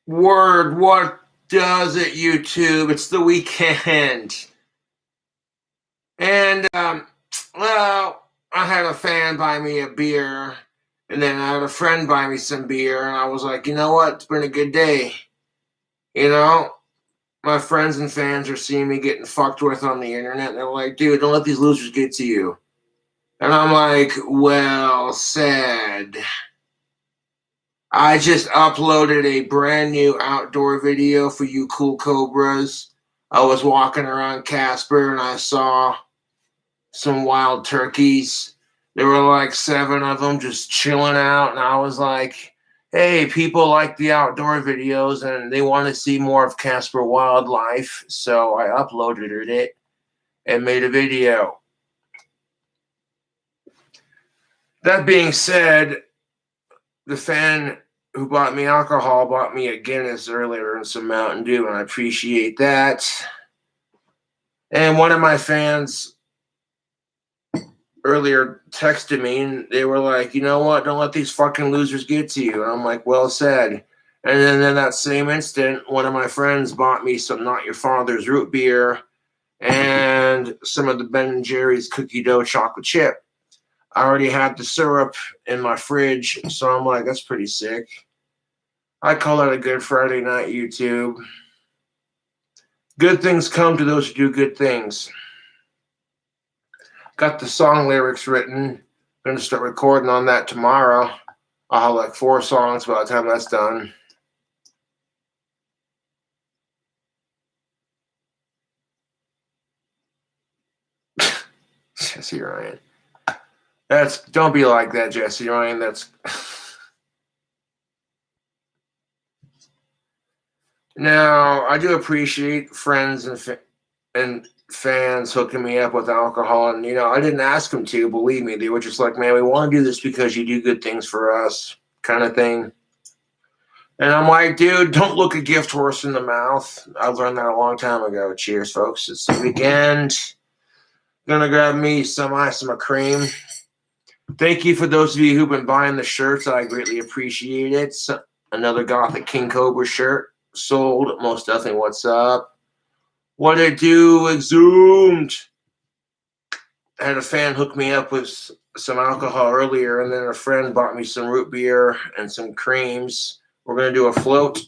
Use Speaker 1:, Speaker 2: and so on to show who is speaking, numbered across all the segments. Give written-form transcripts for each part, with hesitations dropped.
Speaker 1: Word, what does it, YouTube? It's the weekend. And, well, I had a fan buy me a beer, and then I had a friend buy me some beer, and I was like, you know what? It's been a good day. You know, my friends and fans are seeing me getting fucked with on the internet, and they're like, dude, don't let these losers get to you. And I'm like, well said. I just uploaded a brand new outdoor video for you cool cobras. I was walking around Casper and I saw some wild turkeys. There were like 7 of them just chilling out, and I was like, hey, people like the outdoor videos and they want to see more of Casper wildlife. So I uploaded it and made a video. That being said, the fan who bought me alcohol bought me a Guinness earlier and some Mountain Dew, and I appreciate that. And one of my fans earlier texted me, and they were like, you know what? Don't let these fucking losers get to you. And I'm like, well said. And then in that same instant, one of my friends bought me some Not Your Father's root beer and some of the Ben & Jerry's cookie dough chocolate chip. I already had the syrup in my fridge, so I'm like, that's pretty sick. I call that a good Friday night, YouTube. Good things come to those who do good things. Got the song lyrics written. Going to start recording on that tomorrow. I'll have like 4 songs by the time that's done. Jesse Ryan. Don't be like that, Jesse Ryan. That's Now, I do appreciate friends and fans hooking me up with alcohol, and I didn't ask them to. Believe me, they were just like, "Man, we want to do this because you do good things for us," kind of thing. And I'm like, dude, don't look a gift horse in the mouth. I learned that a long time ago. Cheers, folks. It's the weekend. Gonna grab me some ice and a cream. Thank you for those of you who've been buying the shirts. I greatly appreciate it. Another Gothic King Cobra shirt sold. Most definitely. What's up? What it do? Exhumed. I had a fan hook me up with some alcohol earlier, and then a friend bought me some root beer and some creams. We're going to do a float.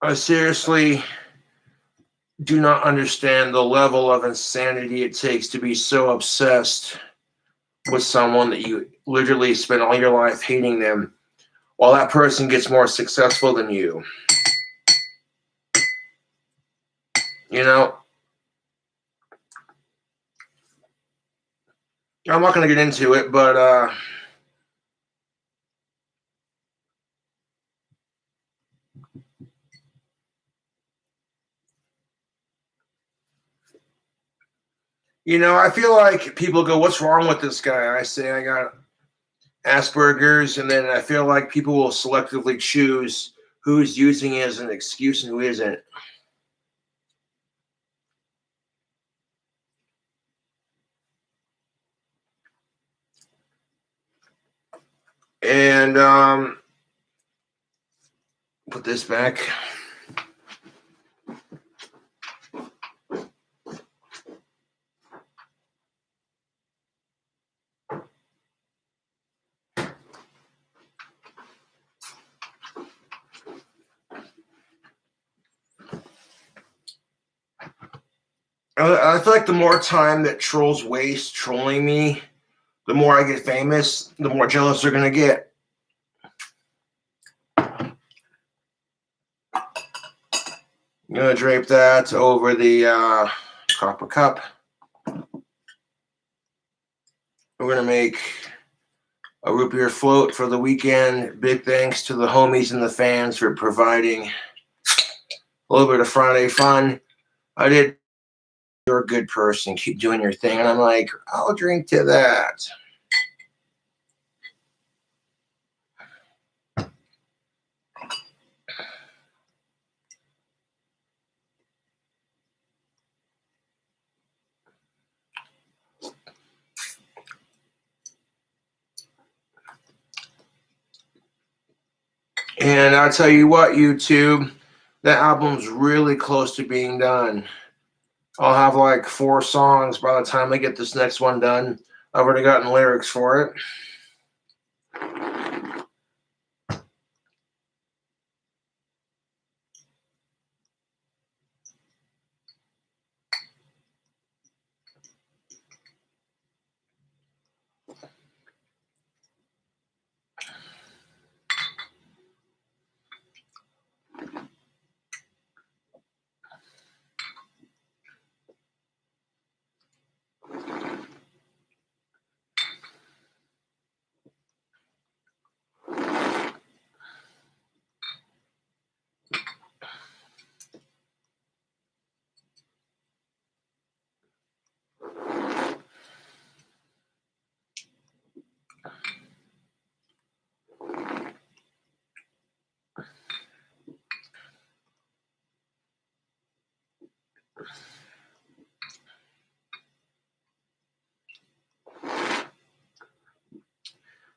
Speaker 1: I seriously do not understand the level of insanity it takes to be so obsessed with someone that you literally spend all your life hating them while that person gets more successful than you. I'm not going to get into it, but I feel like people go, what's wrong with this guy? I say I got Asperger's, and then I feel like people will selectively choose who's using it as an excuse and who isn't. And put this back. I feel like the more time that trolls waste trolling me, the more I get famous, the more jealous they're going to get. I'm going to drape that over the copper cup. We're going to make a root beer float for the weekend. Big thanks to the homies and the fans for providing a little bit of Friday fun. I did. You're a good person. Keep doing your thing. And I'm like, I'll drink to that. And I'll tell you what, YouTube, that album's really close to being done. I'll have like 4 songs by the time I get this next one done. I've already gotten lyrics for it.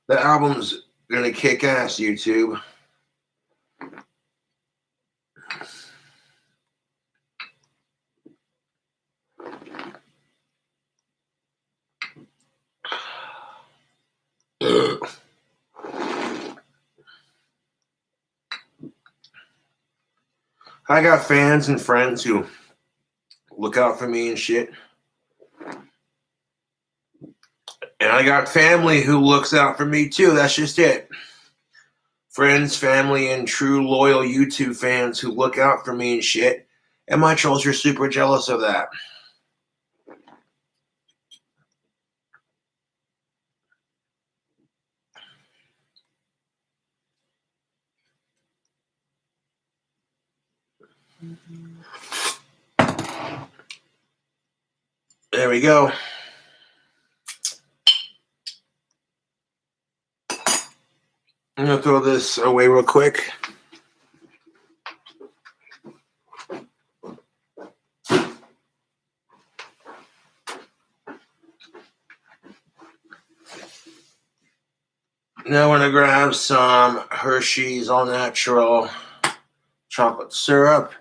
Speaker 1: The album's gonna kick ass, YouTube. I got fans and friends who look out for me and shit. And I got family who looks out for me too. That's just it. Friends, family, and true loyal YouTube fans who look out for me and shit. And my trolls are super jealous of that. There we go. I'm gonna throw this away real quick. Now I'm gonna grab some Hershey's All Natural chocolate syrup,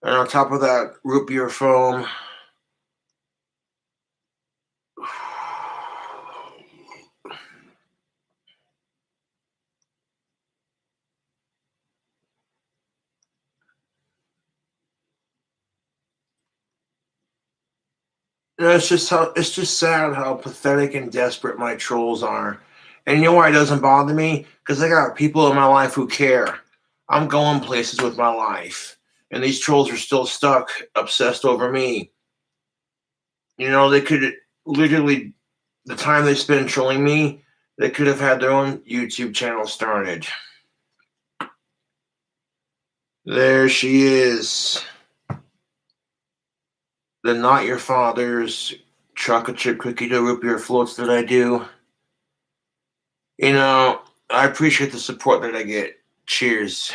Speaker 1: and on top of that, root beer foam. It's just sad how pathetic and desperate my trolls are. And you know why it doesn't bother me? Because I got people in my life who care. I'm going places with my life. And these trolls are still stuck, obsessed over me. You know, they could literally, the time they spend trolling me, they could have had their own YouTube channel started. There she is. The Not Your Father's chocolate chip cookie dough root beer floats that I do. You know, I appreciate the support that I get. Cheers.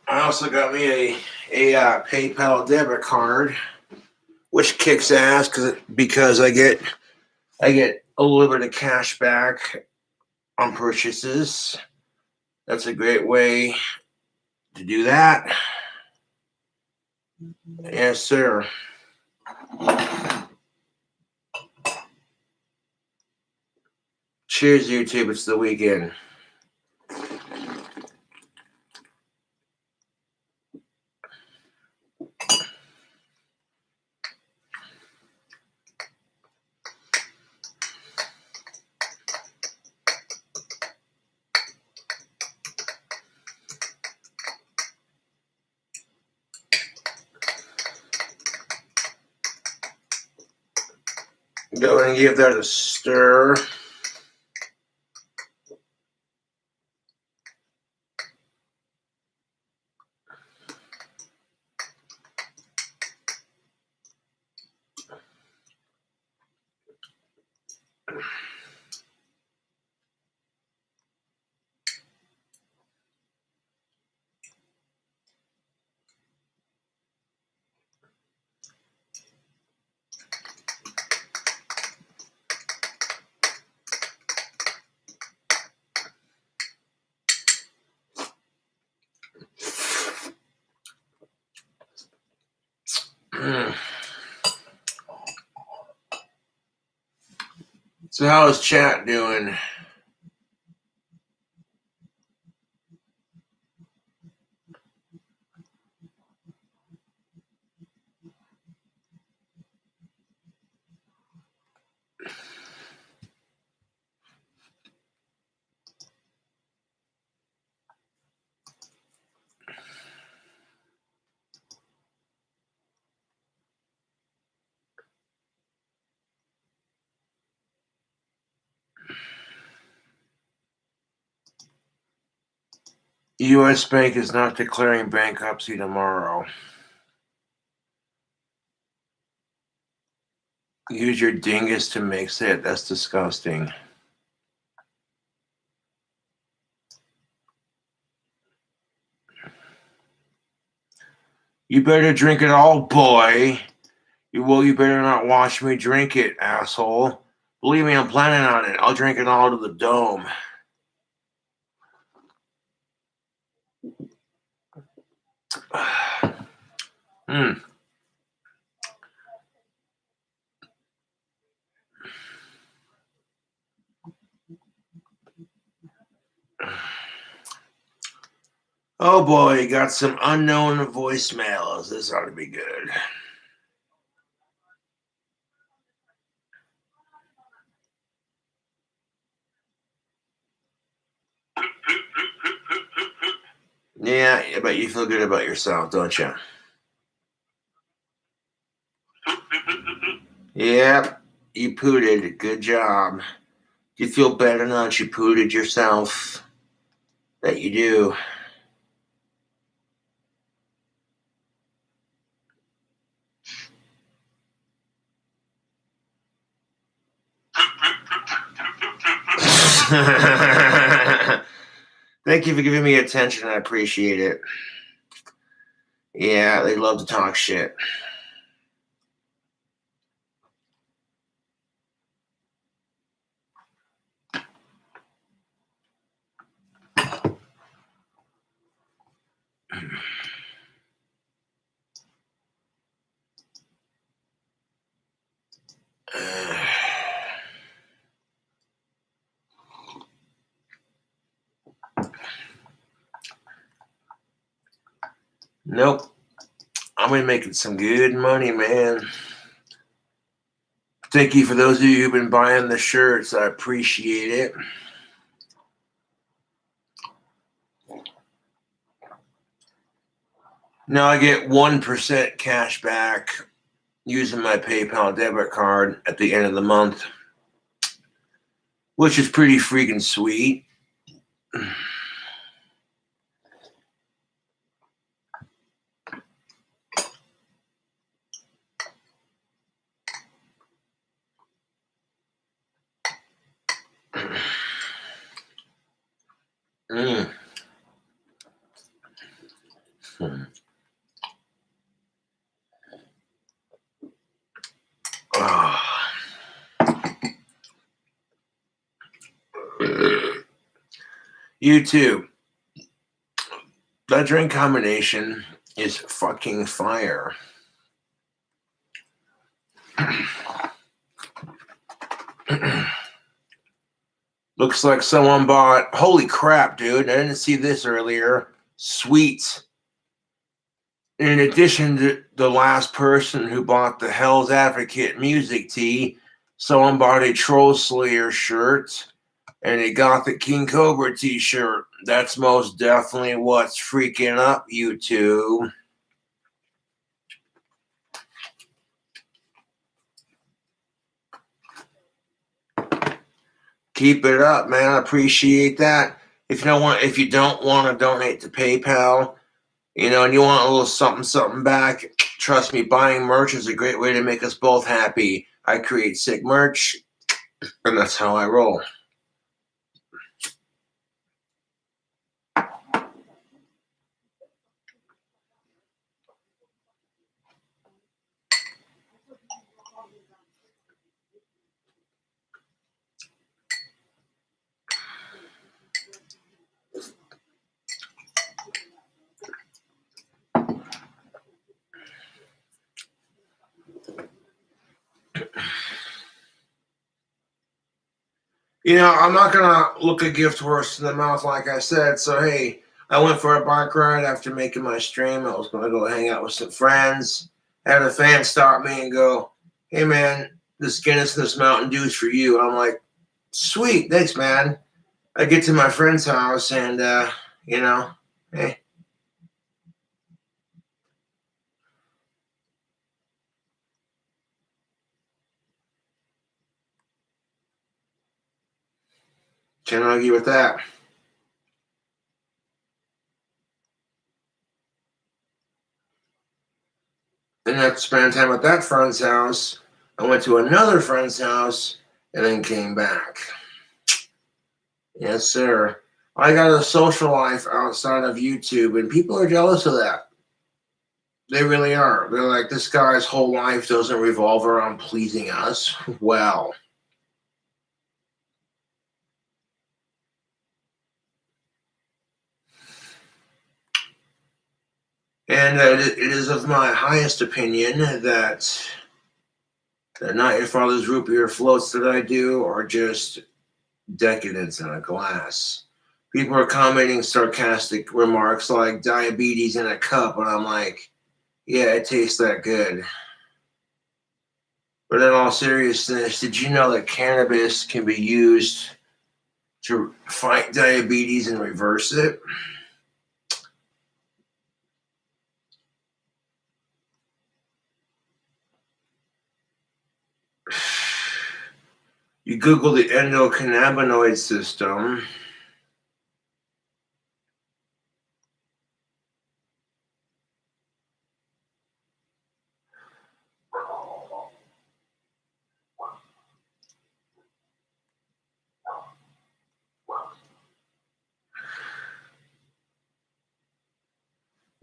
Speaker 1: I also got me a PayPal debit card, which kicks ass because I get a little bit of cash back on purchases. That's a great way to do that. Yes, sir. Cheers, YouTube. It's the weekend. Go ahead and give that a stir. So how is chat doing? U.S. Bank is not declaring bankruptcy tomorrow. Use your dingus to mix it. That's disgusting. You better drink it all, boy. You better not watch me drink it, asshole. Believe me, I'm planning on it. I'll drink it all to the dome. Oh boy, you got some unknown voicemails. This ought to be good. Yeah, but you feel good about yourself, don't you? Yep, you pooted. Good job. You feel better now that you pooted yourself. That you do. Thank you for giving me attention. I appreciate it. Yeah, they love to talk shit. Nope. I'm gonna making some good money, man. Thank you for those of you who've been buying the shirts. I appreciate it. Now I get 1% cash back using my PayPal debit card at the end of the month, which is pretty freaking sweet. Mm. Oh. YouTube. That drink combination is fucking fire. Looks like someone bought. Holy crap, dude. I didn't see this earlier. Sweet. In addition to the last person who bought the Hell's Advocate music tee, someone bought a Troll Slayer shirt and a Gothic King Cobra t-shirt. That's most definitely what's freaking up YouTube. Keep it up, man. I appreciate that. If you don't want to donate to PayPal, and you want a little something back, trust me, buying merch is a great way to make us both happy. I create sick merch, and that's how I roll. I'm not gonna look a gift horse in the mouth, like I said. So hey, I went for a bike ride after making my stream. I was gonna go hang out with some friends. I had a fan stop me and go, "Hey man, this Guinness and this Mountain Dew's for you." I'm like, "Sweet, thanks, man." I get to my friend's house and hey. Can't argue with that. Then after spending time at that friend's house, I went to another friend's house and then came back. Yes, sir. I got a social life outside of YouTube, and people are jealous of that. They really are. They're like, this guy's whole life doesn't revolve around pleasing us. Well, and it is of my highest opinion that the Not Your Father's Root Beer floats that I do are just decadence in a glass. People are commenting sarcastic remarks like diabetes in a cup, and I'm like, yeah, it tastes that good. But in all seriousness, did you know that cannabis can be used to fight diabetes and reverse it? You Google the endocannabinoid system.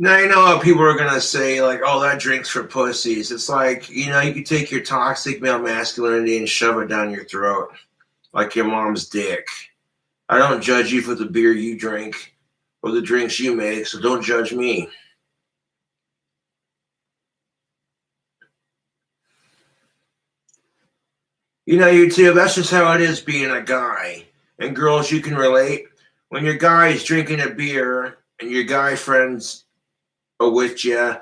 Speaker 1: Now you know what people are gonna say, like, "Oh, that drink's for pussies." It's like, you could take your toxic male masculinity and shove it down your throat, like your mom's dick. I don't judge you for the beer you drink or the drinks you make, so don't judge me. YouTube, that's just how it is being a guy. And girls, you can relate. When your guy is drinking a beer and your guy friends are with you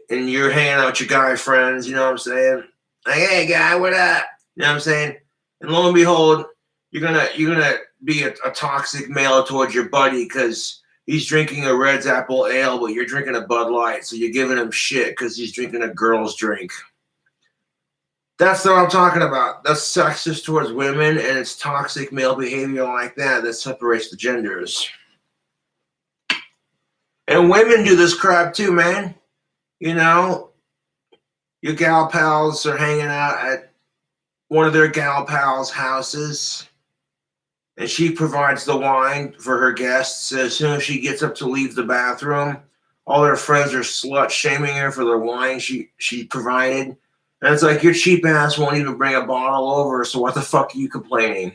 Speaker 1: and you're hanging out with your guy friends, you know what I'm saying? Like, hey guy, what up? You know what I'm saying? And lo and behold, you're gonna be a toxic male towards your buddy because he's drinking a Red's Apple Ale, but you're drinking a Bud Light, so you're giving him shit because he's drinking a girl's drink. That's what I'm talking about. That's sexist towards women, and it's toxic male behavior like that separates the genders. And women do this crap too, man. You know, your gal pals are hanging out at one of their gal pals' houses, and she provides the wine for her guests. As soon as she gets up to leave the bathroom, all her friends are slut shaming her for the wine she provided. And it's like, your cheap ass won't even bring a bottle over, so what the fuck are you complaining?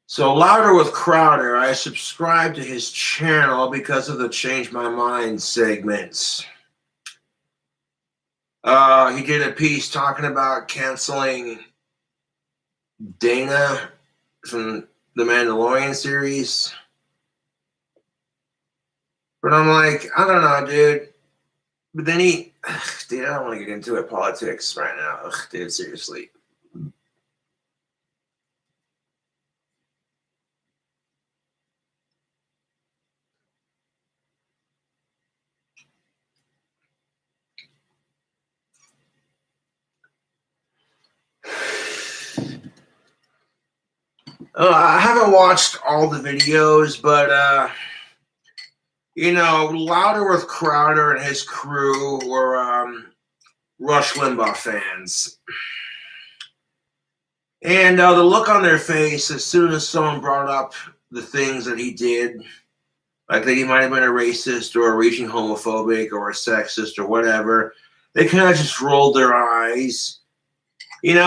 Speaker 1: So Louder with Crowder, I subscribed to his channel because of the Change My Mind segments. He did a piece talking about canceling Dana from the Mandalorian series. But I'm like, I don't know, dude. But then dude, I don't want to get into it, politics right now. Dude, seriously. I haven't watched all the videos, but Louder with Crowder and his crew were Rush Limbaugh fans. And the look on their face as soon as someone brought up the things that he did, like that he might have been a racist or a raging homophobic or a sexist or whatever, they kind of just rolled their eyes. Kind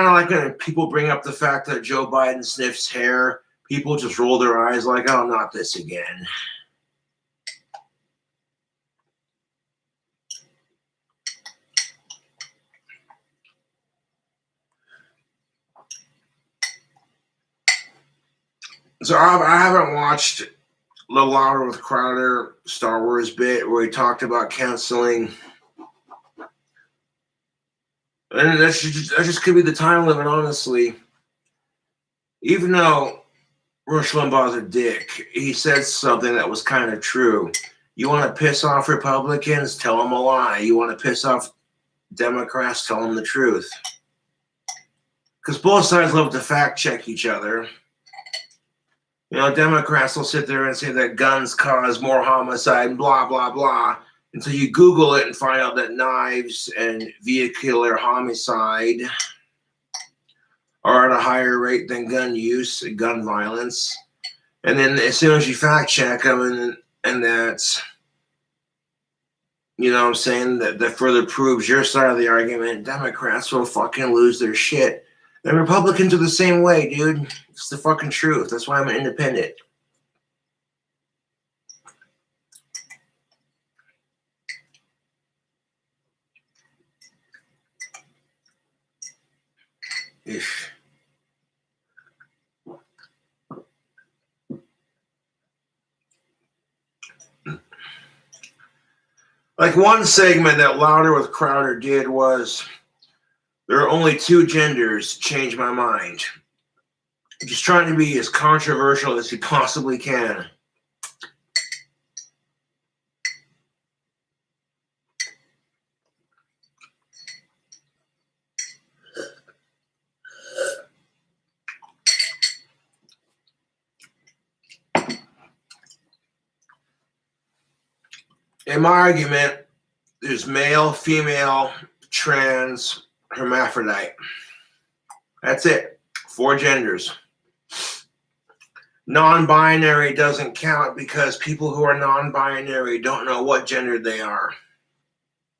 Speaker 1: of like when people bring up the fact that Joe Biden sniffs hair. people just roll their eyes like, oh, not this again. So I haven't watched the Louder with Crowder Star Wars bit where he talked about canceling. And that just could be the time limit, honestly. Even though Rush Limbaugh's a dick, he said something that was kind of true. You want to piss off Republicans? Tell them a lie. You want to piss off Democrats? Tell them the truth. Because both sides love to fact check each other. You know, Democrats will sit there and say that guns cause more homicide and blah, blah, blah, until you Google it and find out that knives and vehicular homicide are at a higher rate than gun use and gun violence. And then as soon as you fact check them and that's, you know what I'm saying, that further proves your side of the argument, Democrats will fucking lose their shit. And Republicans are the same way, dude. It's the fucking truth. That's why I'm an independent. Ish. Like one segment that Louder with Crowder did was there are only two genders. Change my mind. Just trying to be as controversial as he possibly can. In my argument, there's male, female, trans, hermaphrodite. That's it. 4 genders. Non-binary doesn't count because people who are non-binary don't know what gender they are.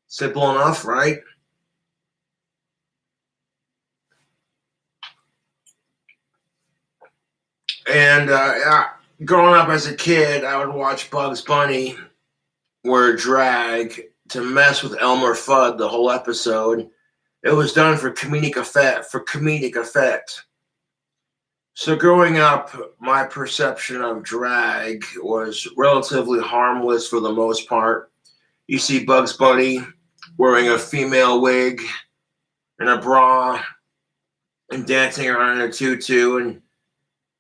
Speaker 1: Simple enough, right? And growing up as a kid, I would watch Bugs Bunny wear drag to mess with Elmer Fudd the whole episode. It was done for comedic effect. So growing up, my perception of drag was relatively harmless for the most part. You see Bugs Bunny wearing a female wig and a bra and dancing around in a tutu, and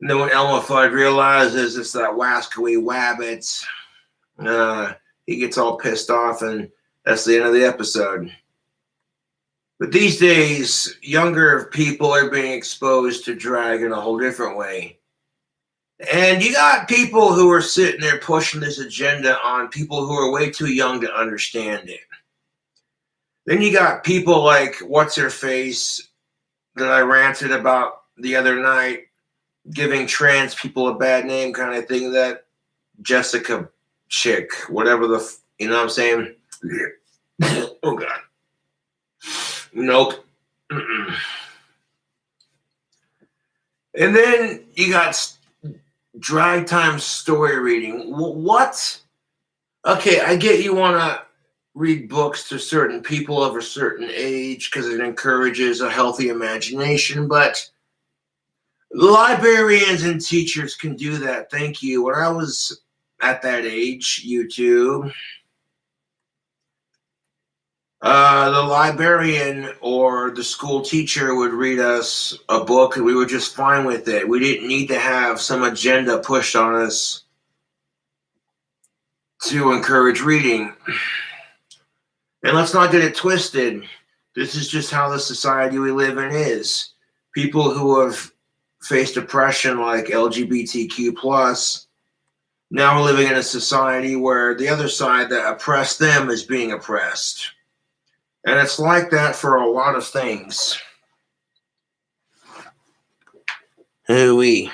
Speaker 1: then when Elmer Fudd realizes it's that wascally wabbit, he gets all pissed off, and that's the end of the episode. But these days, younger people are being exposed to drag in a whole different way. And you got people who are sitting there pushing this agenda on people who are way too young to understand it. Then you got people like What's-Her-Face that I ranted about the other night, giving trans people a bad name kind of thing, that Jessica chick, whatever you know what I'm saying? Oh, God. Nope. Mm-mm. And then you got drag time story reading. What? Okay, I get you want to read books to certain people of a certain age because it encourages a healthy imagination, but librarians and teachers can do that. Thank you. When I was at that age, YouTube, the librarian or the school teacher would read us a book and we were just fine with it. We didn't need to have some agenda pushed on us to encourage reading. And let's not get it twisted. This is just how the society we live in is. People who have faced oppression like LGBTQ+, now we're living in a society where the other side that oppressed them is being oppressed. And it's like that for a lot of things. Hooey.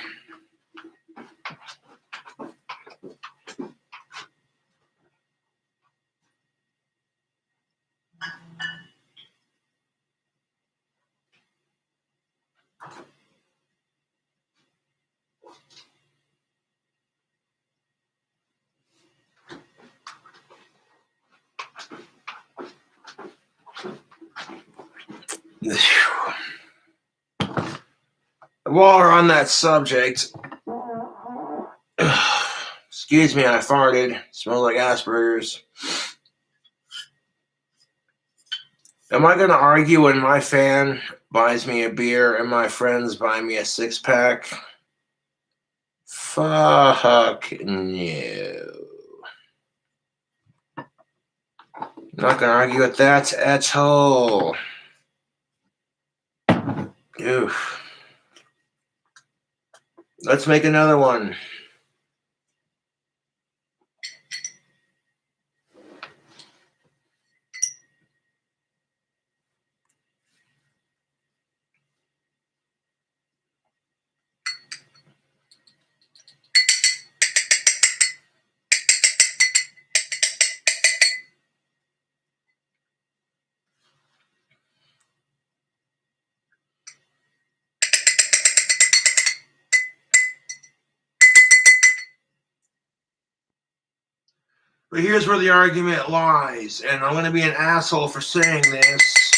Speaker 1: While we're on that subject, excuse me, I farted. Smells like Asperger's. Am I going to argue when my fan buys me a beer and my friends buy me a six-pack? Fuck no. Not going to argue with that at all. Oof. Let's make another one. But here's where the argument lies, and I'm going to be an asshole for saying this.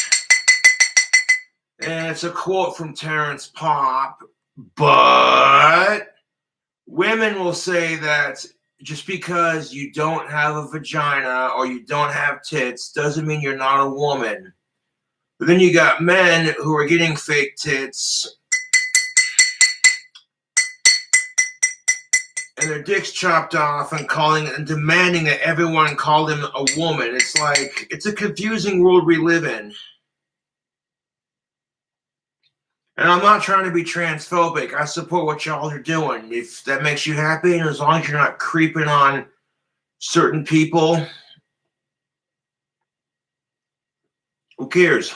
Speaker 1: And it's a quote from Terrence Popp, but women will say that just because you don't have a vagina or you don't have tits doesn't mean you're not a woman. But then you got men who are getting fake tits and their dicks chopped off and calling and demanding that everyone call them a woman. It's like, it's a confusing world we live in. And I'm not trying to be transphobic. I support what y'all are doing. If that makes you happy, and as long as you're not creeping on certain people, who cares?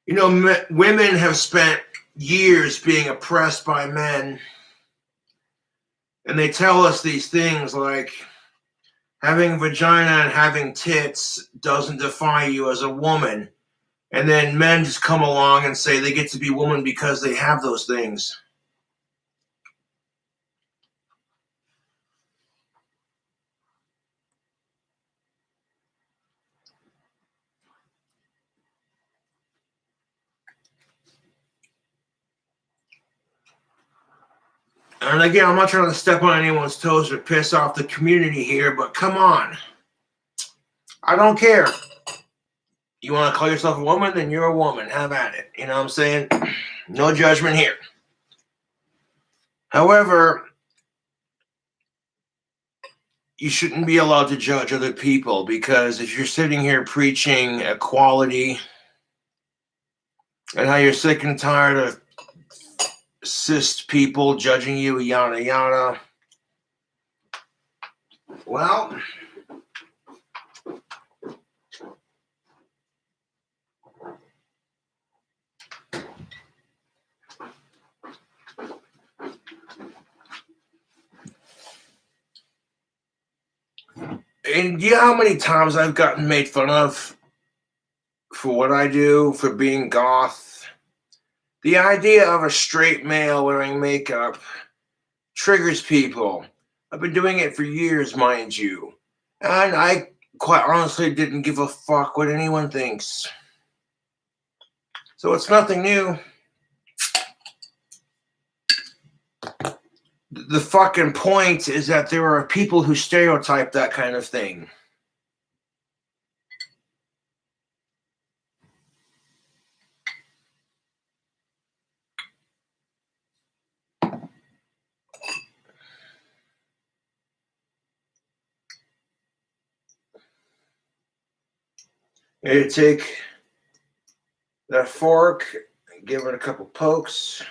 Speaker 1: You know, women have spent years being oppressed by men, and they tell us these things like having a vagina and having tits doesn't define you as a woman. And then men just come along and say they get to be women because they have those things. And again, I'm not trying to step on anyone's toes or piss off the community here, but come on. I don't care. You want to call yourself a woman, then you're a woman. Have at it. You know what I'm saying? No judgment here. However, you shouldn't be allowed to judge other people, because if you're sitting here preaching equality and how you're sick and tired of cis people judging you, yada yada, well, and you know how many times I've gotten made fun of for what I do, for being goth? The idea of a straight male wearing makeup triggers people. I've been doing it for years, mind you. And I quite honestly didn't give a fuck what anyone thinks. So it's nothing new. The fucking point is that there are people who stereotype that kind of thing. You take that fork and give it a couple pokes.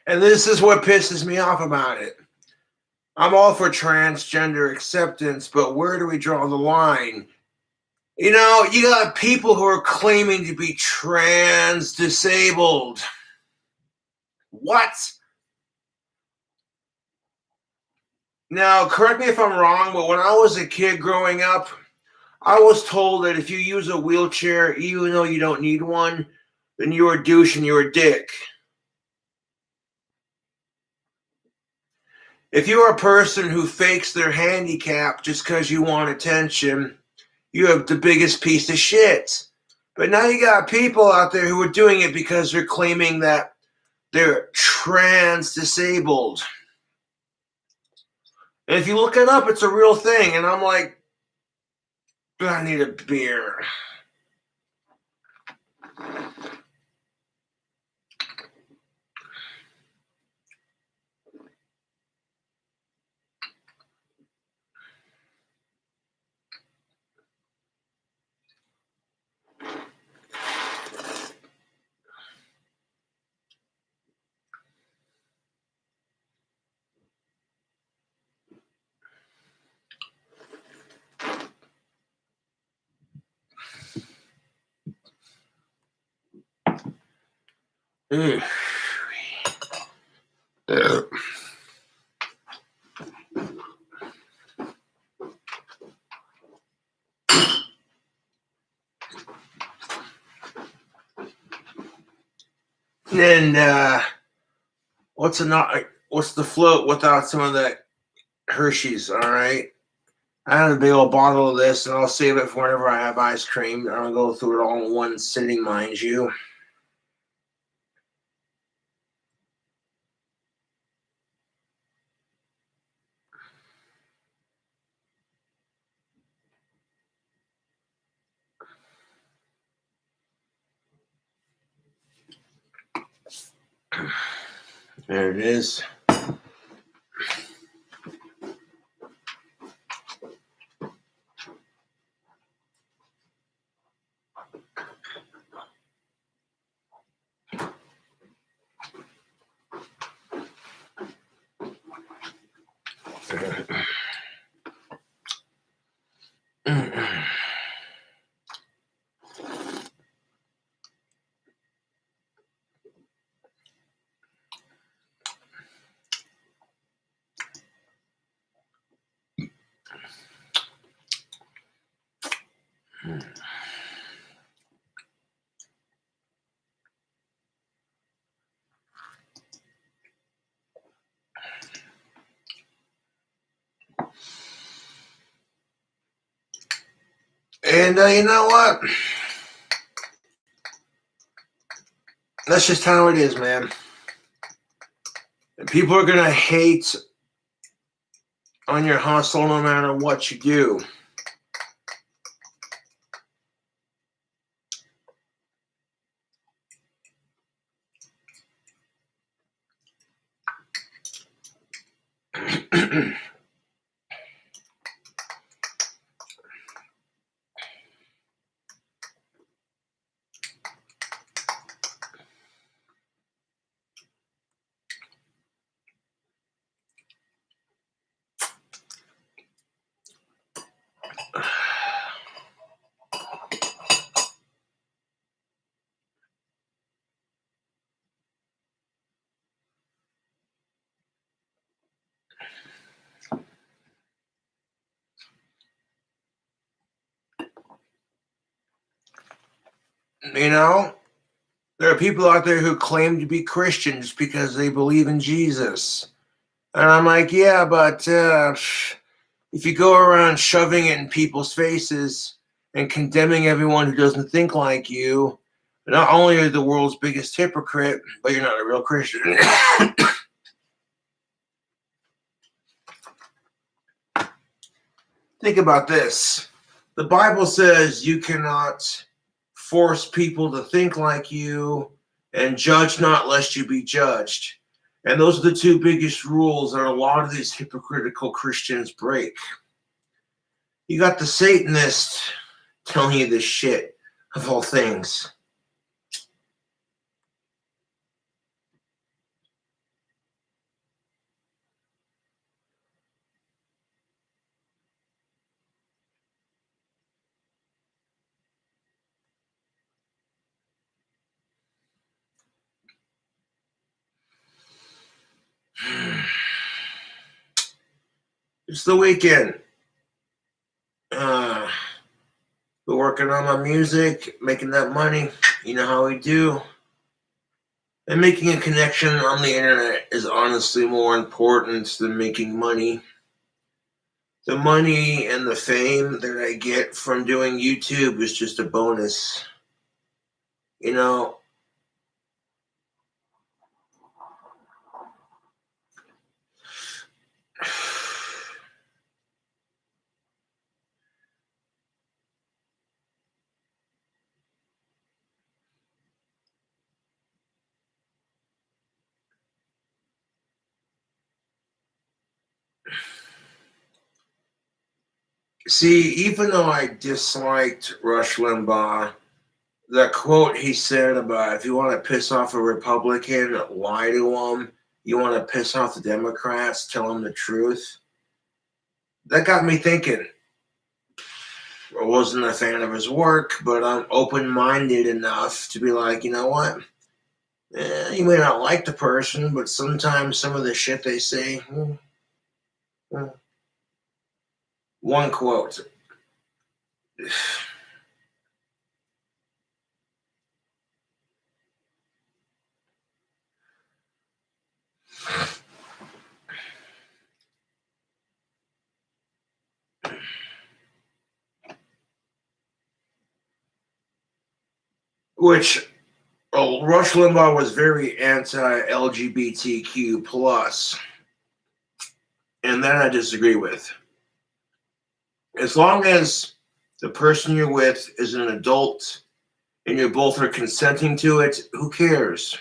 Speaker 1: And this is what pisses me off about it. I'm all for transgender acceptance, but where do we draw the line? You know, you got people who are claiming to be trans disabled. What? Now, correct me if I'm wrong, but when I was a kid growing up, I was told that if you use a wheelchair, even though you don't need one, then you're a douche and you're a dick. If you're a person who fakes their handicap just because you want attention, you have the biggest piece of shit. But now you got people out there who are doing it because they're claiming that they're trans disabled. And if you look it up, it's a real thing. And I'm like, I need a beer. Ugh. And what's the float without some of the Hershey's? All right, I have a big old bottle of this, and I'll save it for whenever I have ice cream. I'll go through it all in one sitting, mind you. There it is. And you know what? That's just how it is, man. And people are gonna hate on your hustle no matter what you do. You know, there are people out there who claim to be Christians because they believe in Jesus. And I'm like, yeah, but if you go around shoving it in people's faces and condemning everyone who doesn't think like you, not only are you the world's biggest hypocrite, but you're not a real Christian. Think about this. The Bible says you cannot force people to think like you, and judge not lest you be judged. And those are the two biggest rules that a lot of these hypocritical Christians break. You got the Satanists telling you this shit, of all things. It's the weekend. We're working on my music, making that money. You know how we do. And making a connection on the internet is honestly more important than making money. The money and the fame that I get from doing YouTube is just a bonus. You know, see, even though I disliked Rush Limbaugh, that quote he said about if you want to piss off a Republican, lie to him. You want to piss off the Democrats, tell them the truth. That got me thinking. I wasn't a fan of his work, but I'm open minded enough to be like, you know what? You may not like the person, but sometimes some of the shit they say. One quote. Which Rush Limbaugh was very anti-LGBTQ plus, and that I disagree with. As long as the person you're with is an adult and you both are consenting to it, who cares?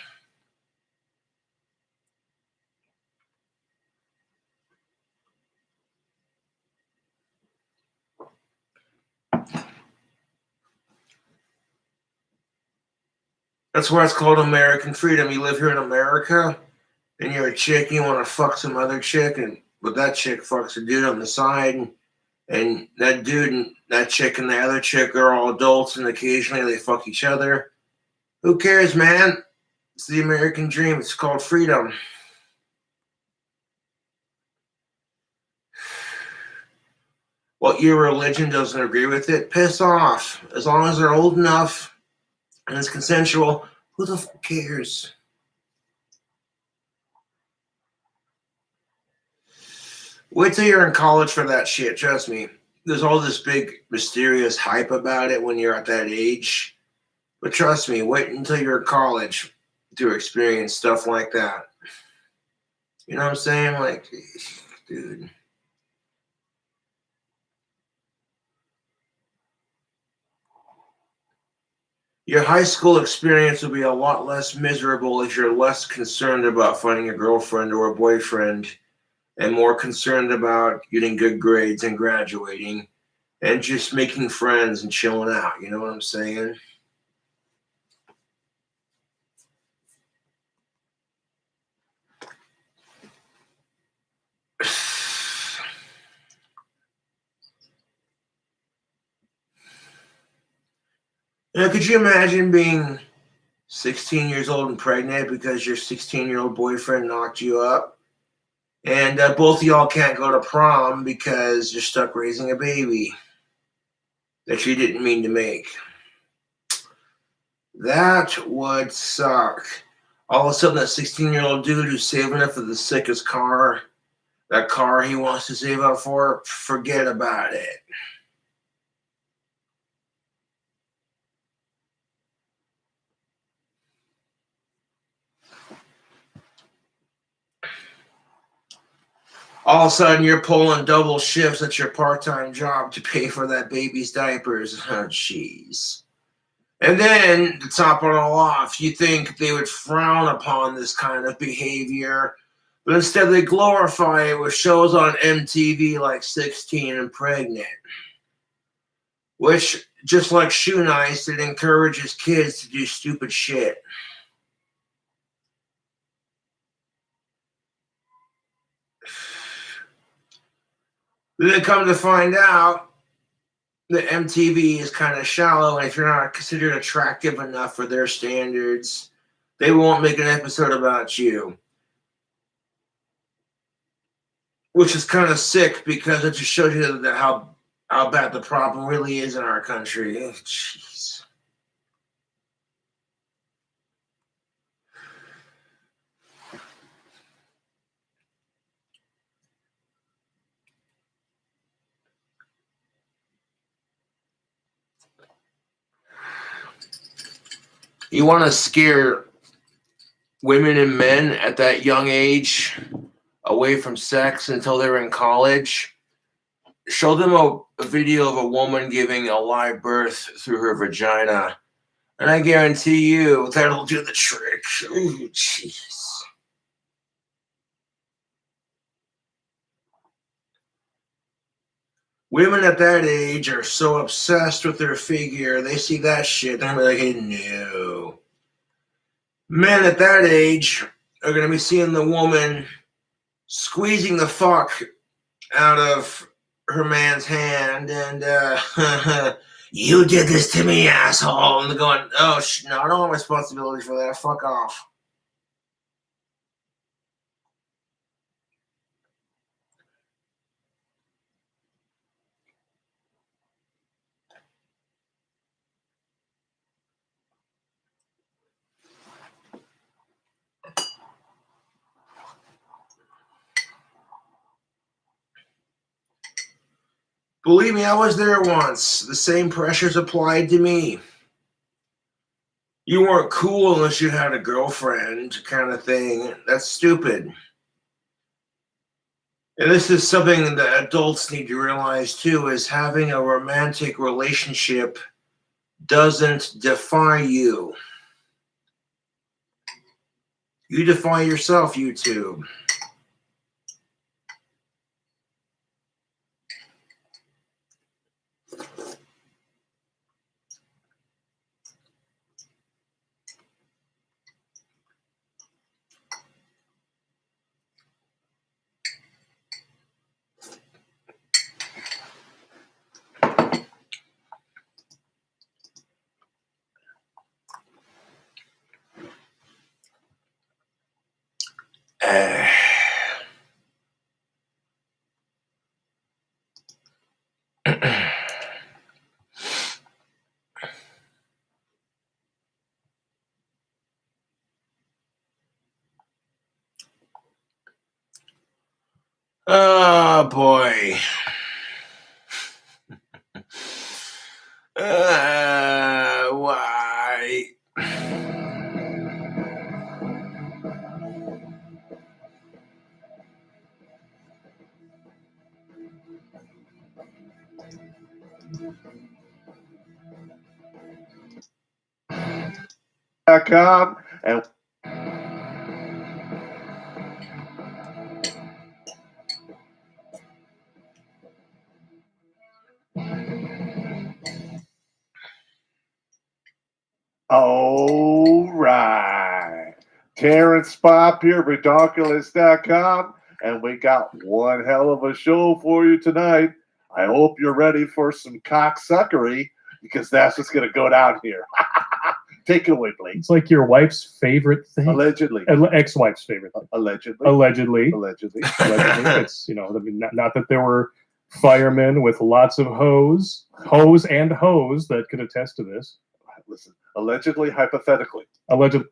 Speaker 1: That's why it's called American freedom. You live here in America, and you're a chick, and you want to fuck some other chick, but that chick fucks a dude on the side, and that dude and that chick and the other chick are all adults, and occasionally they fuck each other. Who cares, man? It's the American dream. It's called freedom. What your religion doesn't agree with it, piss off. As long as they're old enough and it's consensual, who the fuck cares? Wait till you're in college for that shit. Trust me. There's all this big mysterious hype about it when you're at that age. But trust me, wait until you're in college to experience stuff like that. You know what I'm saying? Like, dude. Your high school experience will be a lot less miserable if you're less concerned about finding a girlfriend or a boyfriend and more concerned about getting good grades and graduating and just making friends and chilling out. You know what I'm saying? Could you imagine being 16 years old and pregnant because your 16-year-old boyfriend knocked you up? And both of y'all can't go to prom because you're stuck raising a baby that you didn't mean to make. That would suck. All of a sudden, that 16-year-old dude who's saving up for the sickest car, that car he wants to save up for, forget about it. All of a sudden, you're pulling double shifts at your part-time job to pay for that baby's diapers. Oh, jeez. And then, to top it all off, you think they would frown upon this kind of behavior, but instead they glorify it with shows on MTV like 16 and Pregnant, which, just like Shoe Nice, it encourages kids to do stupid shit. Then come to find out that MTV is kind of shallow, and if you're not considered attractive enough for their standards, they won't make an episode about you. Which is kind of sick because it just shows you that how bad the problem really is in our country. Jeez. You want to scare women and men at that young age away from sex until they're in college? Show them a video of a woman giving a live birth through her vagina, and I guarantee you that'll do the trick. Ooh, jeez. Women at that age are so obsessed with their figure, they see that shit, they're gonna be like, hey, no. Men at that age are gonna be seeing the woman squeezing the fuck out of her man's hand and you did this to me, asshole. And they're going, oh, no, I don't want responsibility for that. Fuck off. Believe me, I was there once. The same pressures applied to me. You weren't cool unless you had a girlfriend, kind of thing. That's stupid. And this is something that adults need to realize too, is having a romantic relationship doesn't define you. You define yourself, YouTube. Oh boy. Why?
Speaker 2: .com and all right. Terrence Pop here, Redonkulous.com, and we got one hell of a show for you tonight. I hope you're ready for some cocksuckery, because that's what's going to go down here. Take it away, please.
Speaker 3: It's like your wife's favorite thing.
Speaker 2: Allegedly.
Speaker 3: Ex-wife's favorite thing.
Speaker 2: Allegedly.
Speaker 3: Allegedly.
Speaker 2: Allegedly.
Speaker 3: It's, I mean, not that there were firemen with lots of hose that could attest to this.
Speaker 2: Listen, allegedly, hypothetically.
Speaker 3: Allegedly.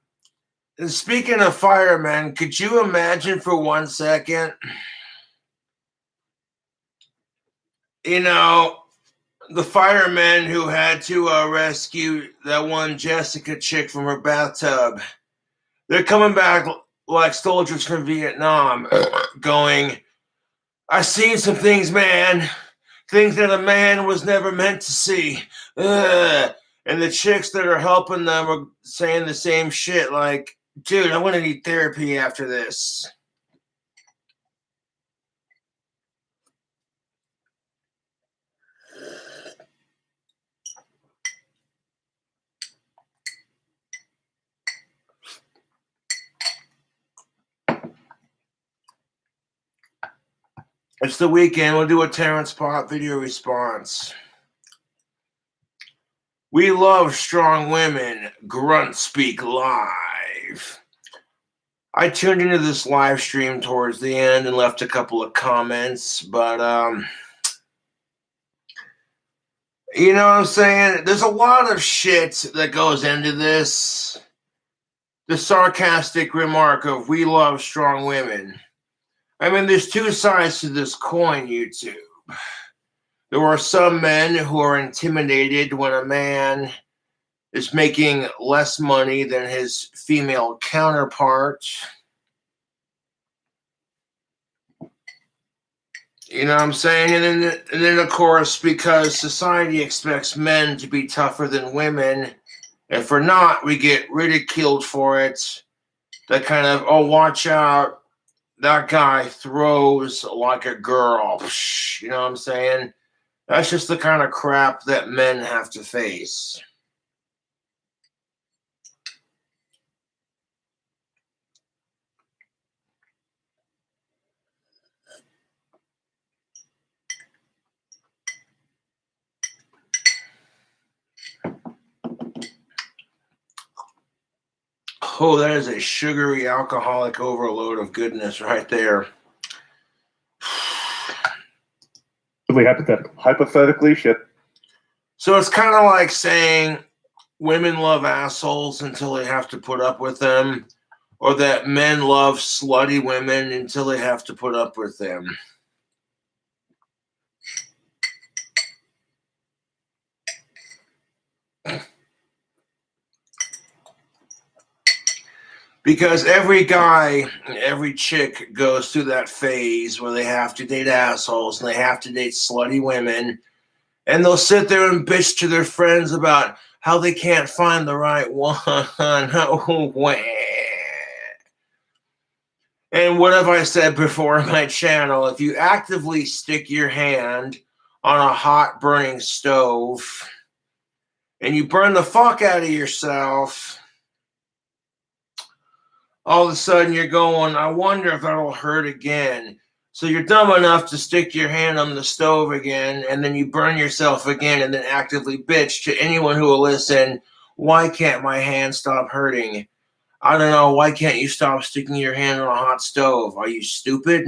Speaker 1: And speaking of firemen, could you imagine for 1 second, the firemen who had to rescue that one Jessica chick from her bathtub? They're coming back like soldiers from Vietnam, going, I've seen some things, man. Things that a man was never meant to see. And the chicks that are helping them are saying the same shit, like, dude, I'm going to need therapy after this. It's the weekend. We'll do a Terrence Pop video response. We love strong women. Grunt Speak Live. I tuned into this live stream towards the end and left a couple of comments, but you know what I'm saying? There's a lot of shit that goes into this. The sarcastic remark of we love strong women. I mean, there's two sides to this coin, YouTube. There are some men who are intimidated when a man is making less money than his female counterpart. You know what I'm saying? And then of course, because society expects men to be tougher than women, if we're not, we get ridiculed for it. That kind of, oh, watch out. That guy throws like a girl. You know what I'm saying? That's just the kind of crap that men have to face. Oh, that is a sugary alcoholic overload of goodness right there.
Speaker 3: Really hypothetical.
Speaker 2: Hypothetically, shit.
Speaker 1: So it's kind of like saying women love assholes until they have to put up with them, or that men love slutty women until they have to put up with them. Because every guy, every chick goes through that phase where they have to date assholes and they have to date slutty women. And they'll sit there and bitch to their friends about how they can't find the right one. And what have I said before on my channel? If you actively stick your hand on a hot burning stove and you burn the fuck out of yourself, all of a sudden you're going, I wonder if that'll hurt again. So you're dumb enough to stick your hand on the stove again, and then you burn yourself again, and then actively bitch to anyone who will listen, why can't my hand stop hurting? I don't know, why can't you stop sticking your hand on a hot stove? Are you stupid?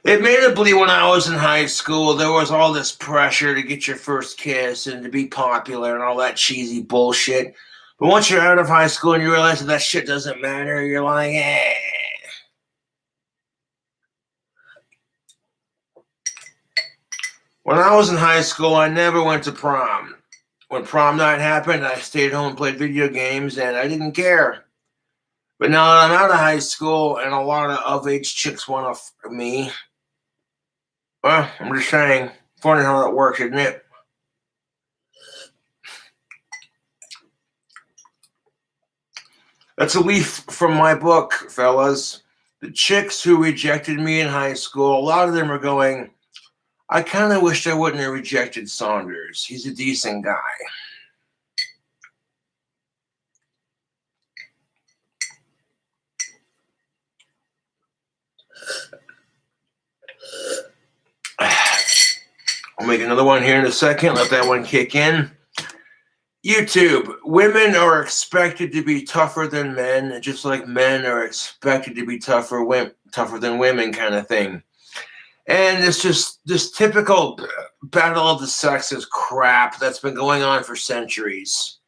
Speaker 1: Admittedly, when I was in high school, there was all this pressure to get your first kiss and to be popular and all that cheesy bullshit. But once you're out of high school and you realize that shit doesn't matter, you're like, eh. When I was in high school, I never went to prom. When prom night happened, I stayed home and played video games, and I didn't care. But now that I'm out of high school and a lot of age chicks want me, well, I'm just saying, funny how that works, isn't it? That's a leaf from my book, fellas. The chicks who rejected me in high school, a lot of them are going, I kind of wished I wouldn't have rejected Saunders. He's a decent guy. I'll make another one here in a second. Let that one kick in. YouTube, women are expected to be tougher than men, just like men are expected to be tougher than women kind of thing. And it's just this typical battle of the sexes crap that's been going on for centuries.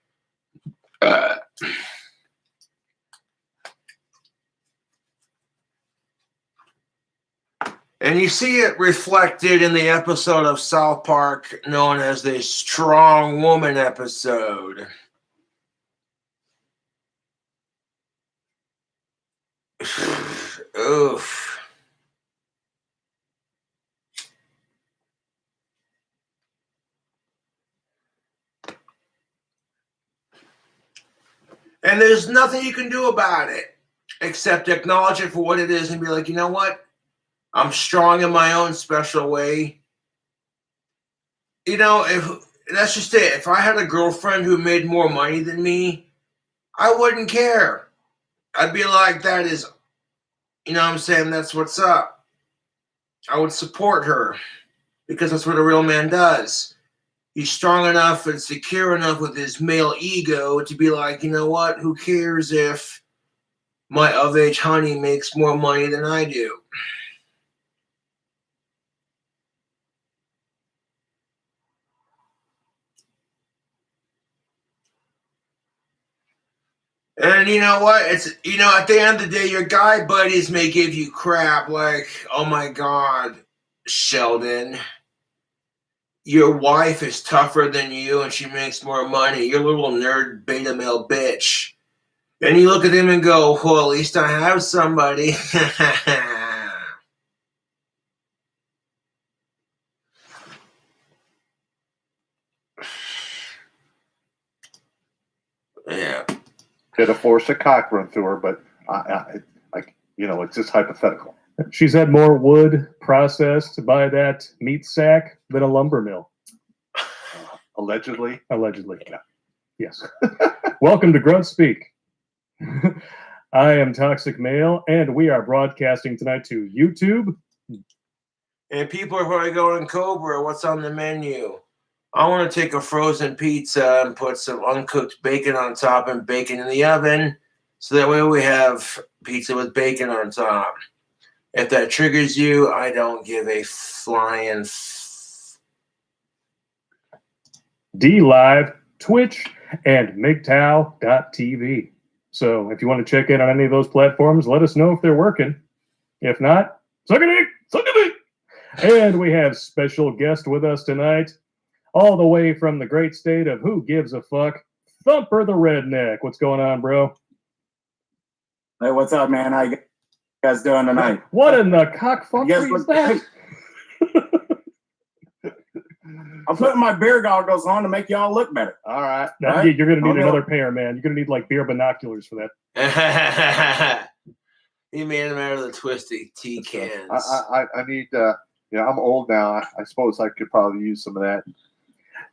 Speaker 1: And you see it reflected in the episode of South Park known as the Strong Woman episode. Oof. And there's nothing you can do about it except acknowledge it for what it is and be like, you know what? I'm strong in my own special way. You know, if that's just it. If I had a girlfriend who made more money than me, I wouldn't care. I'd be like, that is, you know what I'm saying? That's what's up. I would support her because that's what a real man does. He's strong enough and secure enough with his male ego to be like, you know what? Who cares if my of age honey makes more money than I do? And you know what? It's, you know, at the end of the day, your guy buddies may give you crap like, oh my God, Sheldon, your wife is tougher than you and she makes more money. You're a little nerd beta male bitch. And you look at him and go, well, at least I have somebody. Yeah.
Speaker 2: Could have forced a cock run through her, but you know, it's just hypothetical.
Speaker 3: She's had more wood processed by that meat sack than a lumber mill.
Speaker 2: Allegedly.
Speaker 3: Allegedly. Yeah. Yes. Welcome to Grunt Speak. I am Toxic Male, and we are broadcasting tonight to YouTube.
Speaker 1: And people are probably going, Cobra, what's on the menu? I want to take a frozen pizza and put some uncooked bacon on top and bacon in the oven. So that way we have pizza with bacon on top. If that triggers you, I don't give a flying
Speaker 3: D Live, Twitch, and MGTOW.tv. So if you want to check in on any of those platforms, let us know if they're working. If not, suck a dick, suck a dick. And we have special guest with us tonight, all the way from the great state of who gives a fuck, Thumper the Redneck. What's going on, bro?
Speaker 4: Hey, what's up, man? How you guys doing tonight?
Speaker 3: What in the cockfucker
Speaker 4: You guys
Speaker 3: is
Speaker 4: look
Speaker 3: that?
Speaker 4: I'm putting my beer goggles on to make y'all look better.
Speaker 2: All right.
Speaker 4: Right?
Speaker 3: You're going to need
Speaker 4: Okay.
Speaker 3: another pair, man. You're going to need like beer binoculars for that.
Speaker 1: that. He made them out of the twisty tea cans.
Speaker 2: I need, you know, I'm old now. I suppose I could probably use some of that.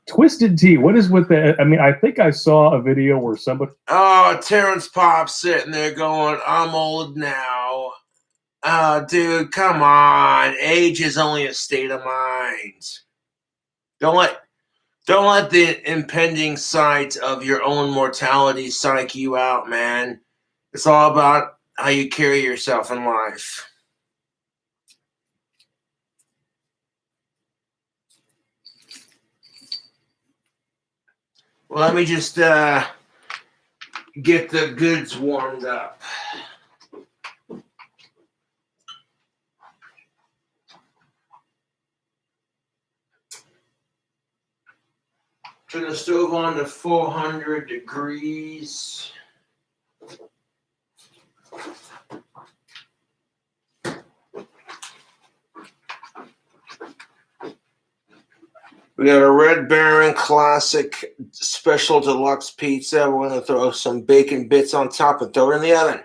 Speaker 3: Twisted Tea. What is with that? I mean, I think I saw a video where somebody.
Speaker 1: Oh, Terrence Pop sitting there going, I'm old now. Oh, dude, come on. Age is only a state of mind. Don't let the impending sight of your own mortality psych you out, man. It's all about how you carry yourself in life. Well, let me just get the goods warmed up. Turn the stove on to 400 degrees. We got a Red Baron Classic Special Deluxe Pizza. We're going to throw some bacon bits on top and throw it in the oven.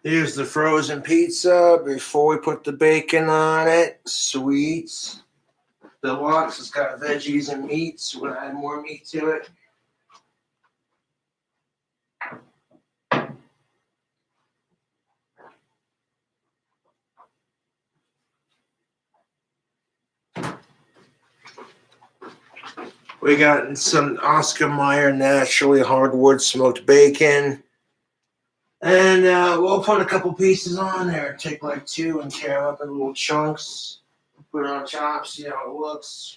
Speaker 1: Here's the frozen pizza before we put the bacon on it. Sweet. Deluxe. It's got veggies and meats. We're gonna add more meat to it. We got some Oscar Mayer naturally hardwood smoked bacon. And we'll put a couple pieces on there. Take like 2 and tear them up in little chunks. Put it on top, see how it looks.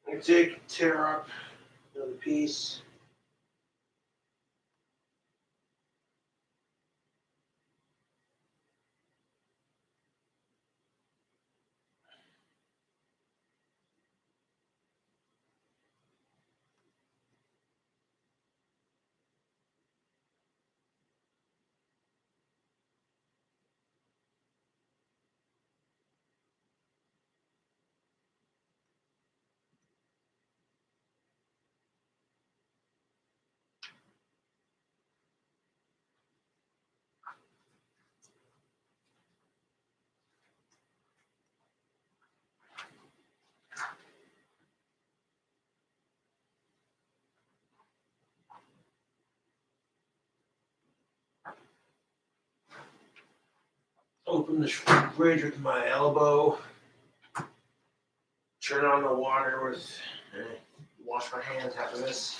Speaker 1: You take, tear up another piece. Open the fridge with my elbow. Turn on the water with. Wash my hands after this.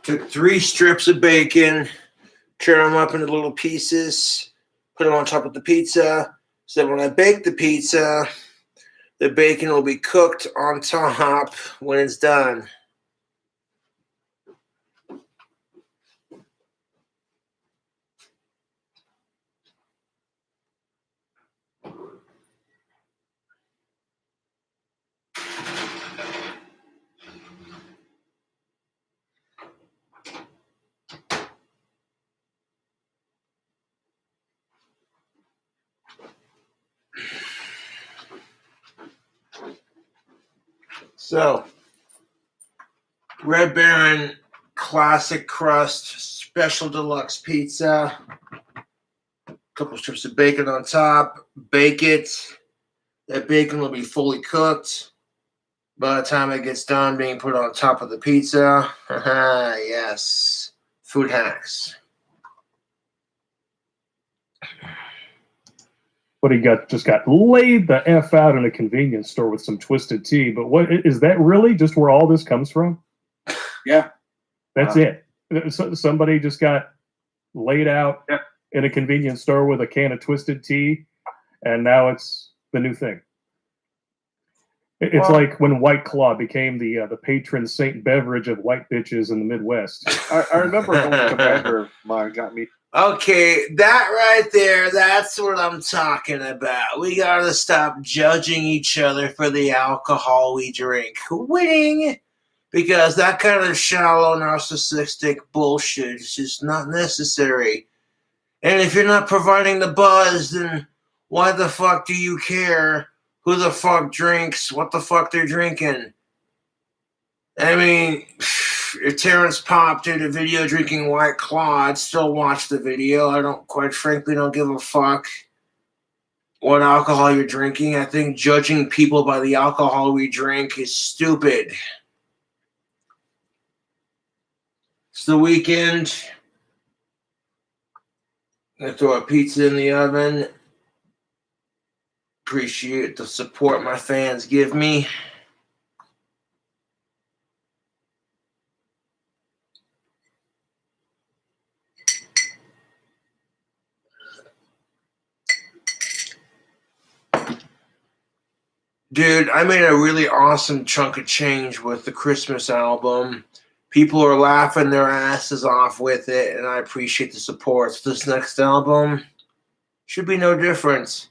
Speaker 1: Took 3 strips of bacon, tear them up into little pieces, put them on top of the pizza, so that when I bake the pizza, the bacon will be cooked on top when it's done. So, Red Baron classic crust, special deluxe pizza. Couple strips of bacon on top. Bake it. That bacon will be fully cooked by the time it gets done being put on top of the pizza. Yes. Food hacks.
Speaker 3: But he just got laid the F out in a convenience store with some twisted tea. But what is that really just where all this comes from?
Speaker 4: Yeah.
Speaker 3: That's it. Somebody just got laid out in a convenience store with a can of twisted tea, and now it's the new thing. It's like when White Claw became the patron saint beverage of white bitches in the Midwest.
Speaker 2: I remember when Commander of mine got me.
Speaker 1: Okay, that right there, that's what I'm talking about. We gotta stop judging each other for the alcohol we drink. Winning! Because that kind of shallow, narcissistic bullshit is just not necessary. And if you're not providing the buzz, then why the fuck do you care who the fuck drinks, what the fuck they're drinking? I mean, if Terrence Popp did a video drinking White Claw, I'd still watch the video. I quite frankly, don't give a fuck what alcohol you're drinking. I think judging people by the alcohol we drink is stupid. It's the weekend. I'm going to throw a pizza in the oven. Appreciate the support my fans give me. Dude, I made a really awesome chunk of change with the Christmas album. People are laughing their asses off with it, and I appreciate the support. So this next album should be no different.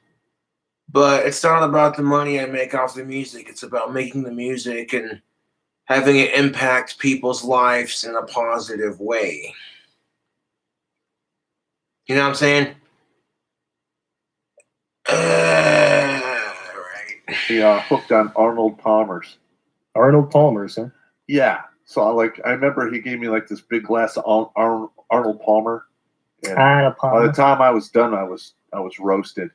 Speaker 1: But it's not about the money I make off the music. It's about making the music and having it impact people's lives in a positive way. You know what I'm saying? Right.
Speaker 2: Hooked on Arnold Palmer's.
Speaker 3: Arnold Palmer's, huh?
Speaker 2: Yeah. So I remember he gave me like this big glass of Arnold Palmer. And by the time I was done, I was roasted.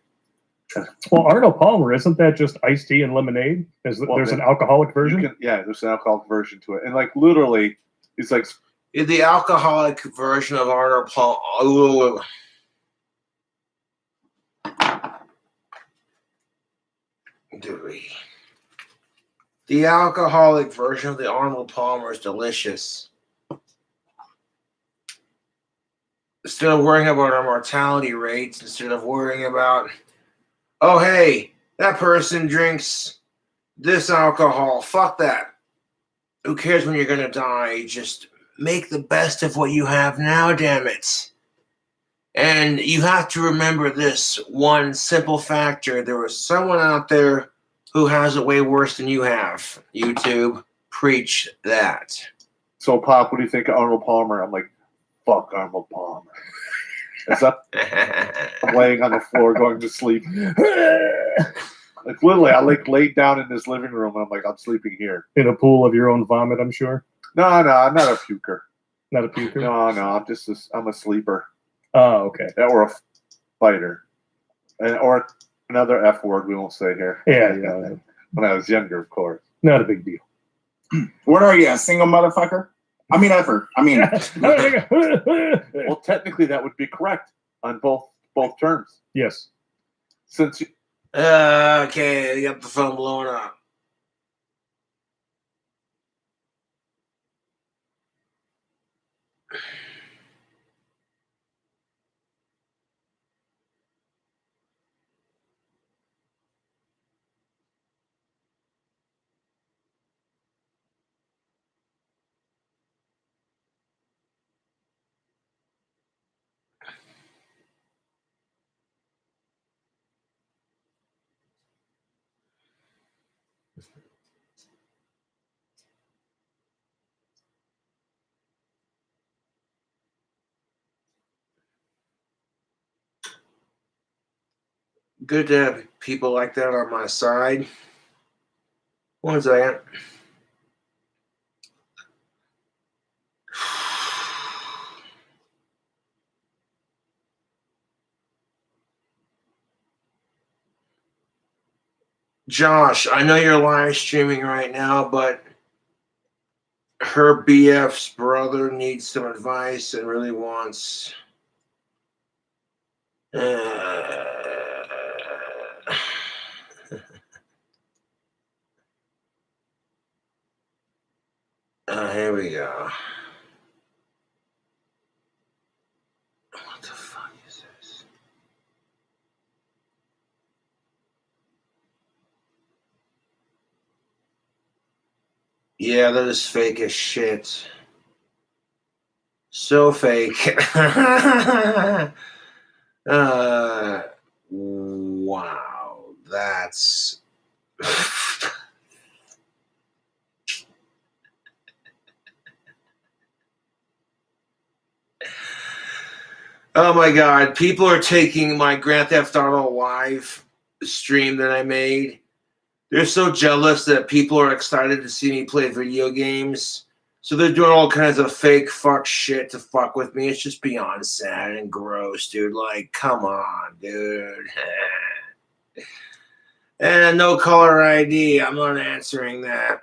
Speaker 3: Well, Arnold Palmer, isn't that just iced tea and lemonade? There's an alcoholic version?
Speaker 2: There's an alcoholic version to it. And like literally, it's like
Speaker 1: the alcoholic version of Arnold Palmer. The alcoholic version of the Arnold Palmer is delicious. Instead of worrying about our mortality rates, instead of worrying about, oh, hey, that person drinks this alcohol. Fuck that. Who cares when you're going to die? Just make the best of what you have now, damn it. And you have to remember this one simple factor. There was someone out there who has it way worse than you have. YouTube, preach that.
Speaker 2: So, Pop, what do you think of Arnold Palmer? I'm like, fuck Arnold Palmer. As I'm laying on the floor going to sleep. Like literally, I laid down in this living room and I'm like, I'm sleeping here.
Speaker 3: In a pool of your own vomit, I'm sure.
Speaker 2: No, I'm not a puker.
Speaker 3: Not a puker?
Speaker 2: No, I'm a sleeper.
Speaker 3: Oh, okay.
Speaker 2: Or a fighter. Or another F word we won't say here.
Speaker 3: Yeah.
Speaker 2: When I was younger, of course.
Speaker 3: Not a big deal.
Speaker 4: What are you, a single motherfucker? I mean, effort. I mean,
Speaker 2: well, technically that would be correct on both terms.
Speaker 3: Yes.
Speaker 2: Since you,
Speaker 1: okay, you got the phone blowing up. Good to have people like that on my side. One second. Josh, I know you're live streaming right now, but her BF's brother needs some advice and really wants. Here we go. What the fuck is this? Yeah, that is fake as shit. So fake. Wow, that's. Oh my god, people are taking my Grand Theft Auto Live stream that I made. They're so jealous that people are excited to see me play video games. So they're doing all kinds of fake fuck shit to fuck with me. It's just beyond sad and gross, dude. Like, come on, dude. And no caller ID. I'm not answering that.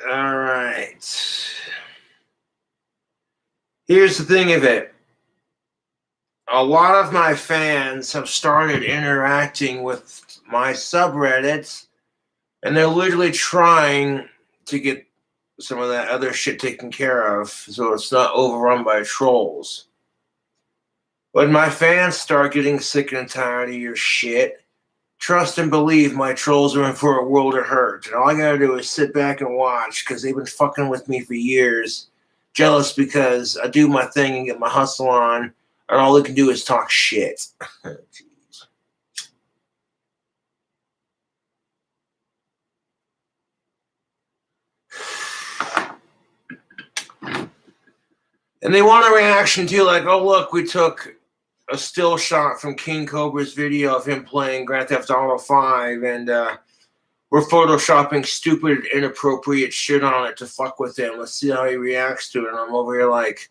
Speaker 1: All right. Here's the thing of it. A lot of my fans have started interacting with my subreddits, and they're literally trying to get some of that other shit taken care of so it's not overrun by trolls. When my fans start getting sick and tired of your shit, trust and believe my trolls are in for a world of hurt. And all I gotta do is sit back and watch because they've been fucking with me for years. Jealous because I do my thing and get my hustle on, and all they can do is talk shit. Jeez. And they want a reaction too, like, oh, look, we took a still shot from King Cobra's video of him playing Grand Theft Auto 5, and we're photoshopping stupid, inappropriate shit on it to fuck with him. Let's see how he reacts to it. And I'm over here like,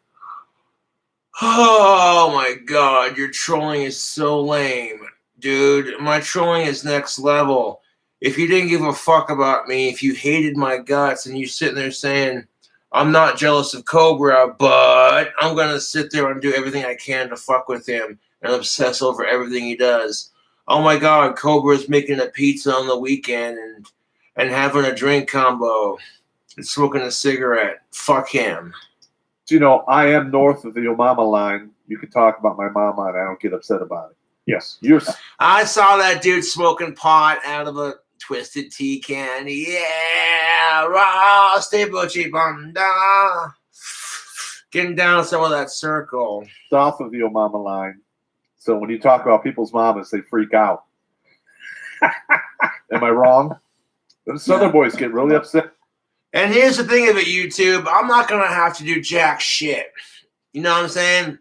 Speaker 1: oh my god, your trolling is so lame. Dude, my trolling is next level. If you didn't give a fuck about me, if you hated my guts, and you sitting there saying, I'm not jealous of Cobra, but I'm going to sit there and do everything I can to fuck with him and obsess over everything he does. Oh my god, Cobra's making a pizza on the weekend and having a drink combo and smoking a cigarette. Fuck him.
Speaker 2: You know, I am north of the Yo Mama line. You can talk about my mama, and I don't get upset about it.
Speaker 3: Yes.
Speaker 1: I saw that dude smoking pot out of a Twisted Tea can. Yeah, Rusty Butchie Bunda. Getting down some of that circle.
Speaker 2: South of the Yo Mama line. So when you talk about people's mamas, they freak out. Am I wrong? The Southern boys get really upset.
Speaker 1: And here's the thing of it, YouTube. I'm not going to have to do jack shit. You know what I'm saying?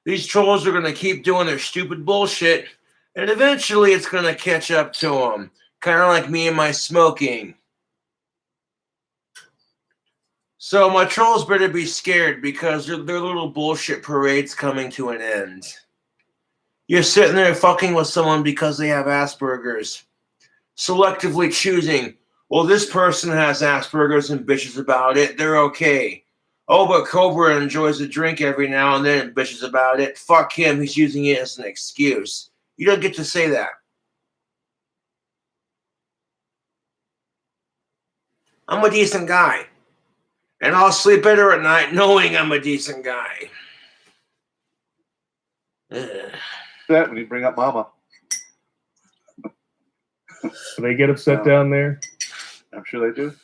Speaker 1: These trolls are going to keep doing their stupid bullshit, and eventually it's going to catch up to them. Kind of like me and my smoking. So my trolls better be scared because their little bullshit parade's coming to an end. You're sitting there fucking with someone because they have Asperger's. Selectively choosing, well, this person has Asperger's and bitches about it. They're okay. Oh, but Cobra enjoys a drink every now and then and bitches about it. Fuck him. He's using it as an excuse. You don't get to say that. I'm a decent guy. And I'll sleep better at night knowing I'm a decent guy.
Speaker 2: That when you bring up mama.
Speaker 3: Do they get upset down there?
Speaker 2: I'm sure they do.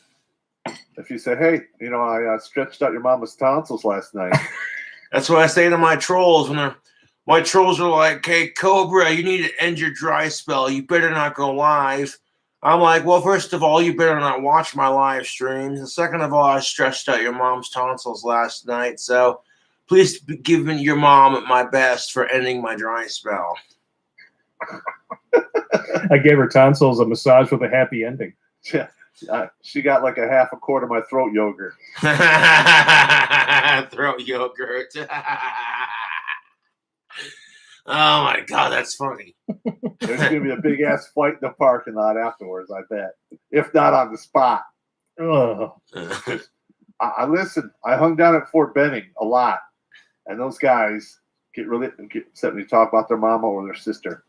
Speaker 2: If you say, hey, you know, I stretched out your mama's tonsils last night.
Speaker 1: That's what I say to my trolls when my trolls are like, hey, Cobra, you need to end your dry spell. You better not go live. I'm like, well, first of all, you better not watch my live streams. And second of all, I stretched out your mom's tonsils last night. So Please give your mom my best for ending my dry spell.
Speaker 3: I gave her tonsils a massage with a happy ending.
Speaker 2: She got like a half a quart of my throat yogurt.
Speaker 1: Throat yogurt. Oh my God, that's funny.
Speaker 2: There's going to be a big ass fight in the parking lot afterwards, I bet. If not on the spot.
Speaker 3: Ugh.
Speaker 2: I listen, I hung down at Fort Benning a lot. And those guys get upset when you talk about their mama or their sister.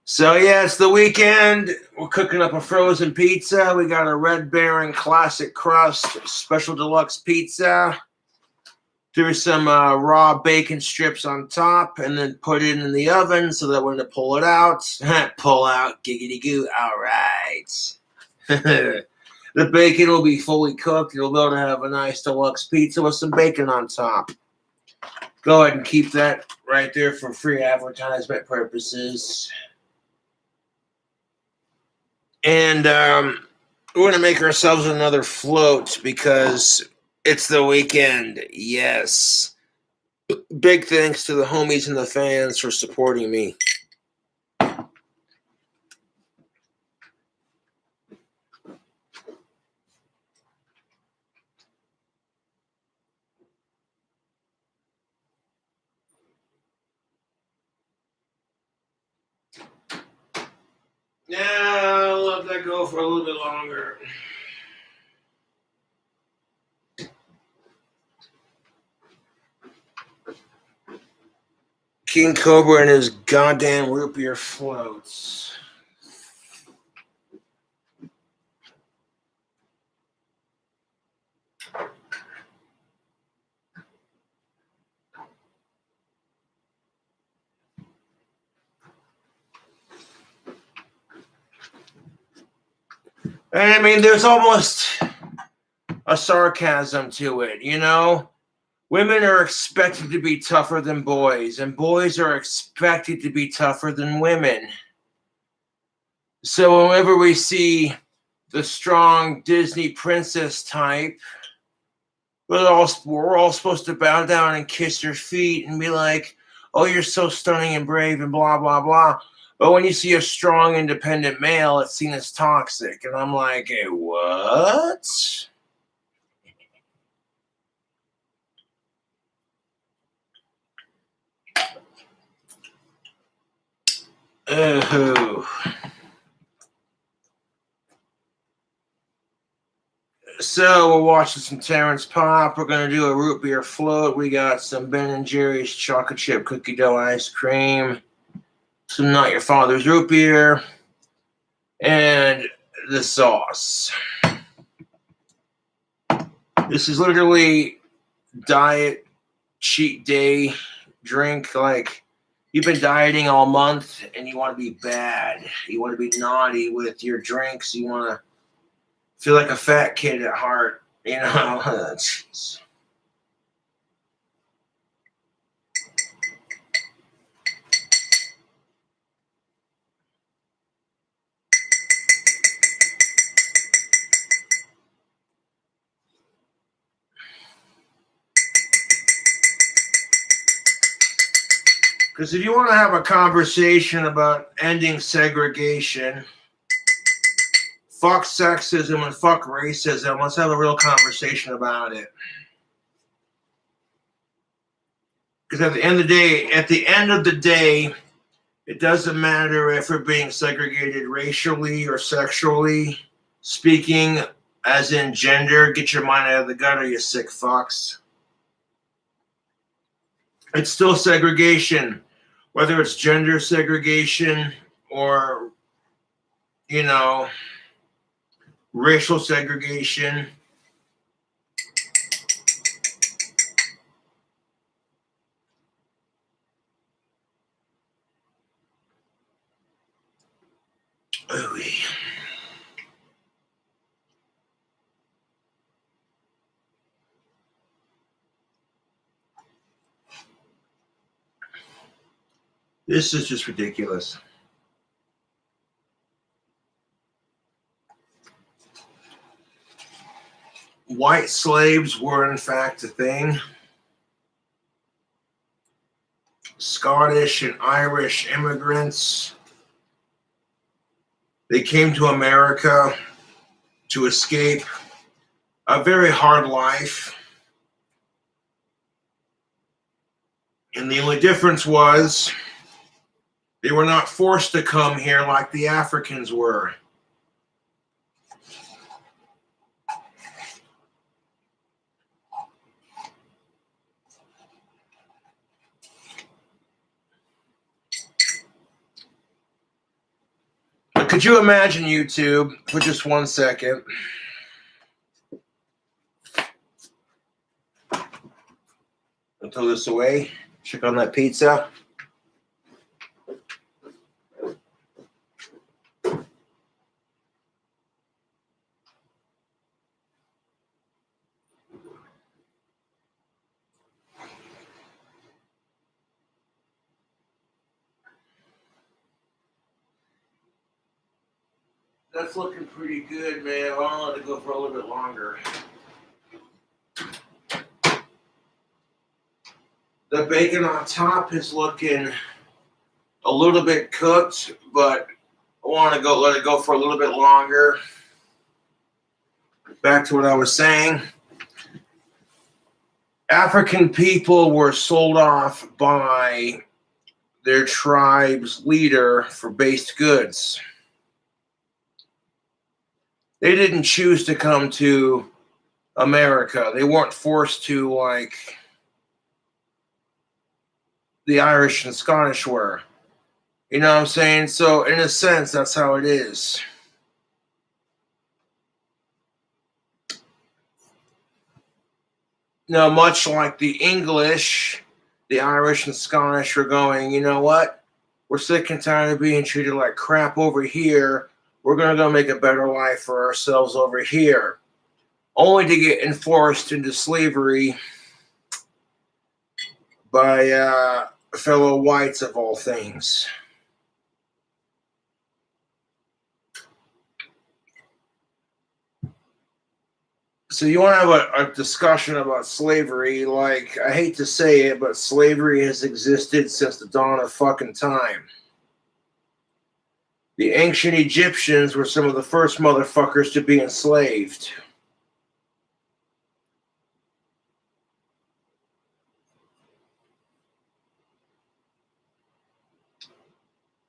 Speaker 1: So yeah, it's the weekend. We're cooking up a frozen pizza. We got a Red Baron classic crust special deluxe pizza. Threw some raw bacon strips on top and then put it in the oven so that when to pull it out, pull out, giggity goo, all right. The bacon will be fully cooked. You'll be able to have a nice deluxe pizza with some bacon on top. Go ahead and keep that right there for free advertisement purposes. And we're going to make ourselves another float because it's the weekend. Yes. Big thanks to the homies and the fans for supporting me. Yeah, I'll let that go for a little bit longer. King Cobra and his goddamn root beer floats. And I mean, there's almost a sarcasm to it, you know? Women are expected to be tougher than boys, and boys are expected to be tougher than women. So whenever we see the strong Disney princess type, we're all supposed to bow down and kiss her feet and be like, oh, you're so stunning and brave and blah, blah, blah. But when you see a strong, independent male, it's seen as toxic. And I'm like, hey, what? So we're watching some Terrence Pop. We're gonna do a root beer float. We got some Ben and Jerry's chocolate chip cookie dough ice cream, some Not Your Father's root beer, and the sauce. This is literally diet cheat day drink. Like, you've been dieting all month and you want to be bad. You want to be naughty with your drinks. You want to feel like a fat kid at heart, you know? Jeez. Because if you want to have a conversation about ending segregation, fuck sexism and fuck racism, let's have a real conversation about it. Because at the end of the day, it doesn't matter if we're being segregated racially or sexually speaking, as in gender. Get your mind out of the gutter, you sick fucks. It's still segregation, whether it's gender segregation or, you know, racial segregation. Ooh. This is just ridiculous. White slaves were in fact a thing. Scottish and Irish immigrants. They came to America to escape a very hard life. And the only difference was they were not forced to come here like the Africans were. But could you imagine, YouTube, for just 1 second? I'll throw this away. Check on that pizza. That's looking pretty good, man. I'll let it go for a little bit longer. The bacon on top is looking a little bit cooked, but I want to let it go for a little bit longer. Back to what I was saying. African people were sold off by their tribe's leader for based goods. They didn't choose to come to America. They weren't forced to like the Irish and Scottish were. You know what I'm saying? So in a sense, that's how it is. Now, much like the English, the Irish and Scottish are going, you know what? We're sick and tired of being treated like crap over here. We're going to go make a better life for ourselves over here. Only to get enforced into slavery by fellow whites of all things. So you want to have a discussion about slavery? Like, I hate to say it, but slavery has existed since the dawn of fucking time. The ancient Egyptians were some of the first motherfuckers to be enslaved.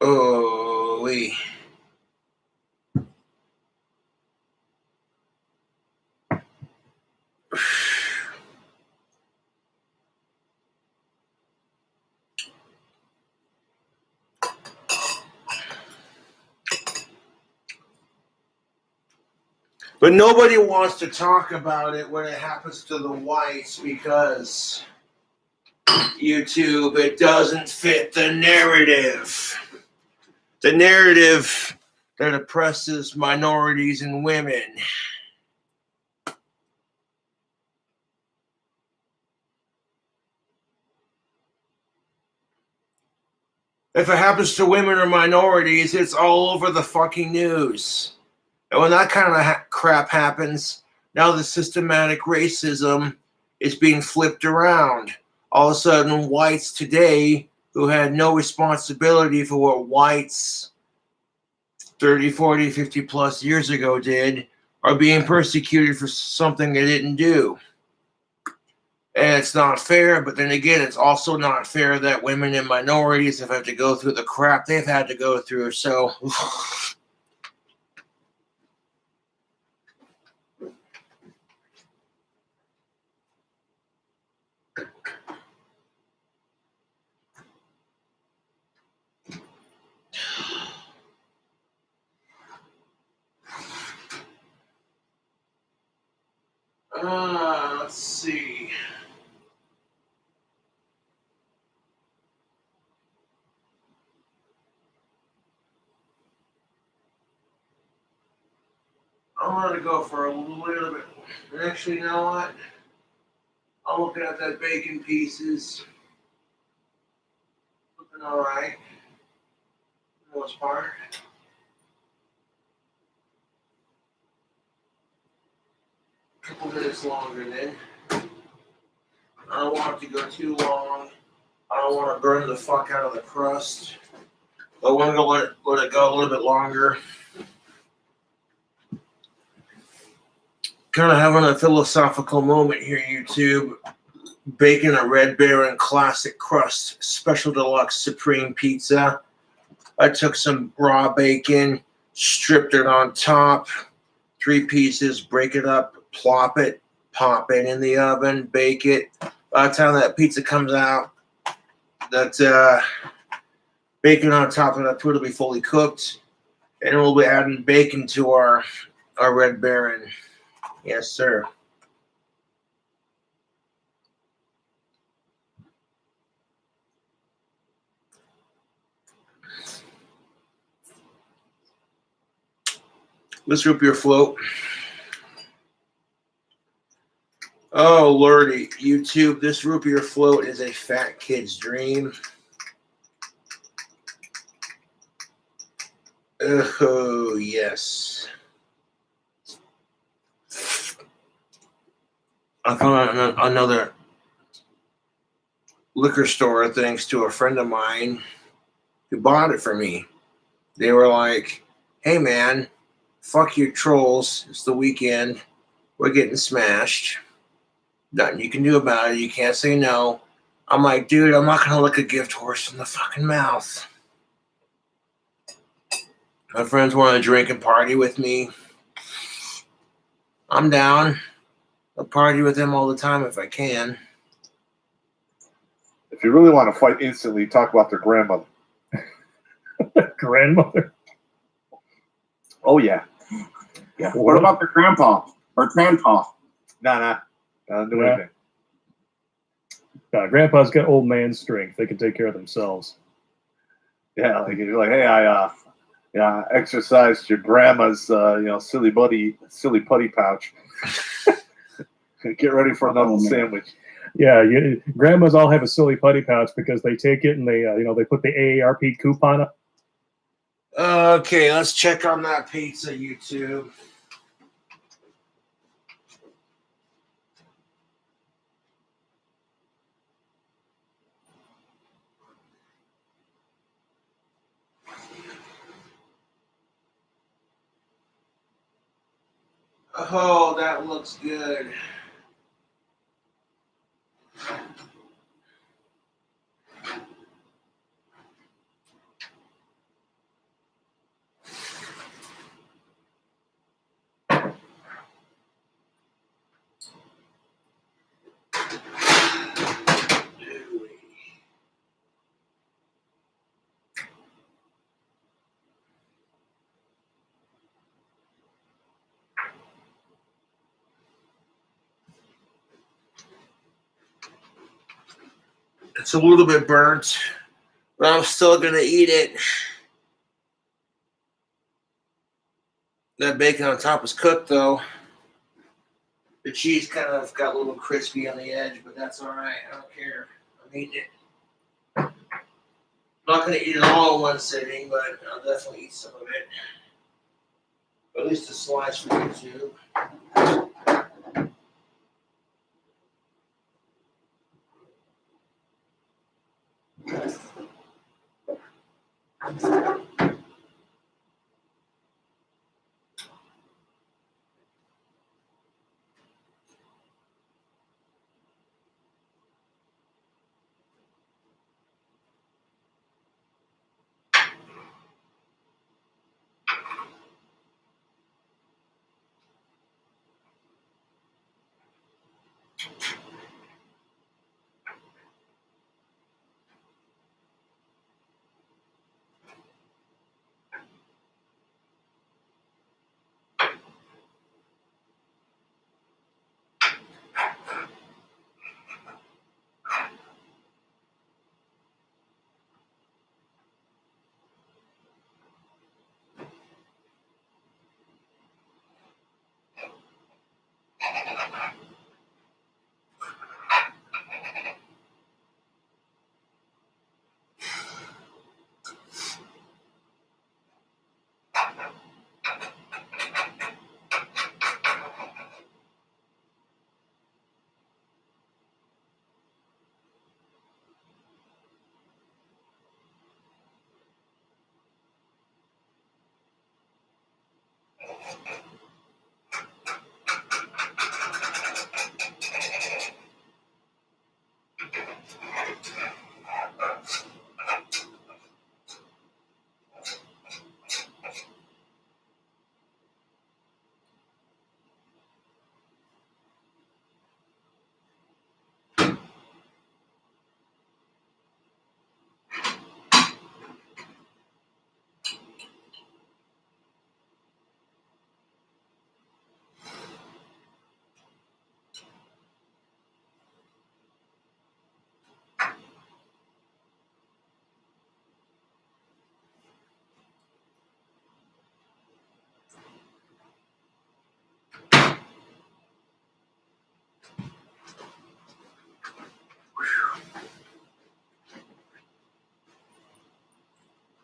Speaker 1: Oh, wee. But nobody wants to talk about it when it happens to the whites because, YouTube, it doesn't fit the narrative. The narrative that oppresses minorities and women. If it happens to women or minorities, it's all over the fucking news. And when that kind of crap happens, now the systematic racism is being flipped around. All of a sudden, whites today, who had no responsibility for what whites 30, 40, 50 plus years ago did, are being persecuted for something they didn't do. And it's not fair, but then again, it's also not fair that women and minorities have had to go through the crap they've had to go through. So... let's see. I wanted to go for a little bit. Actually, you know what? I'm looking at that bacon pieces. Looking all right. For the most part. A couple minutes longer then. I don't want it to go too long. I don't want to burn the fuck out of the crust. I want to let it go a little bit longer. Kind of having a philosophical moment here, YouTube. Baking a Red Baron classic crust special deluxe supreme pizza. I took some raw bacon, stripped it on top, 3 pieces, break it up, plop it, pop it in the oven, bake it. By the time that pizza comes out, that bacon on top of that food will be fully cooked, and we'll be adding bacon to our Red Baron. Yes, sir. Let's root beer float. Oh, lordy. YouTube, this root beer float is a fat kid's dream. Oh, yes. I found another liquor store thanks to a friend of mine who bought it for me. They were like, hey, man, fuck your trolls. It's the weekend. We're getting smashed. Nothing you can do about it. You can't say no. I'm like, dude, I'm not going to lick a gift horse in the fucking mouth. My friends want to drink and party with me. I'm down. I'll party with them all the time if I can.
Speaker 2: If you really want to fight instantly, talk about their grandmother.
Speaker 3: Grandmother.
Speaker 2: Oh, yeah.
Speaker 4: Yeah. What about their grandpa or grandpa?
Speaker 2: Nah. Don't do
Speaker 3: Yeah.
Speaker 2: anything.
Speaker 3: Grandpa's got old man strength. They can take care of themselves.
Speaker 2: Yeah, like you're like, hey, I exercised your grandma's, silly putty pouch. Get ready for another sandwich.
Speaker 3: Yeah, grandmas all have a silly putty pouch because they take it and they put the AARP coupon up.
Speaker 1: Okay, let's check on that pizza, YouTube. Oh, that looks good. It's a little bit burnt, but I'm still going to eat it. That bacon on top is cooked, though. The cheese kind of got a little crispy on the edge, but that's all right. I don't care. I'm eating it. I'm not going to eat it all in one sitting, but I'll definitely eat some of it. At least a slice for YouTube.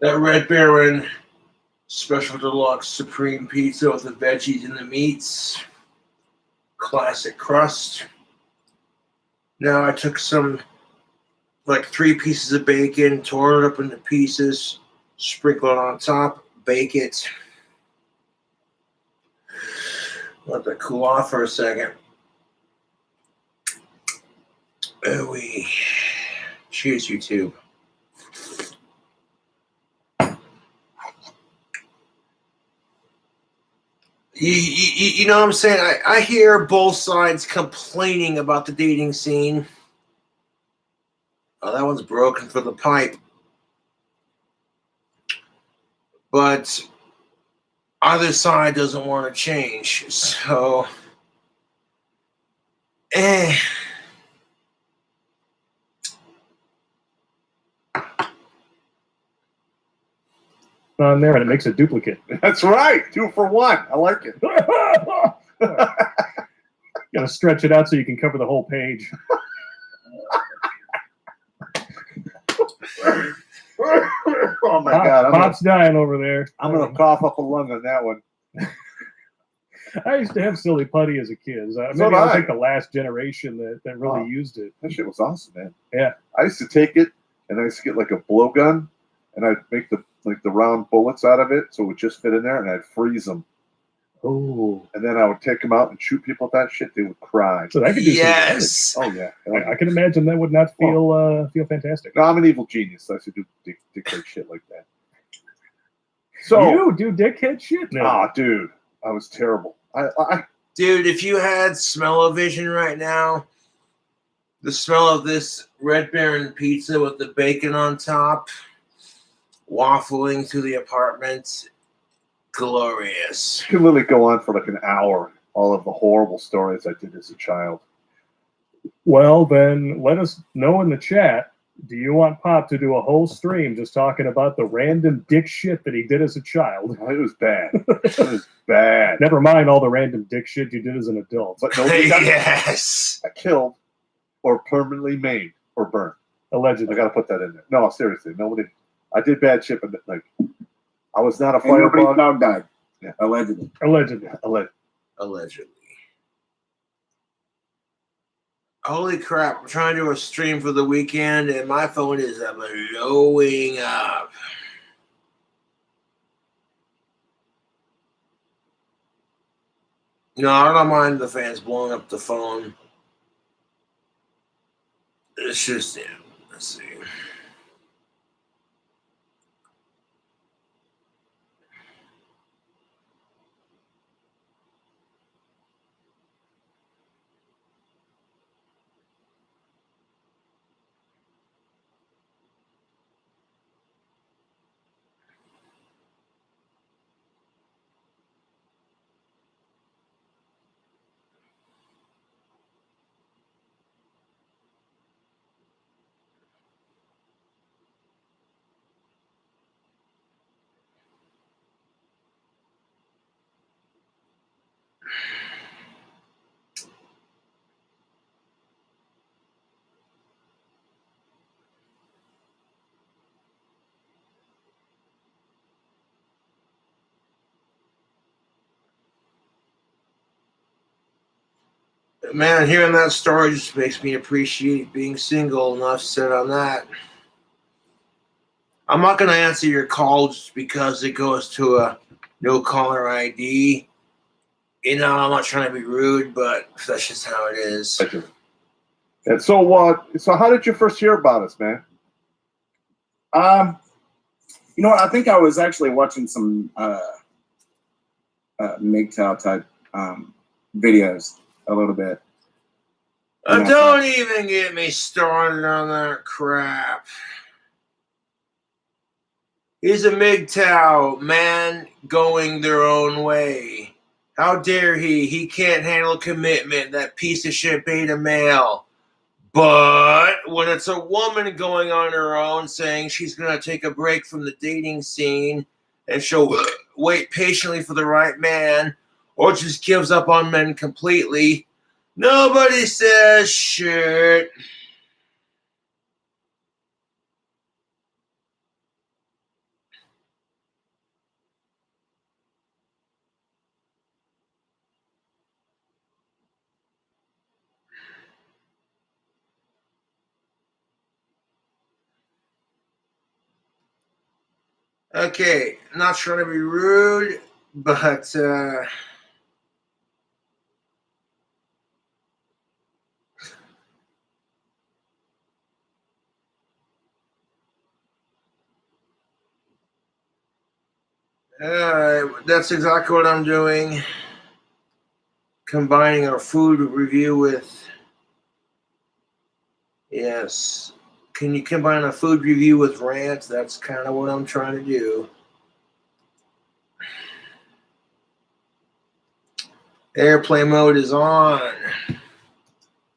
Speaker 1: That Red Baron Special Deluxe Supreme Pizza with the veggies and the meats. Classic crust. Now I took some, like 3 pieces of bacon, tore it up into pieces, sprinkle it on top, bake it. Let that cool off for a second. Ooh-wee. Cheers, YouTube. You know what I'm saying? I hear both sides complaining about the dating scene. Oh, that one's broken for the pipe. But either side doesn't want to change. So,
Speaker 3: On there, and it makes a duplicate.
Speaker 2: That's right. 2 for 1. I like it.
Speaker 3: Gotta stretch it out so you can cover the whole page.
Speaker 2: Oh my God.
Speaker 3: Pop's dying over there.
Speaker 2: I'm going to cough up a lung on that one.
Speaker 3: I used to have silly putty as a kid.
Speaker 2: So
Speaker 3: Maybe
Speaker 2: did
Speaker 3: I was
Speaker 2: I.
Speaker 3: like the last generation that really
Speaker 2: Oh.
Speaker 3: used it.
Speaker 2: That shit was awesome, man.
Speaker 3: Yeah.
Speaker 2: I used to take it and I used to get like a blowgun and I'd make the round bullets out of it so it would just fit in there and I'd freeze them.
Speaker 3: Oh,
Speaker 2: And then I would take them out and shoot people with that shit. They would cry.
Speaker 3: so that could do
Speaker 1: yes.
Speaker 2: Oh, yeah.
Speaker 3: I can imagine that would not feel fantastic.
Speaker 2: No, I'm an evil genius. I should do dickhead shit like that. So,
Speaker 3: You do dickhead shit? No.
Speaker 2: dude, I was terrible. I
Speaker 1: Dude, if you had smell-o-vision right now, the smell of this Red Baron pizza with the bacon on top, waffling through the apartment, glorious.
Speaker 2: could literally go on for like an hour. All of the horrible stories I did as a child.
Speaker 3: Well, then let us know in the chat. Do you want Pop to do a whole stream just talking about the random dick shit that he did as a child?
Speaker 2: It was bad. It was bad.
Speaker 3: Never mind all the random dick shit you did as an adult.
Speaker 2: But nobody got
Speaker 1: Yes.
Speaker 2: killed or permanently maimed or burned. I
Speaker 3: Allegedly.
Speaker 2: got to put that in there. No, seriously, nobody. I did bad shit, but like, I was not a
Speaker 4: And nobody's
Speaker 2: firebug.
Speaker 4: dog died.
Speaker 2: Yeah.
Speaker 4: Allegedly.
Speaker 3: Allegedly.
Speaker 1: Allegedly. Holy crap, I'm trying to do a stream for the weekend and my phone is blowing up. No, I don't mind the fans blowing up the phone. It's just, yeah, let's see. Man, hearing that story just makes me appreciate being single. Enough said on that. I'm not going to answer your call just because it goes to a no caller ID. You know, I'm not trying to be rude, but that's just how it is.
Speaker 2: And so, so how did you first hear about us, man?
Speaker 4: You know what? I think I was actually watching some MGTOW type videos a little bit.
Speaker 1: Don't even get me started on that crap. He's a MGTOW man going their own way. How dare he? He can't handle commitment, that piece of shit beta male. But when it's a woman going on her own saying she's going to take a break from the dating scene and she'll wait patiently for the right man or just gives up on men completely, nobody says shit. Okay, not trying to be rude, but that's exactly what I'm doing. Combining a food review with, yes. Can you combine a food review with rant? That's kind of what I'm trying to do. Airplane mode is on.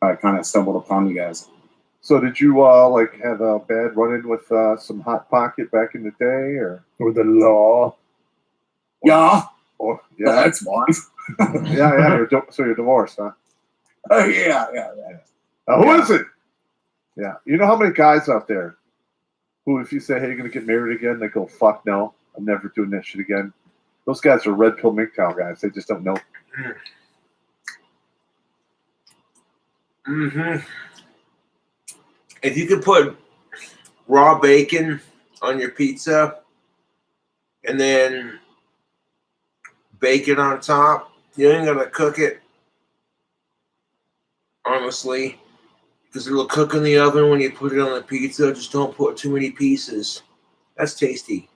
Speaker 4: I kind of stumbled upon you guys.
Speaker 2: So did you like have a bad run-in with some Hot Pocket back in the day, or
Speaker 3: the law.
Speaker 4: Yeah,
Speaker 2: or yeah,
Speaker 4: that's one.
Speaker 2: yeah? So you're divorced, huh?
Speaker 4: Oh yeah.
Speaker 2: Who is it? Yeah, you know how many guys out there who, if you say, "Hey, you're gonna get married again," they go, "Fuck no, I'm never doing that shit again." Those guys are red pill MGTOW guys. They just don't know.
Speaker 1: Mm-hmm. If you could put raw bacon on your pizza and then bacon on top, you ain't gonna cook it, honestly, because it'll cook in the oven when you put it on the pizza. Just don't put too many pieces. That's tasty.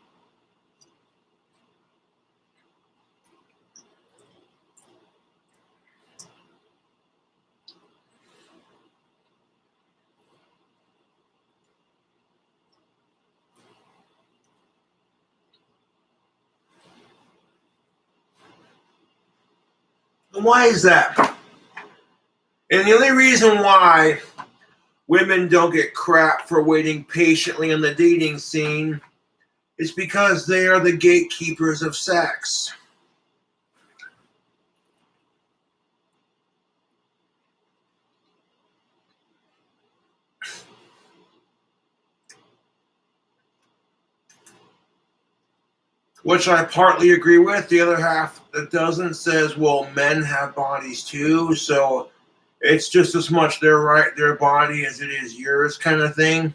Speaker 1: And why is that? And the only reason why women don't get crap for waiting patiently on the dating scene is because they are the gatekeepers of sex. Which I partly agree with. The other half that doesn't says, well, men have bodies too, so it's just as much their body as it is yours, kind of thing.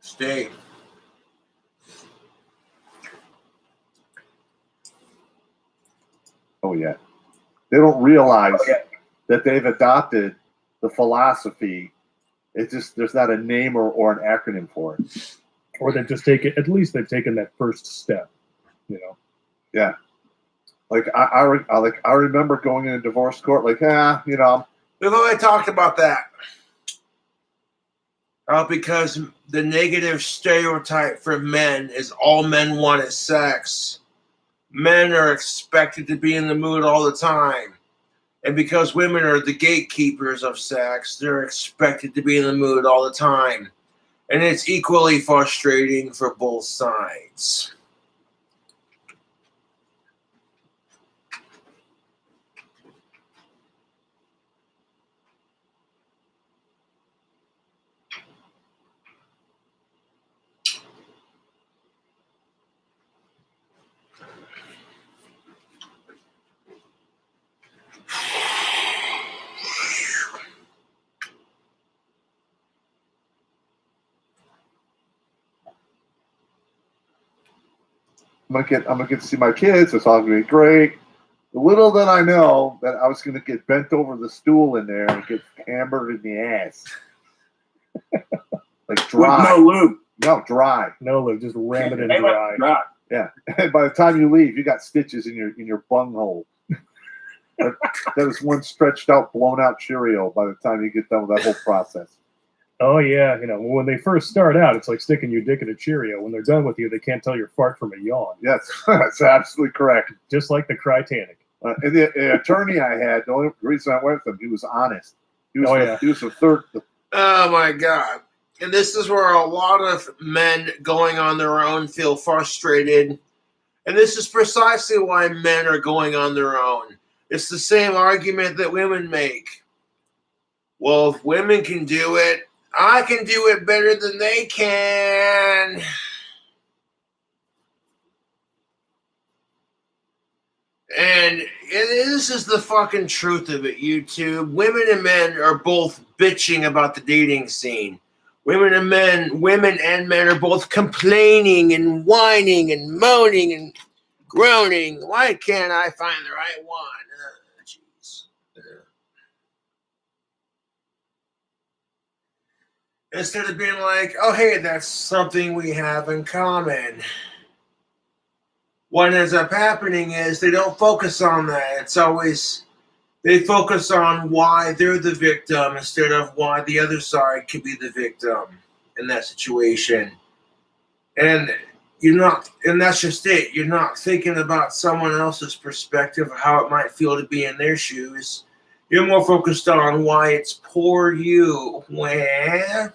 Speaker 1: Stay.
Speaker 2: Oh yeah, they don't realize that they've adopted the philosophy. It's just there's not a name or an acronym for it.
Speaker 3: Or they've just taken, at least they've taken that first step, you know.
Speaker 2: Yeah, like I remember going in a divorce court, like, you know.
Speaker 1: We've already talked about that. Because the negative stereotype for men is all men want is sex. Men are expected to be in the mood all the time. And because women are the gatekeepers of sex, they're expected to be in the mood all the time. And it's equally frustrating for both sides.
Speaker 2: I'm gonna get to see my kids. It's all gonna be great. Little did I know that I was gonna get bent over the stool in there and get hammered in the ass, like dry.
Speaker 4: With no lube.
Speaker 2: No, dry.
Speaker 3: No, they'll just ram it in
Speaker 4: They
Speaker 3: dry.
Speaker 4: let-
Speaker 2: Yeah, and by the time you leave, you got stitches in your bunghole. That is one stretched out, blown out Cheerio by the time you get done with that whole process.
Speaker 3: Oh yeah, you know, when they first start out, it's like sticking your dick in a Cheerio. When they're done with you, they can't tell your fart from a yawn.
Speaker 2: Yes, that's absolutely correct.
Speaker 3: Just like the Crytanic.
Speaker 2: And the attorney I had, the only reason I went with him, he was honest. He was he was the third.
Speaker 1: Oh my God. And this is where a lot of men going on their own feel frustrated. And this is precisely why men are going on their own. It's the same argument that women make. Well, if women can do it, I can do it better than they can. And this is the fucking truth of it, YouTube. Women and men are both bitching about the dating scene. Women and men are both complaining and whining and moaning and groaning. Why can't I find the right one? Jeez. Instead of being like, oh, hey, that's something we have in common. What ends up happening is they don't focus on that. It's always, they focus on why they're the victim instead of why the other side could be the victim in that situation. And and that's just it. You're not thinking about someone else's perspective of how it might feel to be in their shoes. You're more focused on why it's poor you. Well,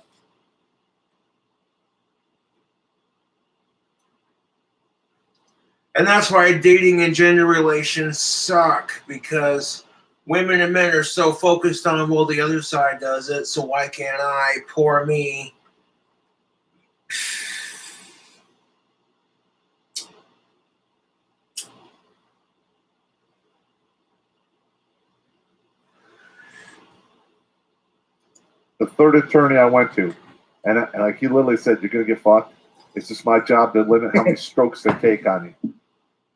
Speaker 1: and that's why dating and gender relations suck, because women and men are so focused on, well, the other side does it, so why can't I? Poor me.
Speaker 2: The third attorney I went to, and like he literally said, you're going to get fucked. It's just my job to limit how many strokes they take on you.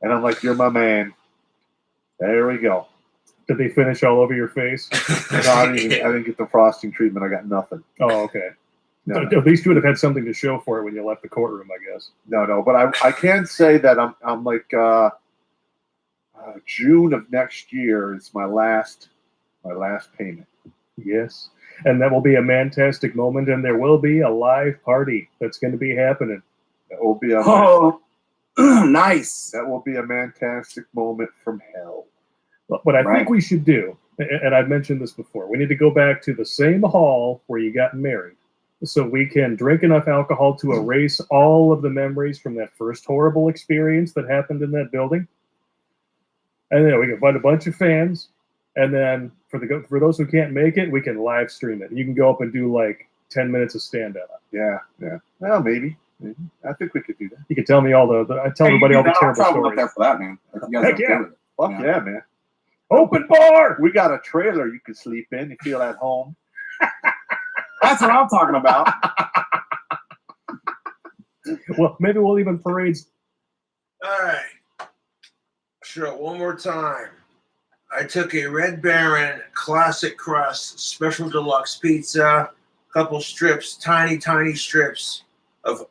Speaker 2: And I'm like, you're my man. There we go.
Speaker 3: Did they finish all over your face?
Speaker 2: No, I didn't get the frosting treatment. I got nothing.
Speaker 3: Oh, okay.
Speaker 2: No,
Speaker 3: At least you would have had something to show for it when you left the courtroom, I guess.
Speaker 2: no. But I can say that I'm like June of next year is my last payment.
Speaker 3: Yes. And that will be a fantastic moment, and there will be a live party that's going to be happening.
Speaker 2: That will be a
Speaker 4: Nice.
Speaker 2: That will be a fantastic moment from hell.
Speaker 3: What I think we should do, and I've mentioned this before, we need to go back to the same hall where you got married so we can drink enough alcohol to erase all of the memories from that first horrible experience that happened in that building. And then we can find a bunch of fans. And then for those who can't make it, we can live stream it. You can go up and do like 10 minutes of stand-up.
Speaker 2: Yeah. Well, maybe. I think we could do that.
Speaker 3: You can tell me I tell everybody all the terrible
Speaker 4: I'll
Speaker 3: stories.
Speaker 4: up there for that, man. You guys
Speaker 3: Heck
Speaker 4: are
Speaker 3: yeah.
Speaker 4: good.
Speaker 2: Fuck yeah, man.
Speaker 3: Open bar!
Speaker 2: We got a trailer you can sleep in. You feel at home.
Speaker 4: That's what I'm talking about.
Speaker 3: Well, maybe we'll even parades.
Speaker 1: All right. Sure, one more time. I took a Red Baron classic crust special deluxe pizza, couple strips, tiny strips of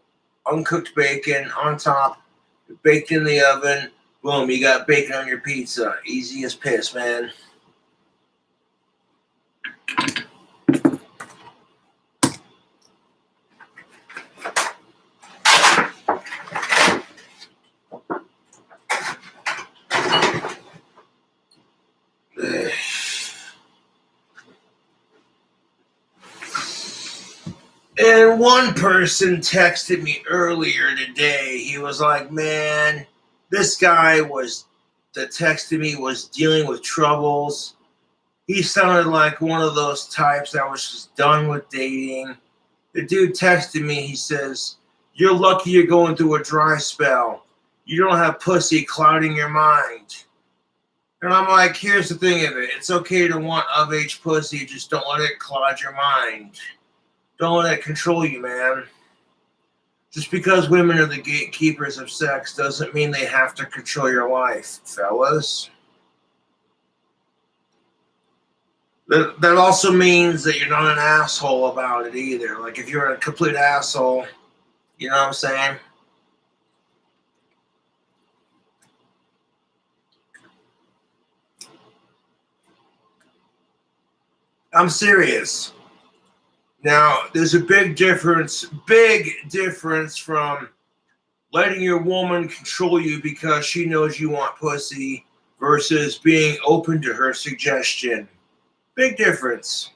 Speaker 1: uncooked bacon on top, baked in the oven. Boom, you got bacon on your pizza. Easy as piss, man. And one person texted me earlier today. He was like, man, this guy that texted me was dealing with troubles. He sounded like one of those types that was just done with dating. The dude texted me. He says, you're lucky you're going through a dry spell. You don't have pussy clouding your mind. And I'm like, here's the thing of it. It's okay to want of-age pussy. Just don't let it cloud your mind. Don't let it control you, man. Just because women are the gatekeepers of sex doesn't mean they have to control your life, fellas. That also means that you're not an asshole about it either. Like, if you're a complete asshole, you know what I'm saying? I'm serious. Now, there's a big difference from letting your woman control you because she knows you want pussy versus being open to her suggestion. Big difference.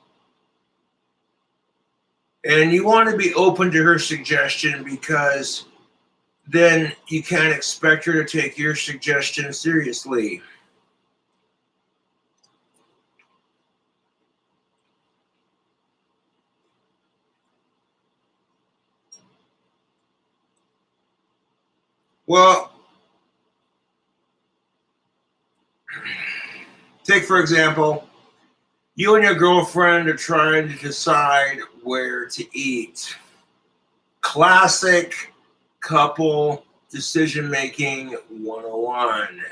Speaker 1: And you want to be open to her suggestion because then you can't expect her to take your suggestion seriously. Well, take for example, you and your girlfriend are trying to decide where to eat. Classic couple decision making 101.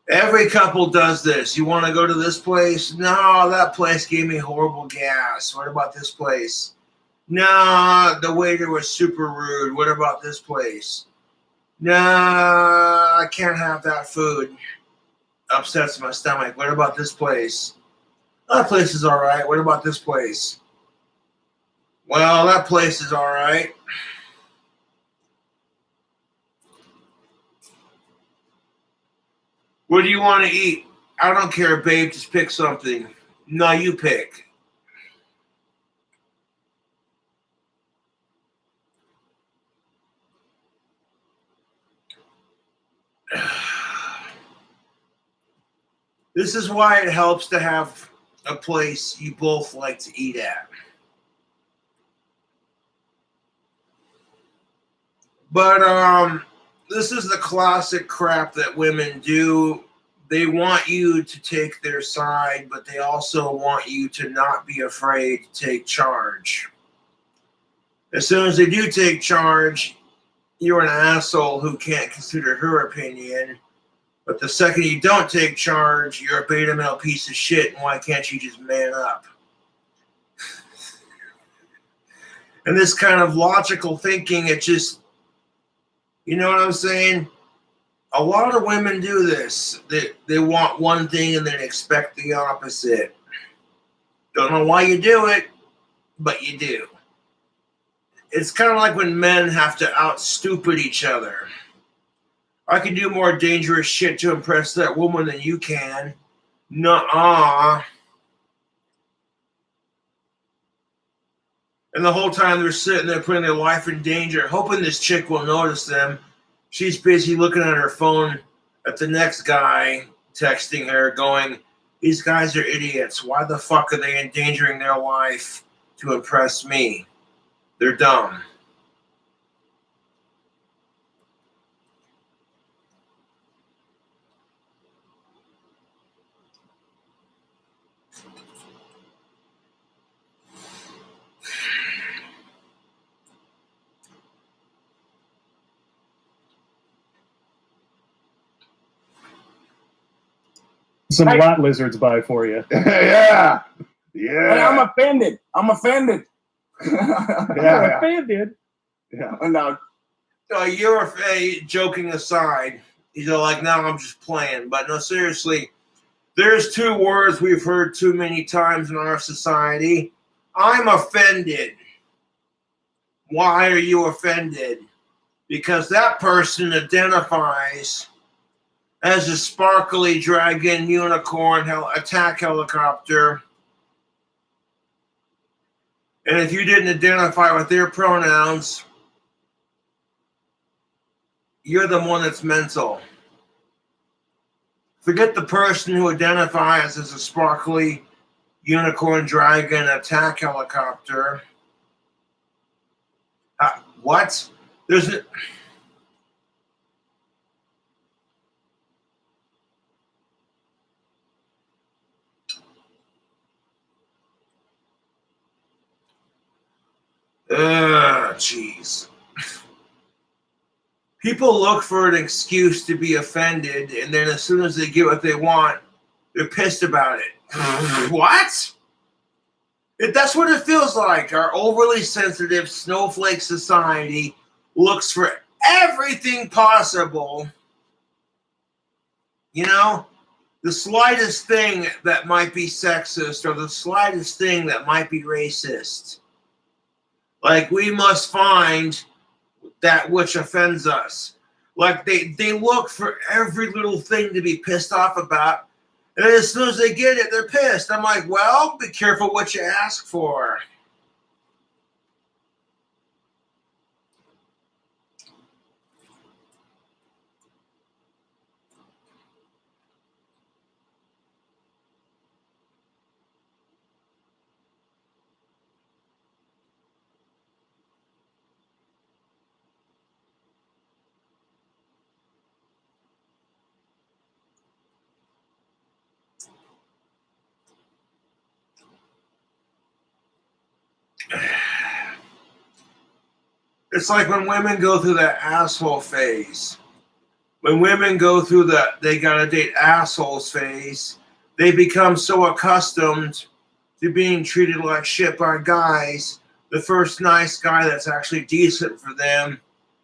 Speaker 1: Every couple does this. You want to go to this place? No, that place gave me horrible gas. What about this place? No, the waiter was super rude. What about this place? No, I can't have that food. Upsets my stomach. What about this place? That place is all right. What about this place? Well, that place is all right. What do you want to eat? I don't care, babe. Just pick something. No, you pick. This is why it helps to have a place you both like to eat at. But this is the classic crap that women do. They want you to take their side, but they also want you to not be afraid to take charge. As soon as they do take charge, you're an asshole who can't consider her opinion. But the second you don't take charge, you're a beta male piece of shit, and why can't you just man up? And this kind of logical thinking, it just, you know what I'm saying? A lot of women do this. They want one thing and then expect the opposite. Don't know why you do it, but you do. It's kind of like when men have to out-stupid each other. I can do more dangerous shit to impress that woman than you can. Nuh-uh. And the whole time they're sitting there putting their life in danger, hoping this chick will notice them. She's busy looking at her phone at the next guy texting her going, these guys are idiots. Why the fuck are they endangering their life to impress me? They're dumb.
Speaker 3: Some lot lizards by for you.
Speaker 2: Yeah.
Speaker 4: Hey, I'm
Speaker 2: Yeah.
Speaker 4: offended. I'm offended.
Speaker 2: Yeah.
Speaker 3: Offended.
Speaker 2: Yeah.
Speaker 4: No,
Speaker 1: You're joking aside. You're like, no, I'm just playing. But no, seriously, there's two words we've heard too many times in our society. I'm offended. Why are you offended? Because that person identifies as a sparkly dragon unicorn attack helicopter. And if you didn't identify with their pronouns, you're the one that's mental. Forget the person who identifies as a sparkly unicorn dragon attack helicopter. What? There's a... Jeez. People look for an excuse to be offended, and then as soon as they get what they want, they're pissed about it. What? That's what it feels like. Our overly sensitive snowflake society looks for everything possible. You know, the slightest thing that might be sexist or the slightest thing that might be racist. Like, we must find that which offends us. Like, they look for every little thing to be pissed off about. And then as soon as they get it, they're pissed. I'm like, well, be careful what you ask for. It's like when women go through that asshole phase. When women go through that they gotta date assholes phase, they become so accustomed to being treated like shit by guys. The first nice guy that's actually decent for them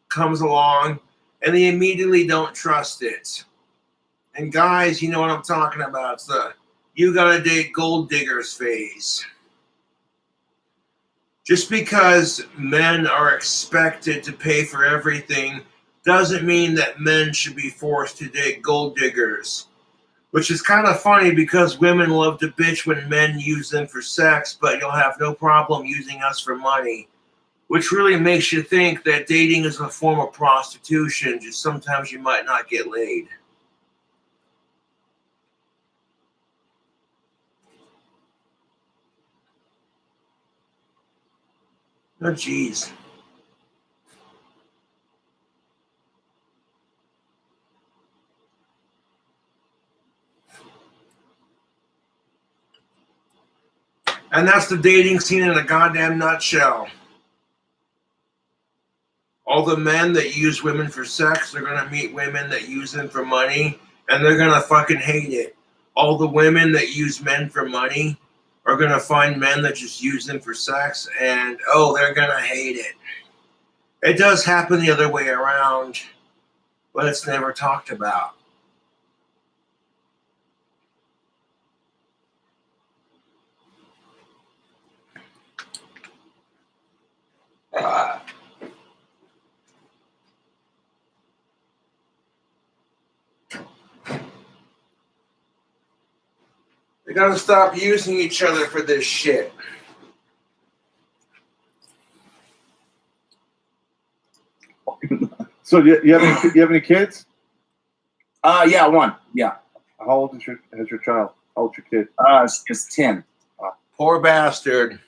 Speaker 1: comes along and they immediately don't trust it. And guys, you know what I'm talking about. It's the you gotta date gold diggers phase. Just because men are expected to pay for everything doesn't mean that men should be forced to date gold diggers. Which is kind of funny because women love to bitch when men use them for sex, but you'll have no problem using us for money. Which really makes you think that dating is a form of prostitution, just sometimes you might not get laid. Oh, jeez. And that's the dating scene in a goddamn nutshell. All the men that use women for sex, they're going to meet women that use them for money, and they're going to fucking hate it. All the women that use men for money are going to find men that just use them for sex, and oh, they're going to hate it. It does happen the other way around, but it's never talked about. They gotta stop using each other for this shit.
Speaker 2: So you have any kids?
Speaker 4: Yeah, one. Yeah.
Speaker 2: How old is your child? How old's your kid?
Speaker 4: It's 10.
Speaker 1: Poor bastard.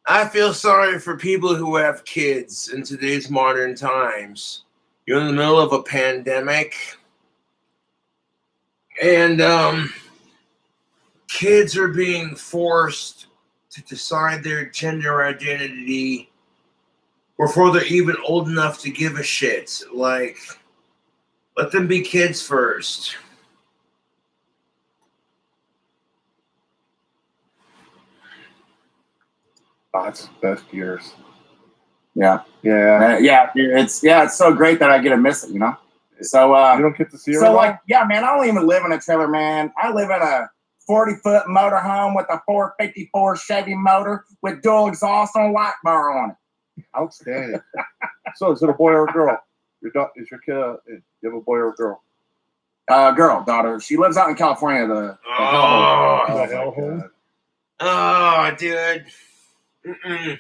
Speaker 1: I feel sorry for people who have kids in today's modern times. You're in the middle of a pandemic, and kids are being forced to decide their gender identity before they're even old enough to give a shit. Like, let them be kids first.
Speaker 2: Oh, it's the best years.
Speaker 4: Yeah.
Speaker 2: Yeah.
Speaker 4: It's so great that I get to miss it, you know? So,
Speaker 2: you don't get to see her.
Speaker 4: So, like, yeah, man, I don't even live in a trailer, man. I live in a 40-foot motorhome with a 454 Chevy motor with dual exhaust and a light bar on it.
Speaker 2: Outstanding. So, is it a boy or a girl? Is your kid? You have a boy or a girl?
Speaker 4: Girl, daughter. She lives out in California. The
Speaker 1: hellhole. Oh, dude. Mm-mm.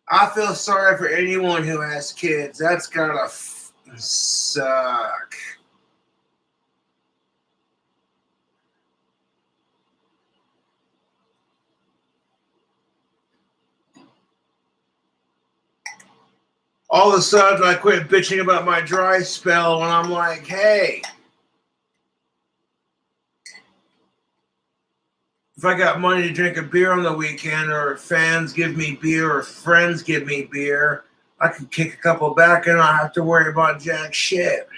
Speaker 1: I feel sorry for anyone who has kids. That's gotta suck. All of a sudden, I quit bitching about my dry spell when I'm like, hey, if I got money to drink a beer on the weekend, or fans give me beer, or friends give me beer, I can kick a couple back and I don't have to worry about jack shit.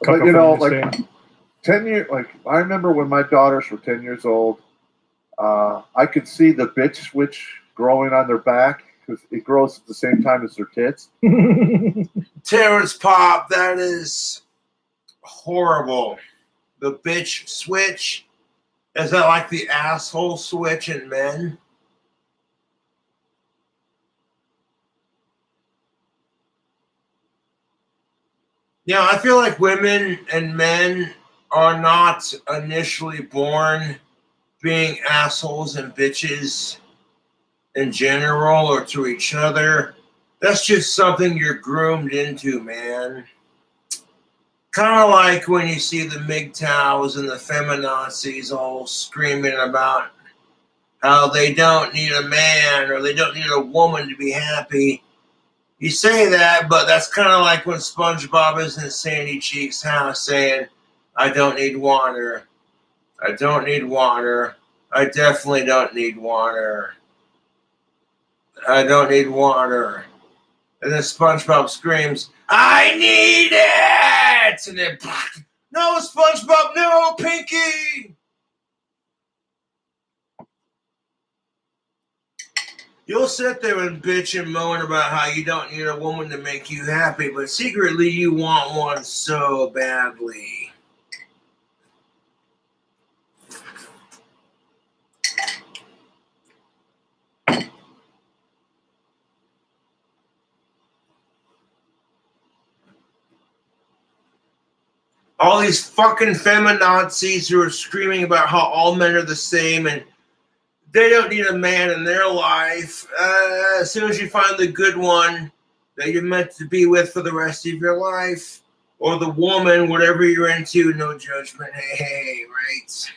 Speaker 2: But you know, like 10 years, like I remember when my daughters were 10 years old, I could see the bitch switch growing on their back because it grows at the same time as their tits.
Speaker 1: Terrence Pop, that is horrible. The bitch switch? Is that like the asshole switch in men? Yeah, I feel like women and men are not initially born being assholes and bitches in general or to each other. That's just something you're groomed into, man. Kind of like when you see the MGTOWs and the feminazis all screaming about how they don't need a man or they don't need a woman to be happy. You say that, but that's kind of like when SpongeBob is in Sandy Cheek's house saying, I don't need water. I don't need water. I definitely don't need water. I don't need water. And then SpongeBob screams, I need it! And then, no, SpongeBob, no, Pinky! You'll sit there and bitch and moan about how you don't need a woman to make you happy, but secretly you want one so badly. All these fucking feminazis who are screaming about how all men are the same and they don't need a man in their life. As soon as you find the good one that you're meant to be with for the rest of your life, or the woman, whatever you're into, no judgment. Hey, right?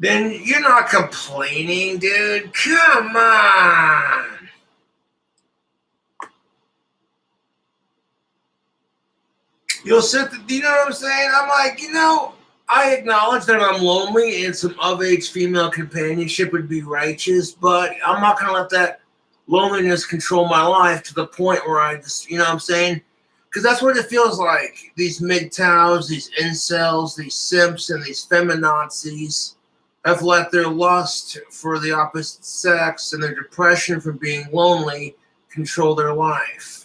Speaker 1: Then you're not complaining, dude. Come on. You'll sit, you know what I'm saying? I'm like, I acknowledge that I'm lonely and some of-age female companionship would be righteous, but I'm not going to let that loneliness control my life to the point where I just, you know what I'm saying? Because that's what it feels like. These MGTOWs, these incels, these simps, and these feminazis have let their lust for the opposite sex and their depression from being lonely control their life.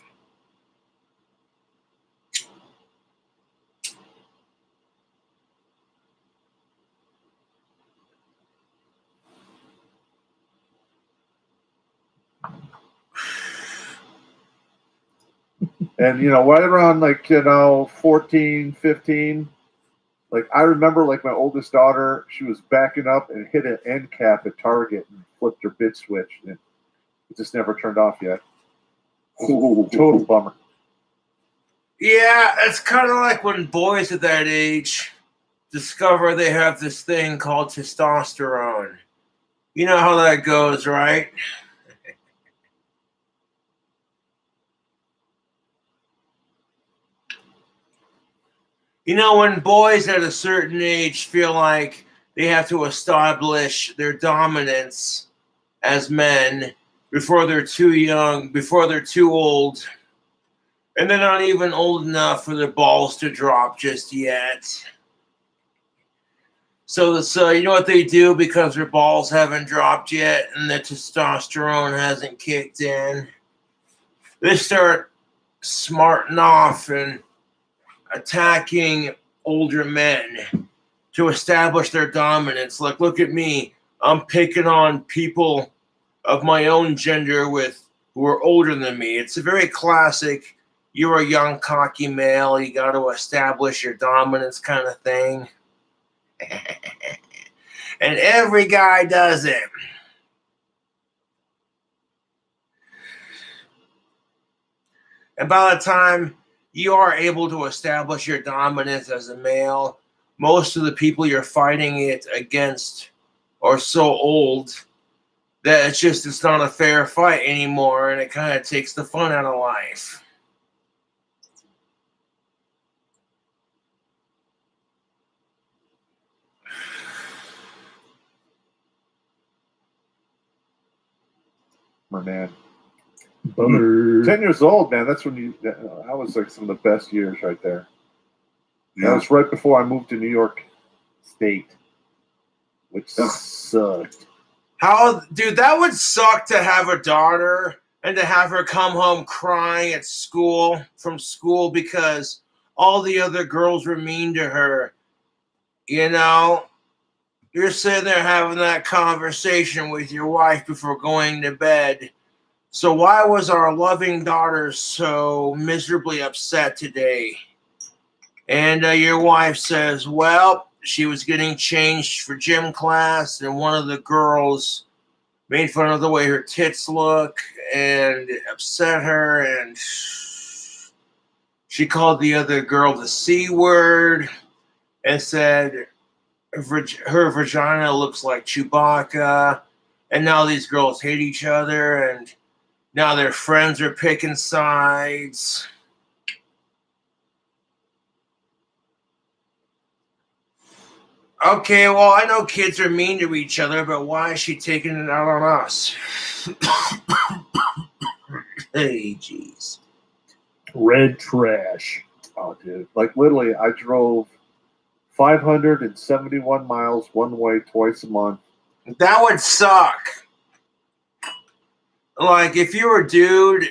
Speaker 2: And, right around 14, 15, I remember my oldest daughter, she was backing up and hit an end cap at Target and flipped her bit switch. And it just never turned off yet. Total bummer.
Speaker 1: Yeah, it's kind of like when boys at that age discover they have this thing called testosterone. You know how that goes, right? When boys at a certain age feel like they have to establish their dominance as men before they're too young, before they're too old, and they're not even old enough for their balls to drop just yet. So you know what they do because their balls haven't dropped yet and the testosterone hasn't kicked in? They start smarting off and attacking older men to establish their dominance. Like, look at me. I'm picking on people of my own gender who are older than me. It's a very classic, you're a young, cocky male, you got to establish your dominance kind of thing. And every guy does it. And by the time you are able to establish your dominance as a male, most of the people you're fighting it against are so old that it's not a fair fight anymore, and it kind of takes the fun out of life.
Speaker 2: Man.
Speaker 3: Bummer.
Speaker 2: 10 years old, man. That's when that was some of the best years right there.
Speaker 4: Yeah.
Speaker 2: That was right before I moved to New York State, which sucked.
Speaker 1: Dude, that would suck to have a daughter and to have her come home crying from school because all the other girls were mean to her. You're sitting there having that conversation with your wife before going to bed. So why was our loving daughter so miserably upset today? And your wife says, well, she was getting changed for gym class, and one of the girls made fun of the way her tits look and upset her, and she called the other girl the C word and said her vagina looks like Chewbacca, And now these girls hate each other, and now their friends are picking sides. Okay, well, I know kids are mean to each other, but why is she taking it out on us? Hey, jeez.
Speaker 3: Red trash.
Speaker 2: Oh, dude. Like, literally, I drove 571 miles one way twice a month.
Speaker 1: That would suck. Like, if you're a dude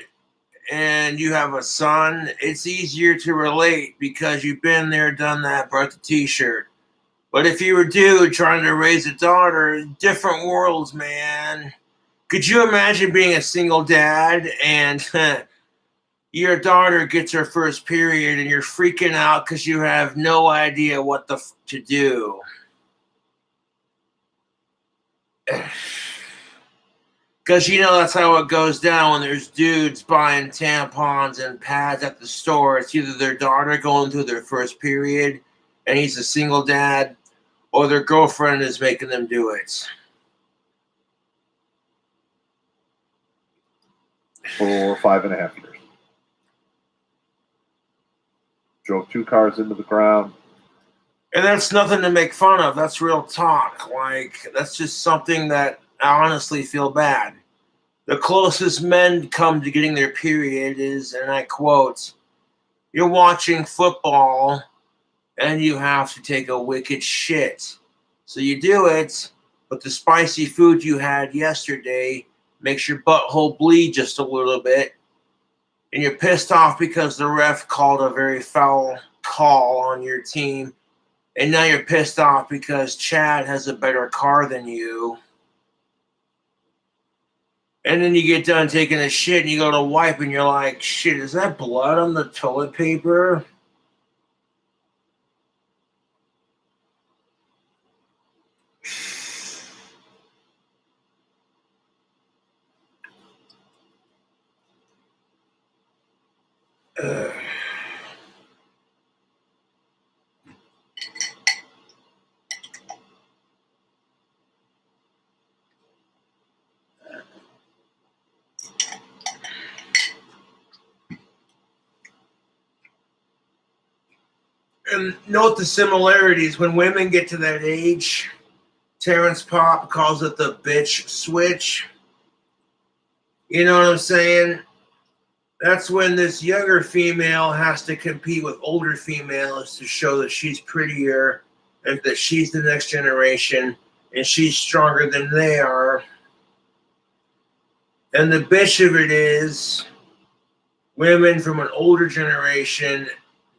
Speaker 1: and you have a son, it's easier to relate because you've been there, done that, brought the t-shirt. But if you were a dude trying to raise a daughter, different worlds, man. Could you imagine being a single dad and your daughter gets her first period and you're freaking out because you have no idea what to do? Because you know that's how it goes down when there's dudes buying tampons and pads at the store. It's either their daughter going through their first period and he's a single dad, or their girlfriend is making them do it.
Speaker 2: For 5.5 years. Drove 2 cars into the ground.
Speaker 1: And that's nothing to make fun of. That's real talk. Like, that's just something that I honestly feel bad. The closest men come to getting their period is, and I quote, you're watching football and you have to take a wicked shit. So you do it, but the spicy food you had yesterday makes your butthole bleed just a little bit. And you're pissed off because the ref called a very foul call on your team. And now you're pissed off because Chad has a better car than you. And then you get done taking a shit and you go to wipe and you're like, shit, is that blood on the toilet paper? And note the similarities. When women get to that age, Terrence Popp calls it the bitch switch. You know what I'm saying? That's when this younger female has to compete with older females to show that she's prettier and that she's the next generation and she's stronger than they are. And the bitch of it is women from an older generation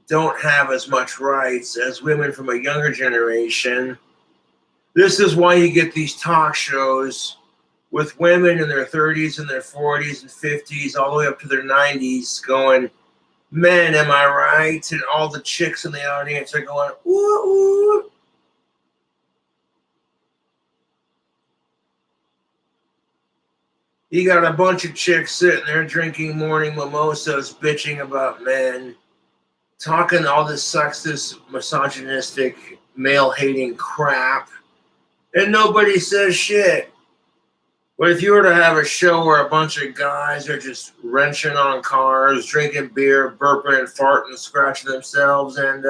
Speaker 1: don't have as much rights as women from a younger generation. This is why you get these talk shows with women in their 30s and their 40s and 50s, all the way up to their 90s, going, men, am I right? And all the chicks in the audience are going, ooh, ooh. You got a bunch of chicks sitting there drinking morning mimosas, bitching about men, talking all this sexist, misogynistic, male-hating crap, and nobody says shit. But if you were to have a show where a bunch of guys are just wrenching on cars, drinking beer, burping and farting, scratching themselves, and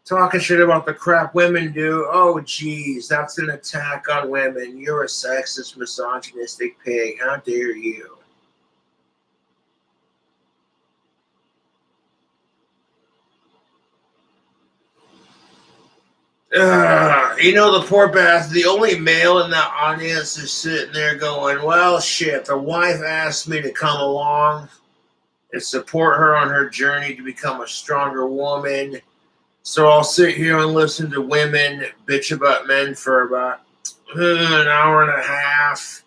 Speaker 1: talking shit about the crap women do, oh, geez, that's an attack on women. You're a sexist, misogynistic pig. How dare you? You know, the poor bastard, the only male in that audience is sitting there going, well, shit, the wife asked me to come along and support her on her journey to become a stronger woman. So I'll sit here and listen to women bitch about men for about an hour and a half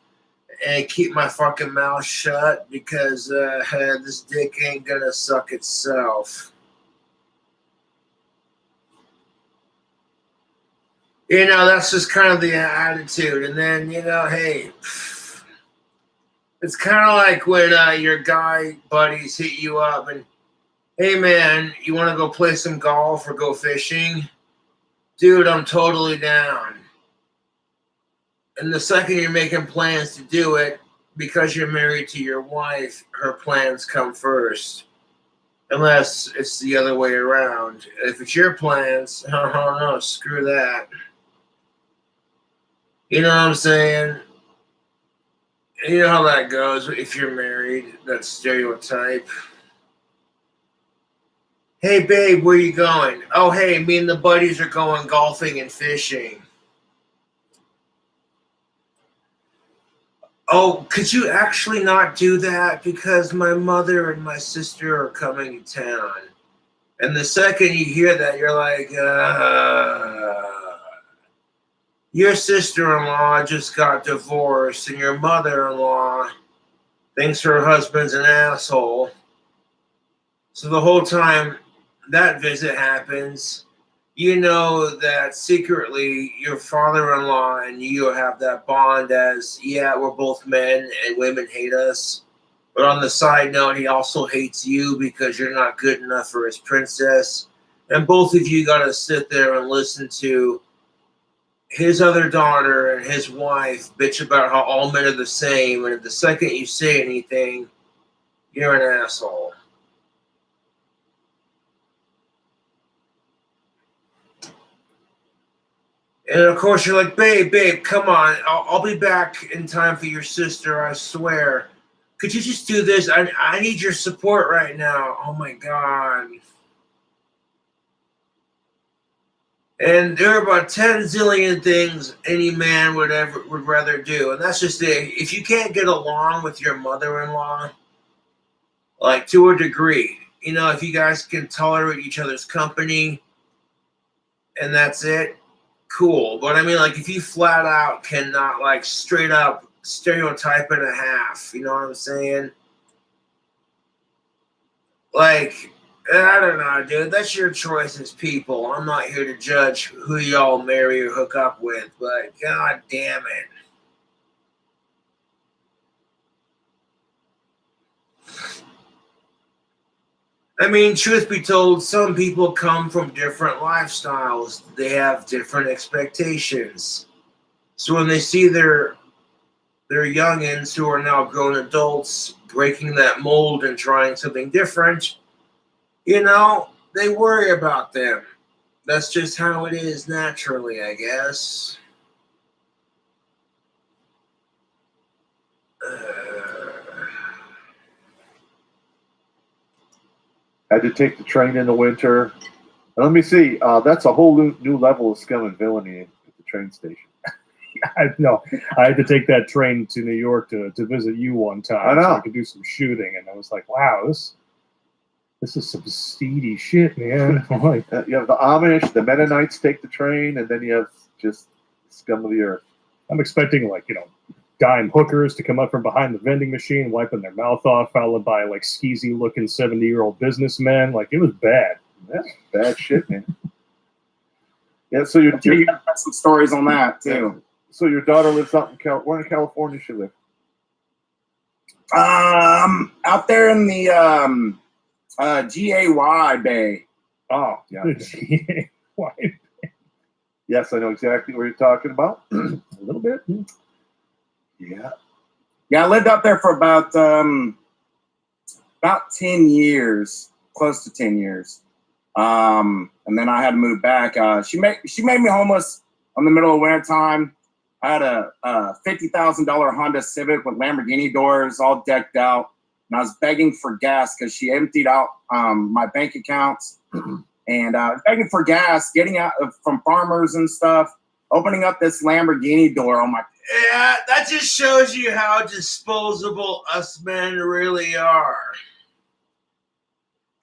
Speaker 1: and keep my fucking mouth shut because this dick ain't gonna suck itself. You know, that's just kind of the attitude. And then, you know, hey, it's kind of like when your guy buddies hit you up and, hey, man, you want to go play some golf or go fishing? Dude, I'm totally down. And the second you're making plans to do it, because you're married to your wife, her plans come first. Unless it's the other way around. If it's your plans, oh no, screw that. You know what I'm saying? You know how that goes if you're married, that stereotype. Hey babe, where you going? Oh hey, me and the buddies are going golfing and fishing. Oh, could you actually not do that? Because my mother and my sister are coming to town. And the second you hear that, you're like, your sister-in-law just got divorced, and your mother-in-law thinks her husband's an asshole. So the whole time that visit happens, you know that secretly your father-in-law and you have that bond as, yeah, we're both men and women hate us. But on the side note, he also hates you because you're not good enough for his princess. And both of you got to sit there and listen to his other daughter and his wife bitch about how all men are the same. And the second you say anything, you're an asshole. And of course, you're like, babe, come on. I'll be back in time for your sister, I swear. Could you just do this? I need your support right now. Oh my God. And there are about 10 zillion things any man would rather do. And that's just it. If you can't get along with your mother-in-law, like to a degree, you know, if you guys can tolerate each other's company and that's it, cool. But I mean, like, if you flat out cannot, like, straight up stereotype and a half, you know what I'm saying? Like, I don't know, dude. That's your choice as people. I'm not here to judge who y'all marry or hook up with, but god damn it. I mean, truth be told, some people come from different lifestyles. They have different expectations. So when they see their youngins who are now grown adults breaking that mold and trying something different, you know, they worry about them. That's just how it is naturally, I guess.
Speaker 2: Had to take the train in the winter. Let me see. That's a whole new level of scum and villainy at the train station.
Speaker 3: I had to take that train to New York to visit you one time.
Speaker 2: I know.
Speaker 3: So I could do some shooting, and I was like, wow, this is some seedy shit, man. I'm like,
Speaker 2: You have the Amish, the Mennonites take the train, and then you have just scum of the earth.
Speaker 3: I'm expecting, like, you know, dime hookers to come up from behind the vending machine, wiping their mouth off, followed by like skeezy looking 70-year-old businessmen. Like, it was bad.
Speaker 2: That's bad shit, man. Yeah, so
Speaker 4: You got some stories on that too.
Speaker 2: So your daughter lives out in where in California she live?
Speaker 4: Out there in the GAY Bay.
Speaker 2: Oh, yeah.
Speaker 3: Why?
Speaker 2: Yes, I know exactly what you're talking about.
Speaker 3: A little bit.
Speaker 2: Yeah.
Speaker 4: Yeah, I lived up there for about 10 years, close to 10 years. And then I had to move back. She made me homeless in the middle of winter time. I had a $50,000 Honda Civic with Lamborghini doors, all decked out, and I was begging for gas because she emptied out my bank accounts, and begging for gas, getting out from farmers and stuff, opening up this Lamborghini door on my.
Speaker 1: Yeah, that just shows you how disposable us men really are.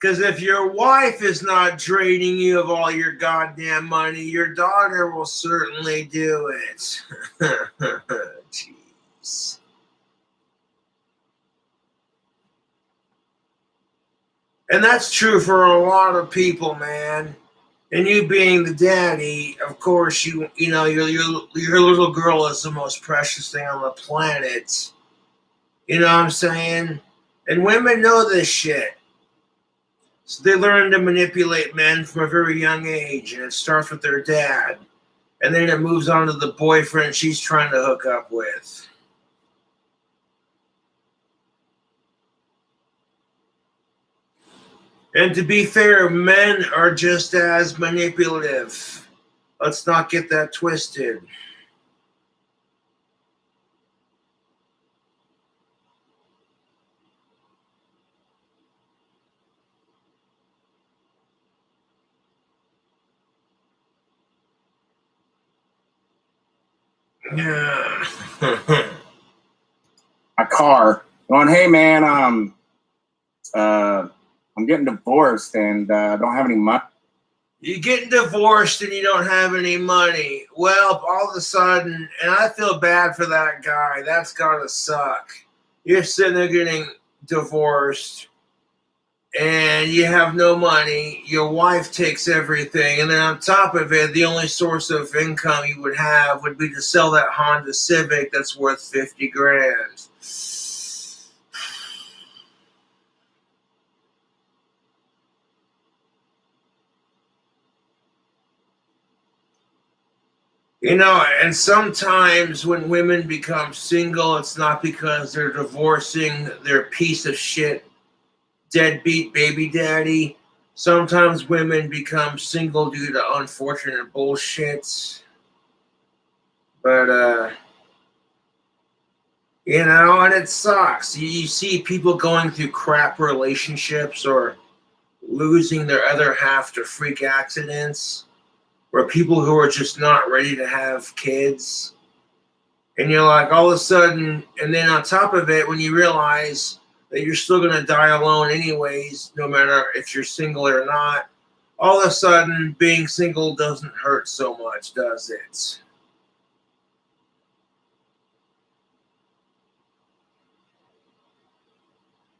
Speaker 1: Because if your wife is not draining you of all your goddamn money, your daughter will certainly do it. Jeez. And that's true for a lot of people, man. And you being the daddy, of course, you know your little girl is the most precious thing on the planet. You know what I'm saying? And women know this shit. So they learn to manipulate men from a very young age, and it starts with their dad. And then it moves on to the boyfriend she's trying to hook up with. And to be fair, men are just as manipulative. Let's not get that twisted. Yeah.
Speaker 4: My car going, hey man, I'm getting divorced and don't have any money.
Speaker 1: You're getting divorced and you don't have any money. Well, all of a sudden, and I feel bad for that guy. That's gotta suck. You're sitting there getting divorced and you have no money. Your wife takes everything. And then on top of it, the only source of income you would have would be to sell that Honda Civic that's worth 50 grand. You know, and sometimes when women become single, it's not because they're divorcing their piece of shit deadbeat baby daddy. Sometimes women become single due to unfortunate bullshit. But, you know, and it sucks. You see people going through crap relationships or losing their other half to freak accidents, or people who are just not ready to have kids. And you're like, all of a sudden, and then on top of it, when you realize that you're still going to die alone anyways, no matter if you're single or not, all of a sudden, being single doesn't hurt so much, does it?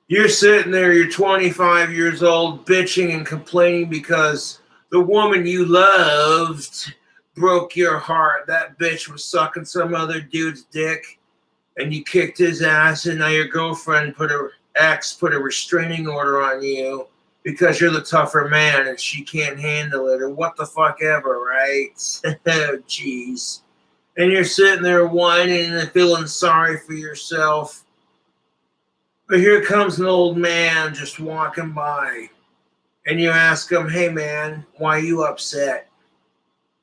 Speaker 1: You're sitting there, you're 25 years old, bitching and complaining because the woman you loved broke your heart. That bitch was sucking some other dude's dick, and you kicked his ass, and now your girlfriend put a restraining order on you because you're the tougher man and she can't handle it, or what the fuck ever, right? Oh, jeez. And you're sitting there whining and feeling sorry for yourself. But here comes an old man just walking by, and you ask him, hey man, why are you upset?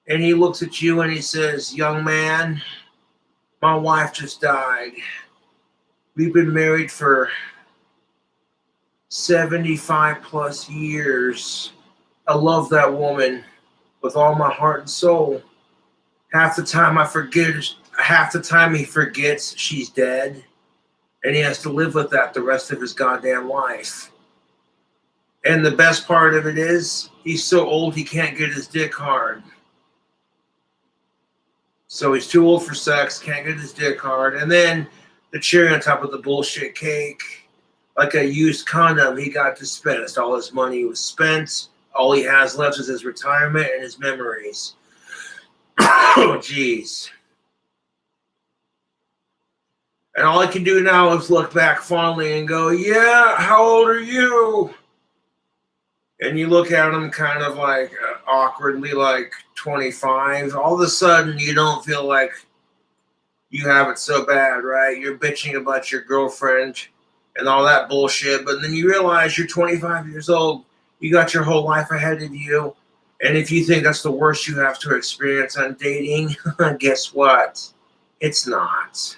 Speaker 1: And he looks at you and he says, young man, my wife just died. We've been married for 75 plus years. I love that woman with all my heart and soul. Half the time he forgets she's dead, and he has to live with that the rest of his goddamn life. And the best part of it is, he's so old he can't get his dick hard. So he's too old for sex, can't get his dick hard. And then the cherry on top of the bullshit cake, like a used condom, he got dispensed. All his money was spent. All he has left is his retirement and his memories. Oh, jeez. And all I can do now is look back fondly and go, yeah, how old are you? And you look at him kind of like awkwardly, like 25. All of a sudden, you don't feel like you have it so bad, right? You're bitching about your girlfriend and all that bullshit. But then you realize you're 25 years old. You got your whole life ahead of you. And if you think that's the worst you have to experience on dating, guess what? It's not.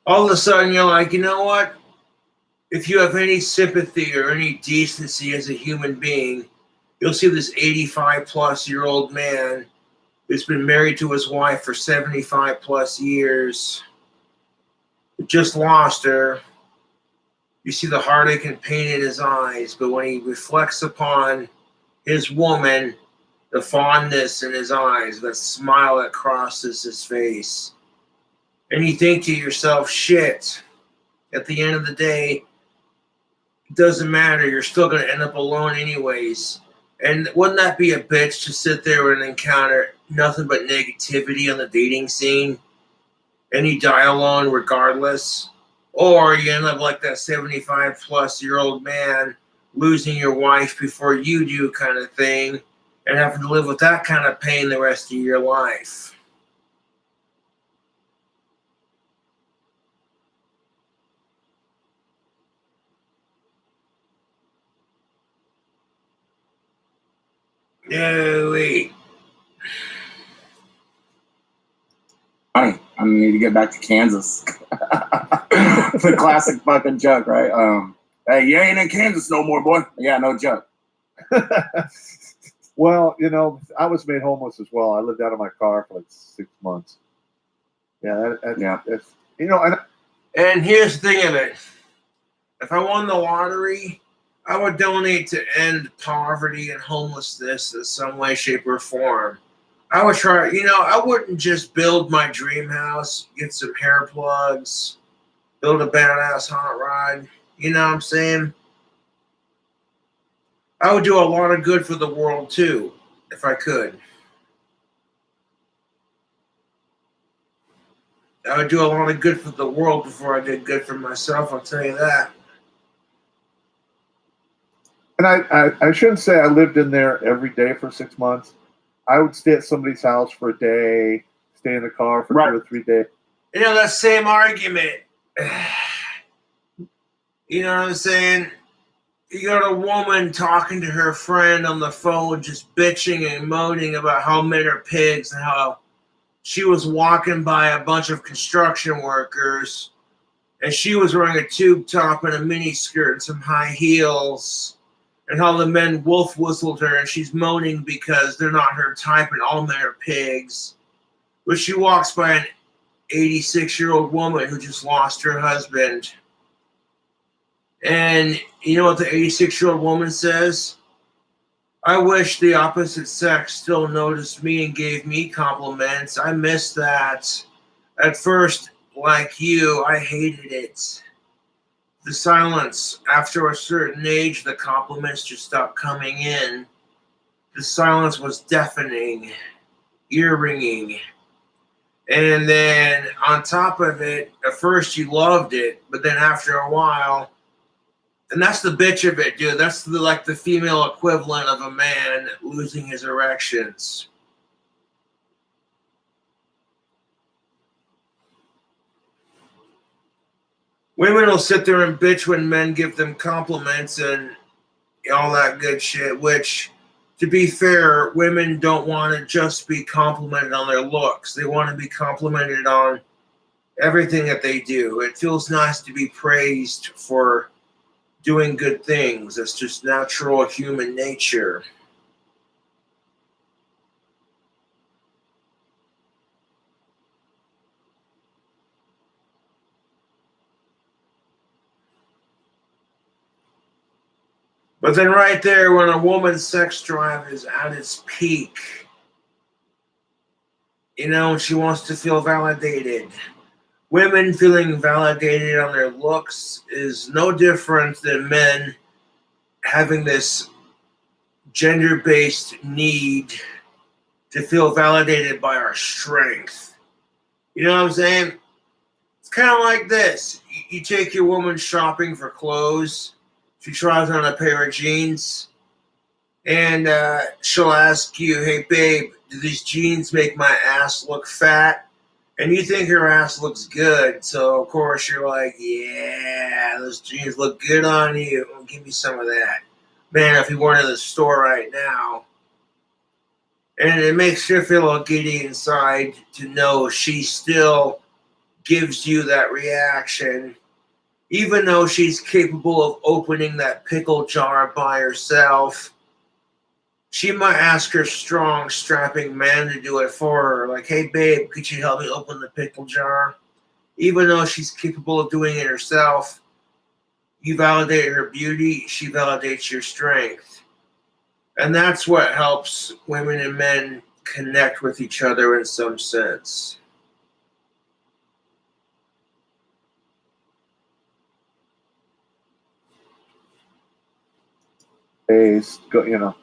Speaker 1: All of a sudden, you're like, you know what? If you have any sympathy or any decency as a human being, you'll see this 85-plus-year-old man who's been married to his wife for 75-plus years, just lost her. You see the heartache and pain in his eyes, but when he reflects upon his woman, the fondness in his eyes, that smile that crosses his face, and you think to yourself, shit, at the end of the day, it doesn't matter. You're still going to end up alone anyways. And wouldn't that be a bitch to sit there and encounter nothing but negativity on the dating scene? And you die alone regardless? Or you end up like that 75-plus-year-old man losing your wife before you do kind of thing and having to live with that kind of pain the rest of your life. No, wait.
Speaker 4: Funny. I need to get back to Kansas. The classic fucking joke, right? Hey, you ain't in Kansas no more, boy. Yeah, no joke.
Speaker 2: Well, you know, I was made homeless as well. I lived out of my car for like 6 months. Yeah, that's you know,
Speaker 1: And here's the thing of it. If I won the lottery, I would donate to end poverty and homelessness in some way, shape, or form. I would try, I wouldn't just build my dream house, get some hair plugs, build a badass hot rod. You know what I'm saying? I would do a lot of good for the world too, if I could. I would do a lot of good for the world before I did good for myself, I'll tell you that.
Speaker 2: and I shouldn't say I lived in there every day for 6 months. I would stay at somebody's house for a day, stay in the car for 2 or 3 days.
Speaker 1: That same argument. You know what I'm saying? You got a woman talking to her friend on the phone, just bitching and moaning about how men are pigs and how she was walking by a bunch of construction workers and she was wearing a tube top and a mini skirt and some high heels, and how the men wolf whistled her and she's moaning because they're not her type and all men are pigs. But she walks by an 86-year-old woman who just lost her husband. And you know what the 86-year-old woman says? I wish the opposite sex still noticed me and gave me compliments. I miss that. At first, like you, I hated it. The silence. After a certain age, the compliments just stopped coming in. The silence was deafening, ear-ringing. And then on top of it, at first you loved it, but then after a while, and that's the bitch of it, dude. That's the female equivalent of a man losing his erections. Women will sit there and bitch when men give them compliments and all that good shit, which, to be fair, women don't want to just be complimented on their looks. They want to be complimented on everything that they do. It feels nice to be praised for doing good things. That's just natural human nature. But then right there, when a woman's sex drive is at its peak, she wants to feel validated. Women feeling validated on their looks is no different than men having this gender-based need to feel validated by our strength. You know what I'm saying? It's kind of like this. You take your woman shopping for clothes. She tries on a pair of jeans. And she'll ask you, hey, babe, do these jeans make my ass look fat? And you think her ass looks good. So, of course, you're like, yeah, those jeans look good on you. Give me some of that. Man, if you weren't in the store right now. And it makes her feel all giddy inside to know she still gives you that reaction. Even though she's capable of opening that pickle jar by herself, she might ask her strong, strapping man to do it for her. Like, hey, babe, could you help me open the pickle jar? Even though she's capable of doing it herself, you validate her beauty, she validates your strength. And that's what helps women and men connect with each other in some sense.
Speaker 2: Days, you know.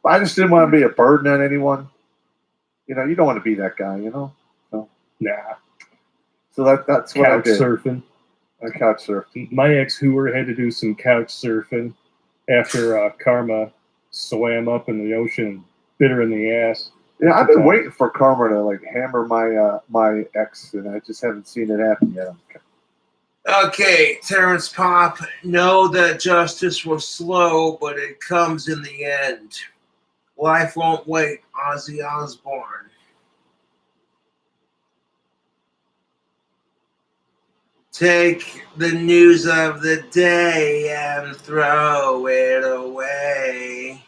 Speaker 2: I just didn't want to be a burden on anyone. You know, you don't want to be that guy, you know?
Speaker 3: Nah,
Speaker 2: So that's what I
Speaker 3: couch
Speaker 2: did.
Speaker 3: surfing.
Speaker 2: I couch surfed.
Speaker 3: My ex-hooer had to do some couch surfing after Karma swam up in the ocean and bit her in the ass.
Speaker 2: Yeah, I've been waiting for Karma to like hammer my ex, and I just haven't seen it happen yet.
Speaker 1: Okay, Terrence Pop, know that justice was slow, but it comes in the end. Life won't wait, Ozzy Osbourne. Take the news of the day and throw it away.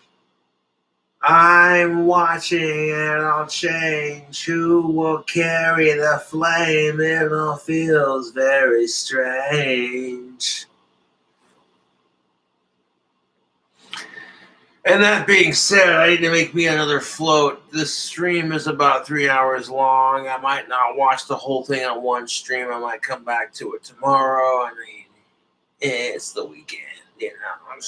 Speaker 1: I'm watching and I'll change. Who will carry the flame? It all feels very strange. And that being said, I need to make me another float. This stream is about 3 hours long. I might not watch the whole thing on one stream. I might come back to it tomorrow. I mean, it's the weekend, you know.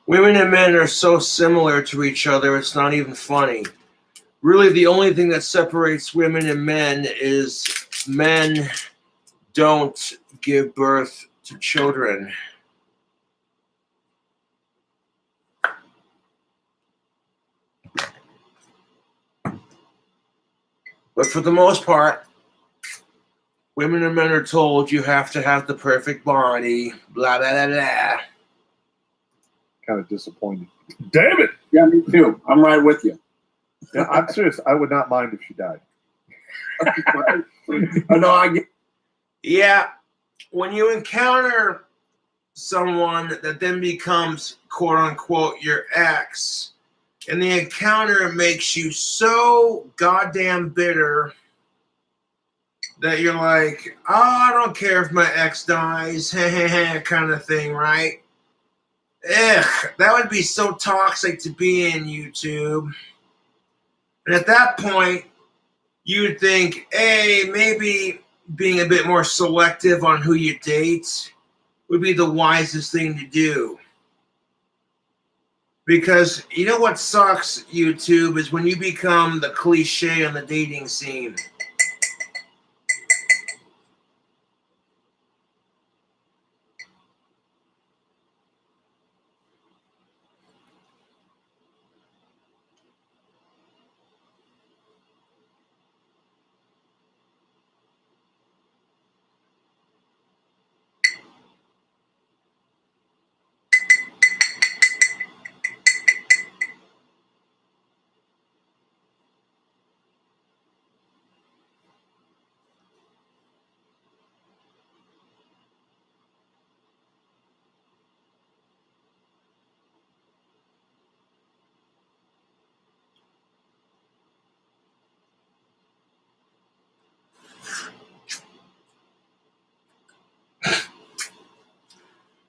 Speaker 1: Women and men are so similar to each other, it's not even funny. Really, the only thing that separates women and men is men don't give birth to children. But for the most part, women and men are told you have to have the perfect body, blah, blah, blah, blah.
Speaker 2: Kind of disappointed.
Speaker 3: Damn it!
Speaker 4: Yeah, me too. I'm right with you.
Speaker 2: Yeah, I'm serious. I would not mind if she died.
Speaker 4: I know I get.
Speaker 1: Yeah, when you encounter someone that then becomes quote unquote your ex, and the encounter makes you so goddamn bitter that you're like, oh, I don't care if my ex dies, kind of thing, right? Ugh, that would be so toxic to be in, YouTube. And at that point, you'd think, hey, maybe being a bit more selective on who you date would be the wisest thing to do. Because you know what sucks, YouTube, is when you become the cliche on the dating scene.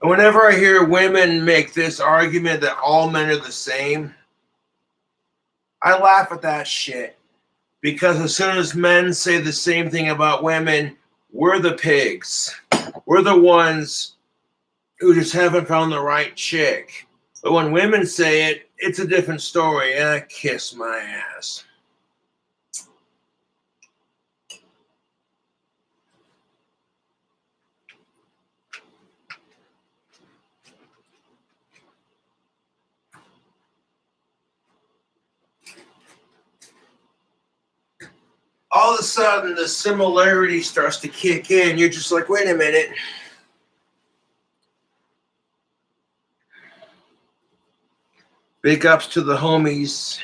Speaker 1: And whenever I hear women make this argument that all men are the same, I laugh at that shit. Because as soon as men say the same thing about women, we're the pigs. We're the ones who just haven't found the right chick. But when women say it, it's a different story. Kiss my ass. All of a sudden, the similarity starts to kick in. You're just like, wait a minute. Big ups to the homies.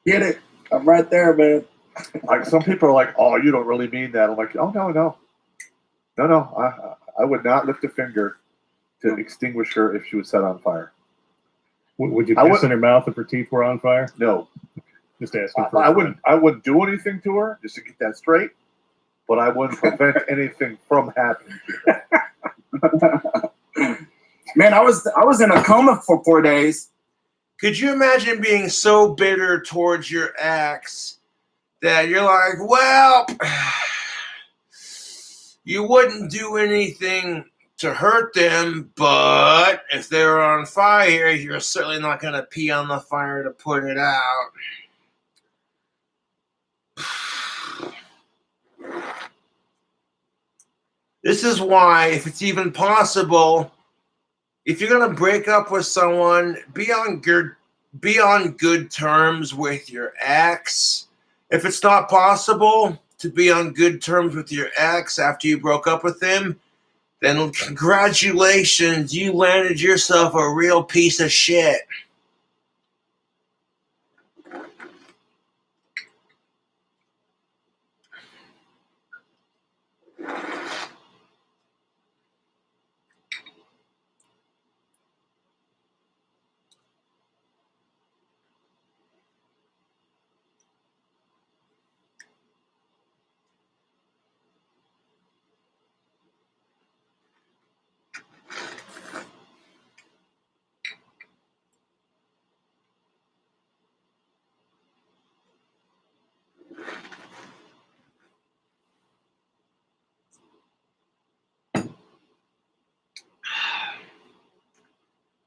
Speaker 4: Get it? I'm right there, man.
Speaker 2: Like some people are like, "Oh, you don't really mean that." I'm like, "Oh no. I would not lift a finger to extinguish her if she was set on fire.
Speaker 3: Would you
Speaker 2: I
Speaker 3: piss
Speaker 2: would-
Speaker 3: in her mouth if her teeth were on fire?
Speaker 2: No,
Speaker 3: Just asking for
Speaker 2: I
Speaker 3: a
Speaker 2: wouldn't. I wouldn't do anything to her just to get that straight. But I wouldn't prevent anything from happening to her.
Speaker 4: Man, I was in a coma for 4 days.
Speaker 1: Could you imagine being so bitter towards your ex that you're like, well, you wouldn't do anything to hurt them, but if they're on fire, you're certainly not going to pee on the fire to put it out. This is why, if it's even possible, if you're going to break up with someone, be on good terms with your ex. If it's not possible to be on good terms with your ex after you broke up with him, then congratulations, you landed yourself a real piece of shit.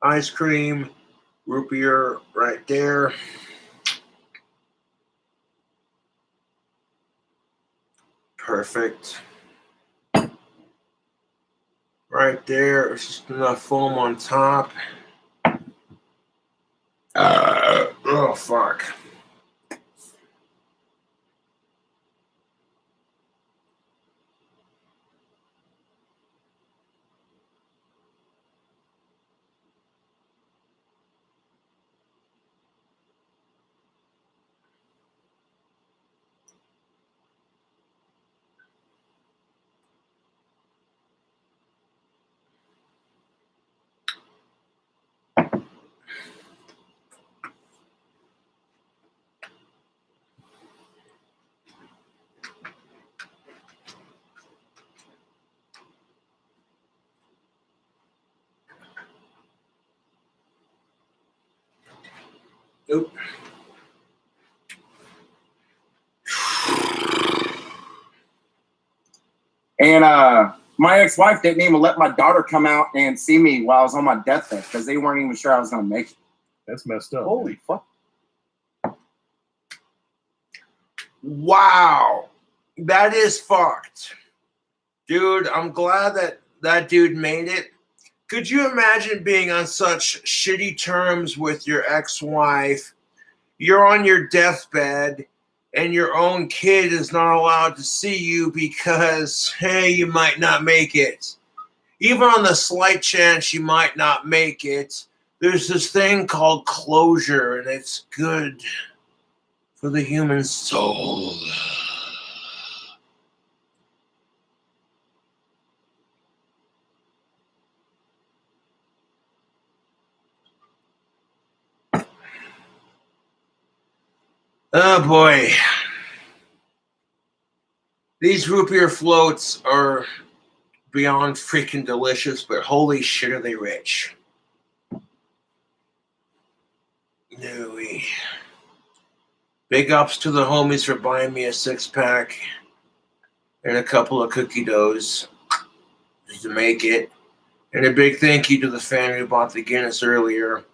Speaker 1: Ice cream, root beer right there. Perfect. Right there. There's just enough foam on top. Oh, fuck. Nope.
Speaker 4: And my ex-wife didn't even let my daughter come out and see me while I was on my deathbed because they weren't even sure I was going to make it.
Speaker 3: That's messed up.
Speaker 2: Holy fuck!
Speaker 1: Wow. That is fucked. Dude, I'm glad that dude made it. Could you imagine being on such shitty terms with your ex-wife? You're on your deathbed, and your own kid is not allowed to see you because, hey, you might not make it. Even on the slight chance you might not make it, there's this thing called closure, and it's good for the human soul. Oh boy. These root beer floats are beyond freaking delicious, but holy shit are they rich. No way. Big ups to the homies for buying me a 6-pack and a couple of cookie doughs just to make it. And a big thank you to the fan who bought the Guinness earlier.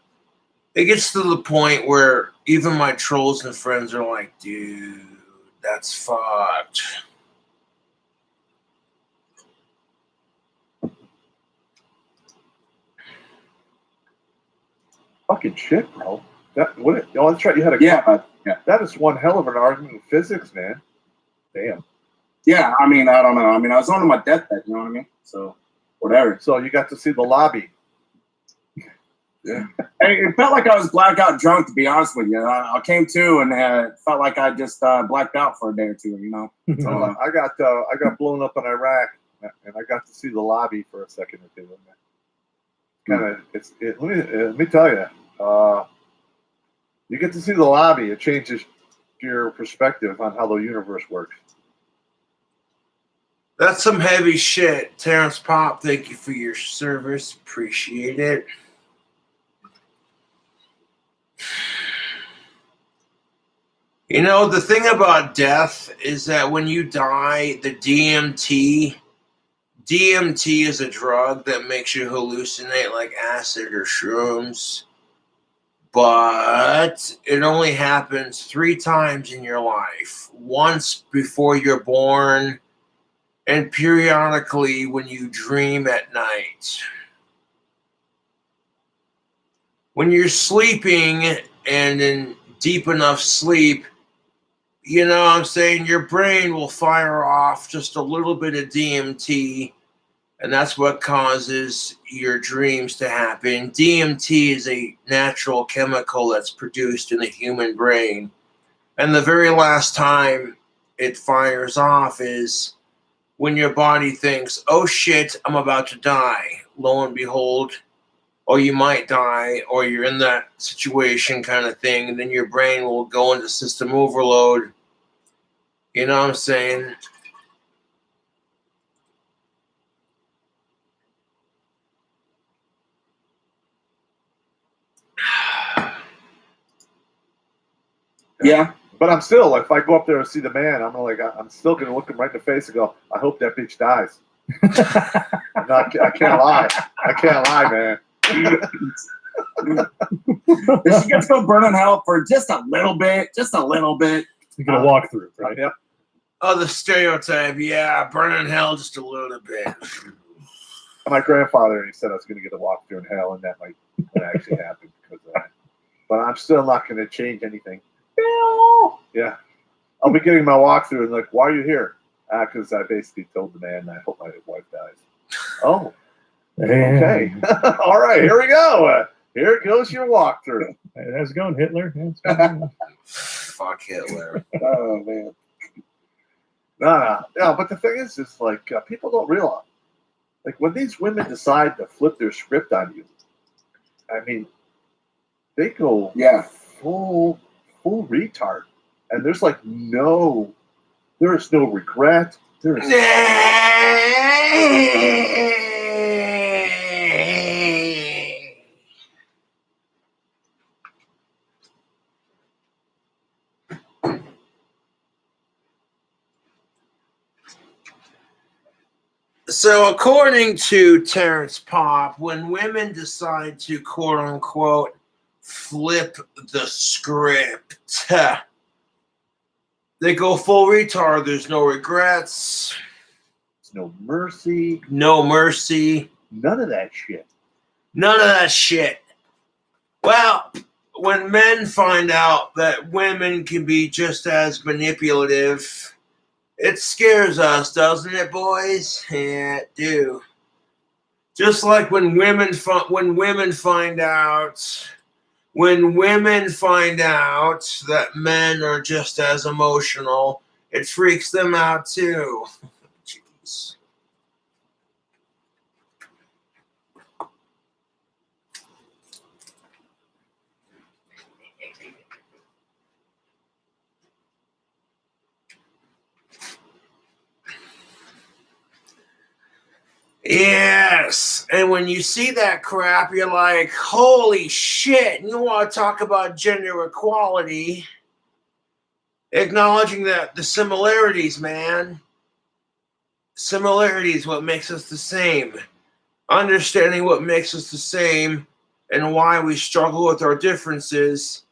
Speaker 1: It gets to the point where even my trolls and friends are like, dude, that's fucked.
Speaker 2: Fucking shit, bro. That what? Oh, that's right. You had a
Speaker 4: Yeah.
Speaker 2: That is one hell of an argument in physics, man. Damn.
Speaker 4: Yeah, I mean, I don't know. I mean, I was on my deathbed, you know what I mean? So, whatever.
Speaker 2: So you got to see the lobby.
Speaker 4: It felt like I was blackout drunk, to be honest with you. I came to and felt like I just blacked out for a day or two. You know.
Speaker 2: I got blown up in Iraq, and I got to see the lobby for a second or two. Let me tell you, you get to see the lobby. It changes your perspective on how the universe works.
Speaker 1: That's some heavy shit. Terrence Pop, thank you for your service. Appreciate it. You know, the thing about death is that when you die, the DMT is a drug that makes you hallucinate like acid or shrooms. But it only happens 3 times in your life. Once before you're born, and periodically when you dream at night. When you're sleeping and in deep enough sleep, you know what I'm saying, your brain will fire off just a little bit of DMT, and that's what causes your dreams to happen. DMT is a natural chemical that's produced in the human brain. And the very last time it fires off is when your body thinks, oh shit, I'm about to die. Lo and behold, or you might die, or you're in that situation kind of thing, and then your brain will go into system overload. You know what I'm saying?
Speaker 4: Yeah.
Speaker 2: But I'm still, if I go up there and see the man, I'm still gonna look him right in the face and go, I hope that bitch dies. I can't lie. I can't lie, man.
Speaker 4: If she gets to go burn in hell for just a little bit.
Speaker 3: You get a walkthrough, right?
Speaker 2: Yep.
Speaker 1: Oh, the stereotype, yeah, burn in hell just a little bit.
Speaker 2: My grandfather, he said I was going to get a walk through in hell, and that might actually happen because of that. But I'm still not going to change anything. Yeah. I'll be getting my walkthrough and like, why are you here? Because I basically told the man I hope my wife dies. Oh, okay. All right, here we go. Here goes your walkthrough.
Speaker 3: Hey, how's it going, Hitler?
Speaker 1: Fuck Hitler.
Speaker 4: Oh man.
Speaker 2: No, but the thing is like people don't realize, like when these women decide to flip their script on you, I mean, they go full retard, and there's like there is no regret. There is
Speaker 1: So, according to Terrence Pop, when women decide to quote unquote flip the script, they go full retard. There's no regrets,
Speaker 2: no mercy,
Speaker 1: no mercy,
Speaker 2: none of that shit.
Speaker 1: None of that shit. Well, when men find out that women can be just as manipulative, it scares us, doesn't it, boys? Yeah, it do. Just like when women find out that men are just as emotional, it freaks them out too. Jeez. Yes, and when you see that crap, you're like, holy shit, and you want to talk about gender equality, acknowledging that the similarities, man. Similarities, what makes us the same. Understanding what makes us the same and why we struggle with our differences,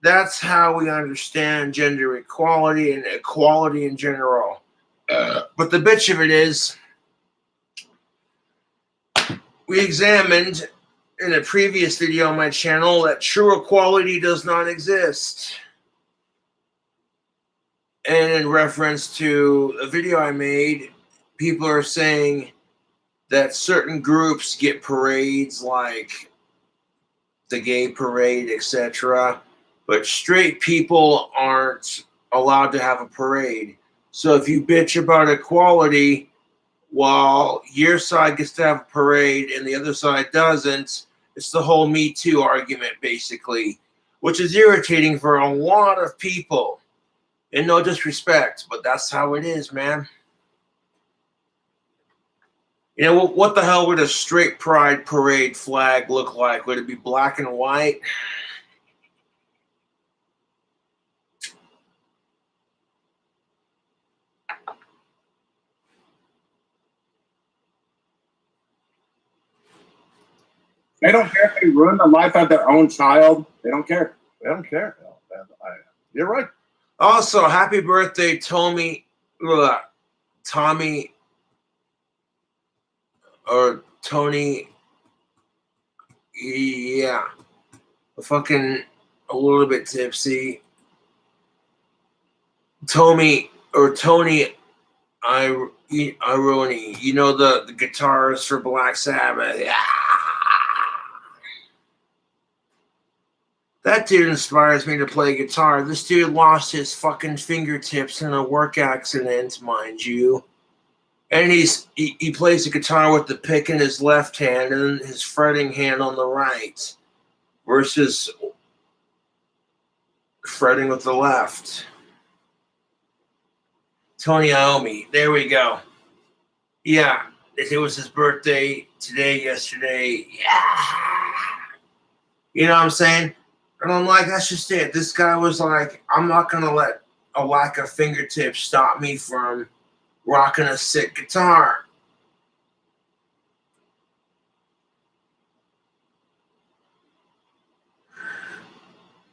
Speaker 1: that's how we understand gender equality and equality in general. But the bitch of it is, we examined in a previous video on my channel that true equality does not exist. And in reference to a video I made, people are saying that certain groups get parades like the gay parade, etc. But straight people aren't allowed to have a parade. So if you bitch about equality while your side gets to have a parade and the other side doesn't, it's the whole Me Too argument, basically, which is irritating for a lot of people. And no disrespect, but that's how it is, man. You know, what the hell would a straight pride parade flag look like? Would it be black and white?
Speaker 4: They don't care if they ruin the life of their own child. They don't care.
Speaker 2: They don't care. No, you're right.
Speaker 1: Also, happy birthday, Tommy, or Tony. Yeah. Fucking a little bit tipsy. Tony Ironi. You know, the guitarist for Black Sabbath. Yeah. That dude inspires me to play guitar. This dude lost his fucking fingertips in a work accident, mind you. And he plays the guitar with the pick in his left hand and his fretting hand on the right, versus fretting with the left. Tony Iommi. There we go. Yeah. It was his birthday today, yesterday. Yeah. You know what I'm saying? And I'm like, that's just it. This guy was like, I'm not going to let a lack of fingertips stop me from rocking a sick guitar.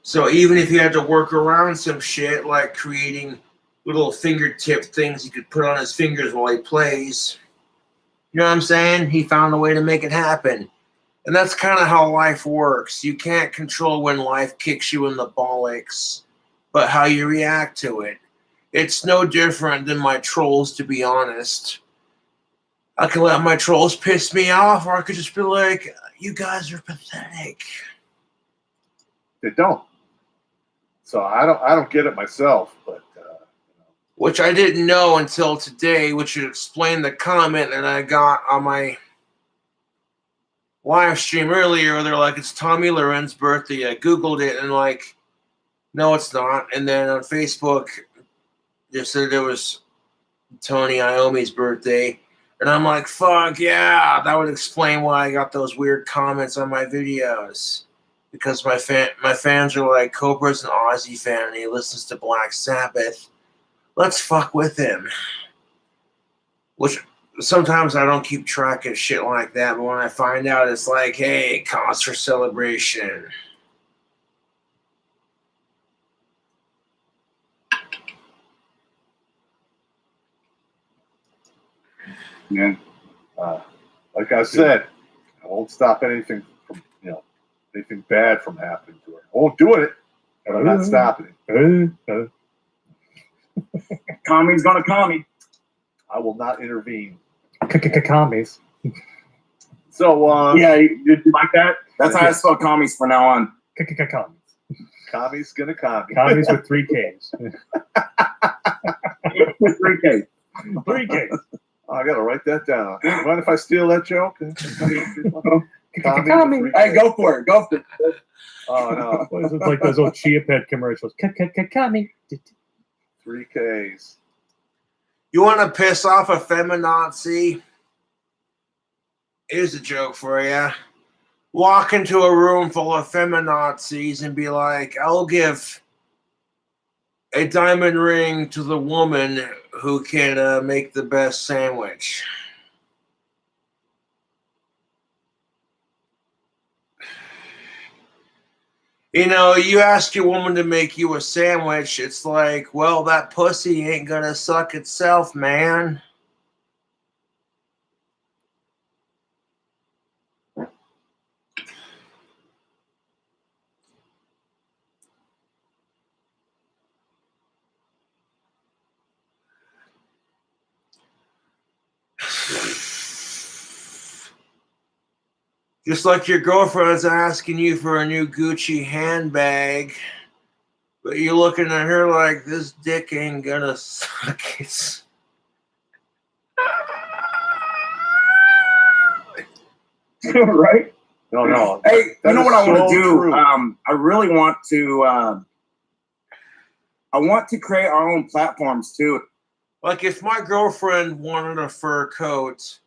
Speaker 1: So even if you had to work around some shit, like creating little fingertip things he could put on his fingers while he plays, you know what I'm saying? He found a way to make it happen. And that's kind of how life works. You can't control when life kicks you in the bollocks, but how you react to it. It's no different than my trolls, to be honest. I can let my trolls piss me off, or I could just be like, you guys are pathetic.
Speaker 2: They don't. So I don't get it myself, but
Speaker 1: which I didn't know until today, which would explain the comment that I got on my live stream earlier. They're like, it's Tommy Loren's birthday. I Googled it and like, no, it's not. And then on Facebook, they said it was Tony Iommi's birthday. And I'm like, fuck yeah, that would explain why I got those weird comments on my videos. Because my fans are like, Cobra's an Ozzy fan and he listens to Black Sabbath. Let's fuck with him. Which sometimes I don't keep track of shit like that, but when I find out, it's like, hey, cause for celebration.
Speaker 4: Yeah.
Speaker 2: like I said, I won't stop anything from anything bad from happening to her. I won't do it, but I'm not stopping it.
Speaker 4: Kami's gonna Kami.
Speaker 2: I will not intervene.
Speaker 3: Commies.
Speaker 2: So
Speaker 4: Yeah, you like that? That's how I spell commies from now on.
Speaker 3: Commies.
Speaker 2: Kami's gonna Kami.
Speaker 3: Commies with 3 Ks.
Speaker 4: 3K.
Speaker 3: 3 Ks.
Speaker 2: Oh, I gotta write that down. Mind if I steal that joke?
Speaker 3: Kami.
Speaker 4: Hey, go for it. Go for it.
Speaker 2: Oh no,
Speaker 3: What is it, like those old Chia Pet commercials? Kami.
Speaker 2: 3 Ks.
Speaker 1: You want to piss off a feminazi? Here's a joke for you. Walk into a room full of feminazis and be like, I'll give a diamond ring to the woman who can make the best sandwich. You know, you ask your woman to make you a sandwich, it's like, well, that pussy ain't gonna suck itself, man. Just like your girlfriend's asking you for a new Gucci handbag, but you're looking at her like this dick ain't gonna suck. It's
Speaker 4: Right?
Speaker 2: No.
Speaker 4: Hey,
Speaker 2: that
Speaker 4: you know
Speaker 2: is
Speaker 4: what I want
Speaker 2: so
Speaker 4: to do?
Speaker 2: true.
Speaker 4: I really want to. I want to create our own platforms too.
Speaker 1: like if my girlfriend wanted a fur coat,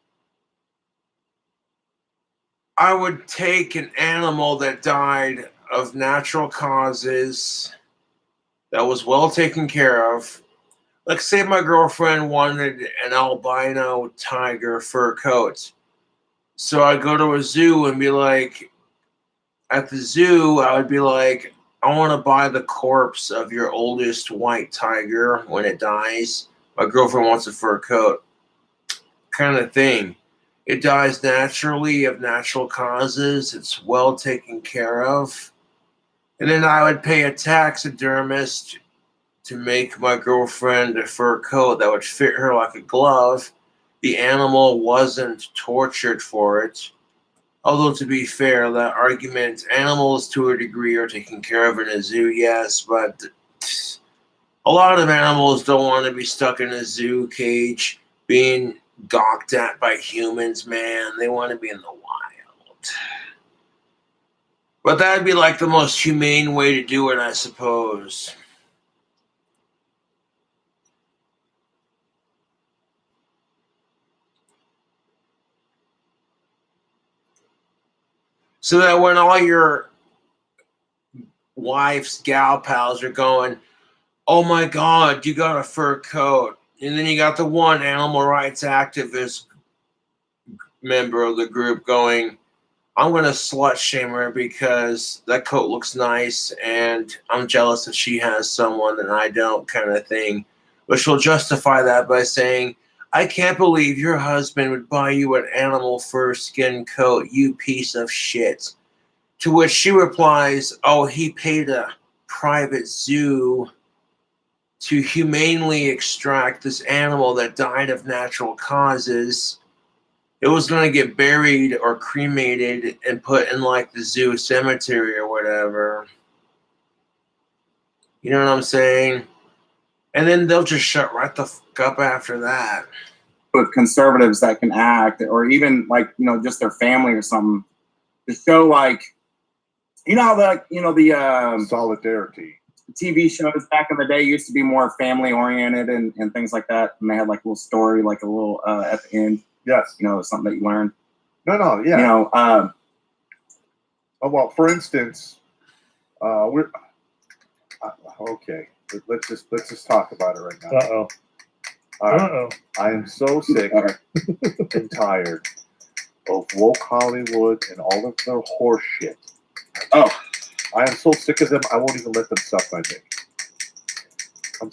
Speaker 1: I would take an animal that died of natural causes that was well taken care of. Like, say my girlfriend wanted an albino tiger fur coat. So I'd go to a zoo and be like, at the zoo, I would be like, I want to buy the corpse of your oldest white tiger when it dies. My girlfriend wants a fur coat. Kind of thing. It dies naturally of natural causes. It's well taken care of. And then I would pay a taxidermist to make my girlfriend a fur coat that would fit her like a glove. The animal wasn't tortured for it. Although, to be fair, that argument, animals to a degree are taken care of in a zoo, yes, but a lot of animals don't want to be stuck in a zoo cage being gawked at by humans, man. They want to be in the wild. But that'd be like the most humane way to do it, I suppose. So that when all your wife's gal pals are going, oh my God, you got a fur coat. And then you got the one animal rights activist member of the group going, I'm going to slut shame her because that coat looks nice and I'm jealous that she has someone and I don't, kind of thing. But she'll justify that by saying, I can't believe your husband would buy you an animal fur skin coat, you piece of shit. To which she replies, oh, he paid a private zoo to humanely extract this animal that died of natural causes. It was going to get buried or cremated and put in like the zoo cemetery or whatever. You know what I'm saying? And then they'll just shut right the fuck up after that.
Speaker 4: With conservatives that can act, or even like just their family or something, to show like how the
Speaker 2: Solidarity.
Speaker 4: TV shows back in the day used to be more family oriented and things like that, and they had like a little story, like a little at the end.
Speaker 2: Yes.
Speaker 4: Something that you learned.
Speaker 2: No. Yeah. Well, for instance, we're okay. Let's just talk about it right now.
Speaker 3: Uh-oh.
Speaker 2: All right.
Speaker 3: Uh-oh.
Speaker 2: I am so sick and tired of woke Hollywood and all of their horse shit.
Speaker 4: Oh.
Speaker 2: I am so sick of them. I won't even let them suck my dick. I'm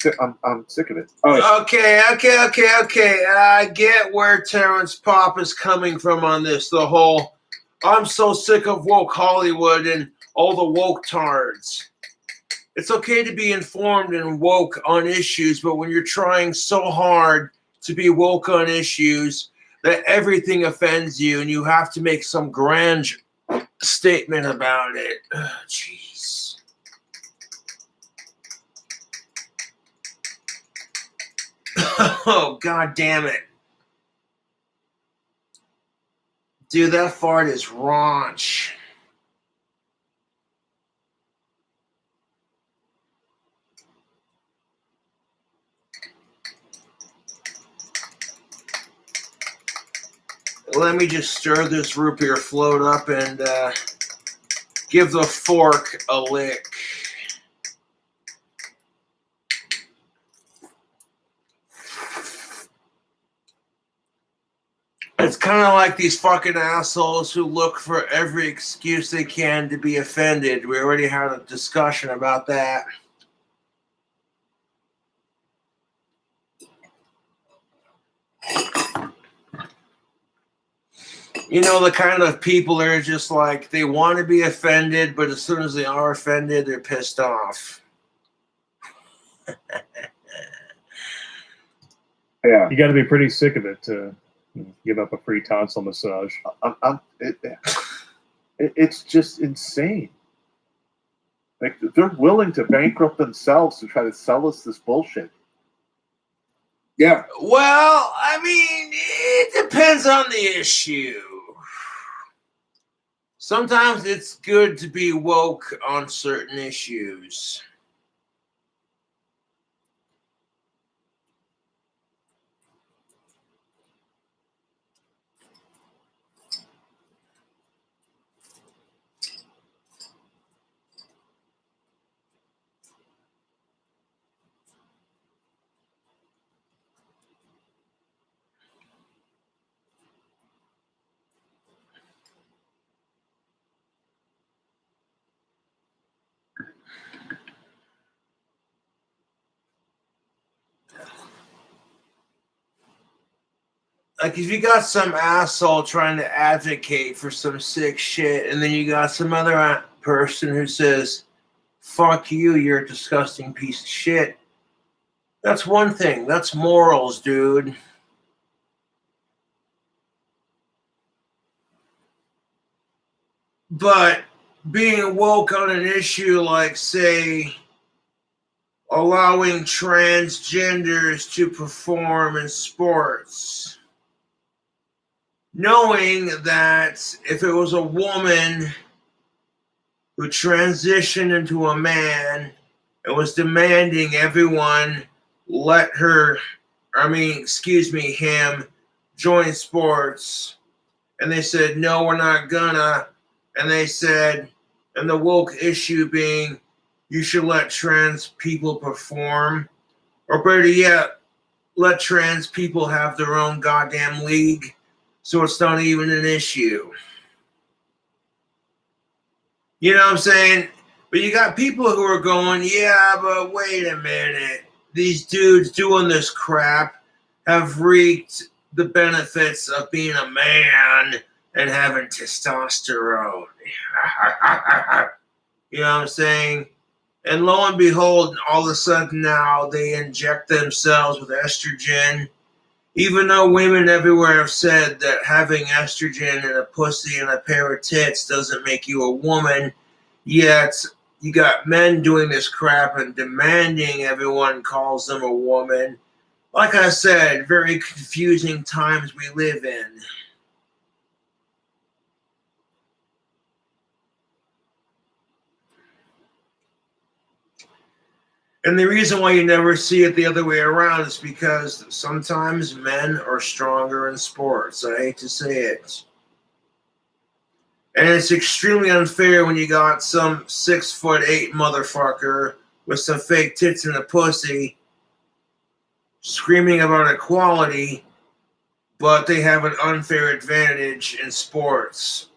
Speaker 2: sick of it.
Speaker 4: Oh, yeah.
Speaker 1: Okay. I get where Terrence Pop is coming from on this. The whole, I'm so sick of woke Hollywood and all the woke tards. It's okay to be informed and woke on issues, but when you're trying so hard to be woke on issues that everything offends you and you have to make some grand statement about it. Jeez. Oh, God damn it. Dude, that fart is raunch. Let me just stir this root beer float up and give the fork a lick. It's kind of like these fucking assholes who look for every excuse they can to be offended. We already had a discussion about that. You know, the kind of people that are just like, they want to be offended, but as soon as they are offended, they're pissed off.
Speaker 4: Yeah.
Speaker 3: You got to be pretty sick of it to give up a free tonsil massage.
Speaker 2: It's just insane. Like, they're willing to bankrupt themselves to try to sell us this bullshit.
Speaker 4: Yeah.
Speaker 1: Well, I mean, it depends on the issue. Sometimes it's good to be woke on certain issues. Like, if you got some asshole trying to advocate for some sick shit, and then you got some other person who says, fuck you, you're a disgusting piece of shit. That's one thing. That's morals, dude. But being woke on an issue like, say, allowing transgenders to perform in sports, knowing that if it was a woman who transitioned into a man and was demanding everyone let him join sports, and they said, no, we're not gonna, and they said, and the woke issue being, you should let trans people perform, or better yet, let trans people have their own goddamn league, so it's not even an issue. You know what I'm saying? But you got people who are going, yeah, but wait a minute. These dudes doing this crap have reaped the benefits of being a man and having testosterone. You know what I'm saying? And lo and behold, all of a sudden now they inject themselves with estrogen. Even though women everywhere have said that having estrogen in a pussy and a pair of tits doesn't make you a woman, yet you got men doing this crap and demanding everyone calls them a woman. Like I said, very confusing times we live in. And the reason why you never see it the other way around is because sometimes men are stronger in sports. I hate to say it. And it's extremely unfair when you got some 6'8" motherfucker with some fake tits and a pussy screaming about equality, but they have an unfair advantage in sports.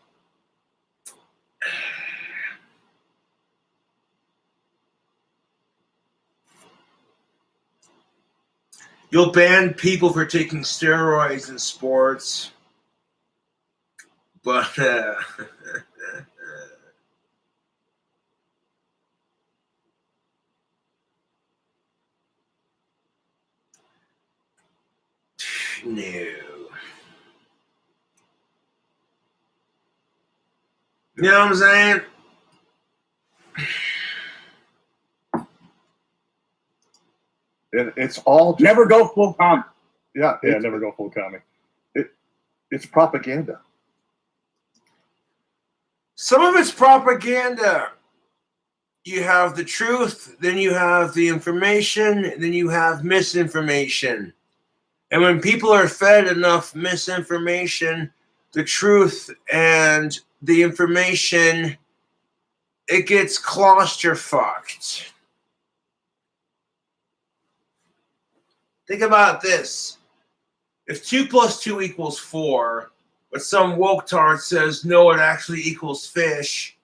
Speaker 1: You'll ban people for taking steroids in sports, but no. You know what I'm saying?
Speaker 2: And it's all just,
Speaker 4: Never go full comic.
Speaker 2: yeah,
Speaker 3: Never go full comic.
Speaker 2: it's propaganda.
Speaker 1: Some of it's propaganda. You have the truth, then you have the information, then you have misinformation. And when people are fed enough misinformation, the truth and the information, it gets claustrophobic. Think about this. If 2 + 2 = 4, but some woke tart says, no, it actually equals fish,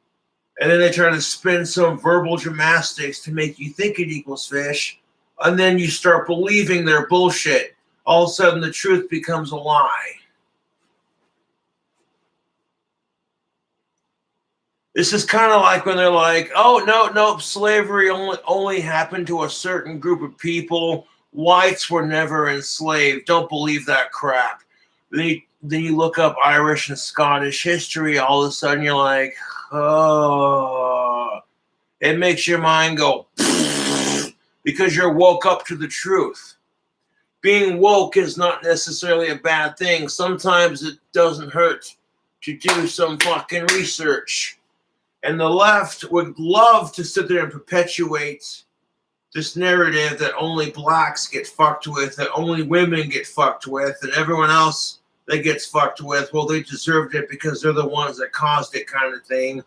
Speaker 1: and then they try to spin some verbal gymnastics to make you think it equals fish, and then you start believing their bullshit, all of a sudden the truth becomes a lie. This is kind of like when they're like, oh, no, slavery only happened to a certain group of people. Whites were never enslaved. Don't believe that crap. Then then you look up Irish and Scottish history, all of a sudden you're like, oh, it makes your mind go because you're woke up to the truth. Being woke is not necessarily a bad thing. Sometimes it doesn't hurt to do some fucking research. And the left would love to sit there and perpetuate this narrative that only blacks get fucked with, that only women get fucked with, and everyone else that gets fucked with, well, they deserved it because they're the ones that caused it, kind of thing.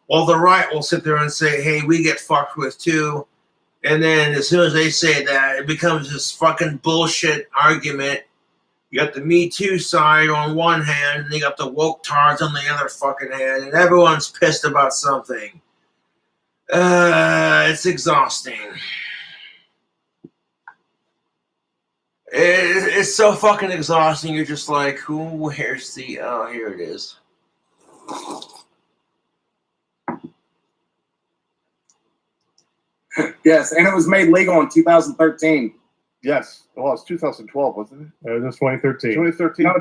Speaker 1: While the right will sit there and say, hey, we get fucked with too. And then as soon as they say that, it becomes this fucking bullshit argument. You got the Me Too side on one hand, and you got the woke tards on the other fucking hand, and everyone's pissed about something. It's exhausting. It's so fucking exhausting. You're just like, where's the... Oh, here it is.
Speaker 4: Yes, and it was made legal in 2013.
Speaker 2: Yes. Well, it's 2012, wasn't it?
Speaker 3: It was 2013.
Speaker 2: 2013.
Speaker 4: No,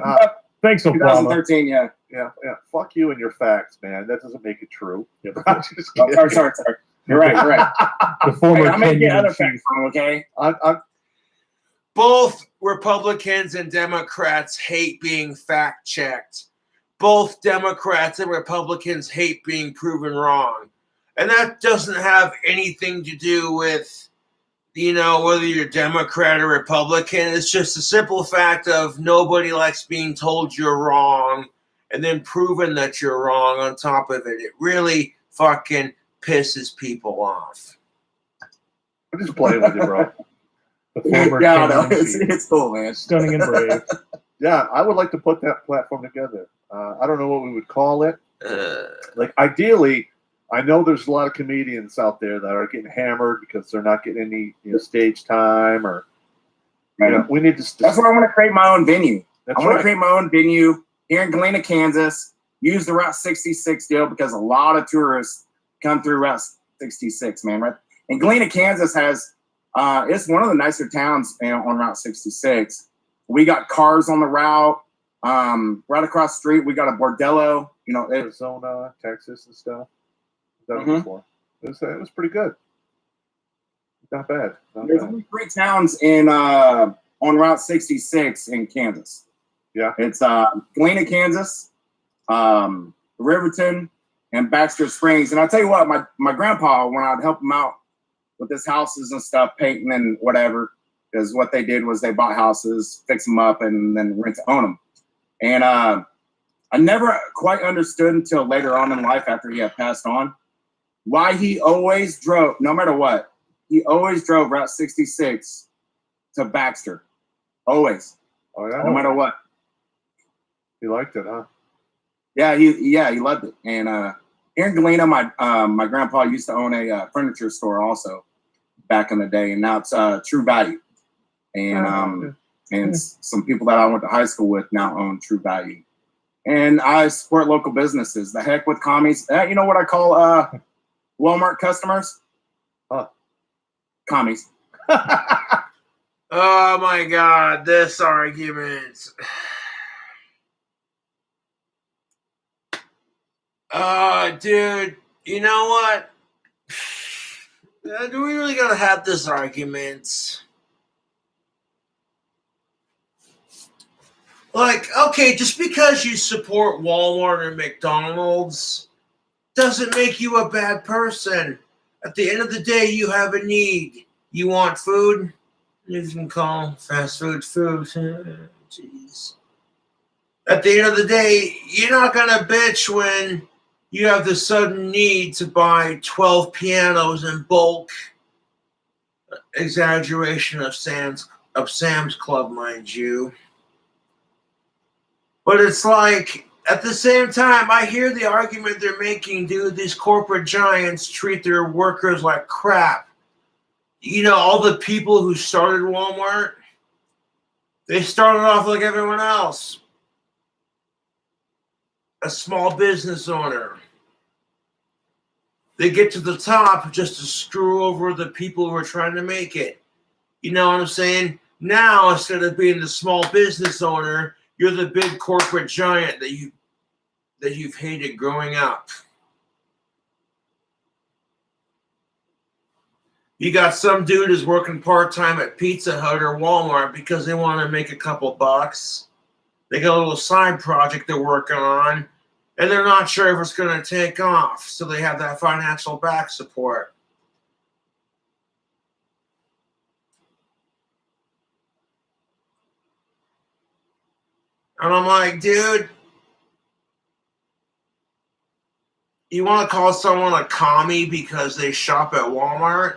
Speaker 3: Thanks, Obama.
Speaker 4: 2013, yeah.
Speaker 2: Yeah. Fuck you and your facts, man. That doesn't make it true.
Speaker 3: Yep.
Speaker 2: I'm just
Speaker 4: Oh,
Speaker 2: kidding.
Speaker 4: sorry. You're right, you're right.
Speaker 3: The former
Speaker 4: Hey, I'm going to get
Speaker 3: Kenyan
Speaker 4: other
Speaker 3: chief.
Speaker 4: facts wrong, okay?
Speaker 2: I'm
Speaker 1: Both Republicans and Democrats hate being fact-checked. Both Democrats and Republicans hate being proven wrong. And that doesn't have anything to do with, whether you're Democrat or Republican. It's just a simple fact of nobody likes being told you're wrong and then proven that you're wrong on top of it. It really fucking pisses people off.
Speaker 2: just playing with you, bro.
Speaker 3: The former
Speaker 4: Yeah, no,
Speaker 3: Kenyan chief.
Speaker 4: it's cool, man.
Speaker 3: Stunning and brave.
Speaker 2: Yeah, I would like to put that platform together. I don't know what we would call it.
Speaker 1: Uh,
Speaker 2: Like, ideally, I know there's a lot of comedians out there that are getting hammered because they're not getting any stage time, or we need to.
Speaker 4: That's why I want to create my own venue.
Speaker 2: That's
Speaker 4: I want to
Speaker 2: right.
Speaker 4: create my own venue here in Galena, Kansas. Use the Route 66 deal because a lot of tourists come through Route 66, man. Right? And Galena, Kansas has it's one of the nicer towns on Route 66. We got cars on the route. Right across the street, we got a bordello.
Speaker 2: Arizona, Texas, and stuff. Done it
Speaker 4: Mhm.
Speaker 2: before. It was pretty good. Not bad.
Speaker 4: There's only 3 towns on Route 66 in Kansas.
Speaker 2: Yeah.
Speaker 4: It's Galena, Kansas, Riverton, and Baxter Springs. And I'll tell you what, my grandpa, when I'd help him out with his houses and stuff, painting and whatever, because what they did was they bought houses, fix them up, and then rent to own them. And I never quite understood until later on in life, after he had passed on, why he always drove, no matter what, he always drove Route 66 to Baxter. Always.
Speaker 2: Oh yeah.
Speaker 4: No matter what.
Speaker 2: You liked it, huh?
Speaker 4: Yeah, he loved it. And here in Galena, my grandpa used to own a furniture store also back in the day, and now it's True Value. And and some people that I went to high school with now own True Value. And I support local businesses. The heck with commies. You know what I call Walmart customers?
Speaker 2: Huh.
Speaker 4: Commies.
Speaker 1: oh my God, this argument. Dude, you know what? Do we really gotta have this argument? Like, okay, just because you support Walmart or McDonald's doesn't make you a bad person. At the end of the day, you have a need. You want food? You can call fast food food. Jeez. At the end of the day, you're not going to bitch when you have the sudden need to buy 12 pianos in bulk. Exaggeration of Sam's Club, mind you. But it's like, at the same time, I hear the argument they're making, dude, these corporate giants treat their workers like crap. All the people who started Walmart, they started off like everyone else. A small business owner. They get to the top just to screw over the people who are trying to make it. You know what I'm saying? Now, instead of being the small business owner, You're the big corporate giant that you've hated growing up. You got some dude who's working part-time at Pizza Hut or Walmart because they want to make a couple bucks. They got a little side project they're working on, and they're not sure if it's going to take off, so they have that financial back support. And I'm like, dude, you want to call someone a commie because they shop at Walmart?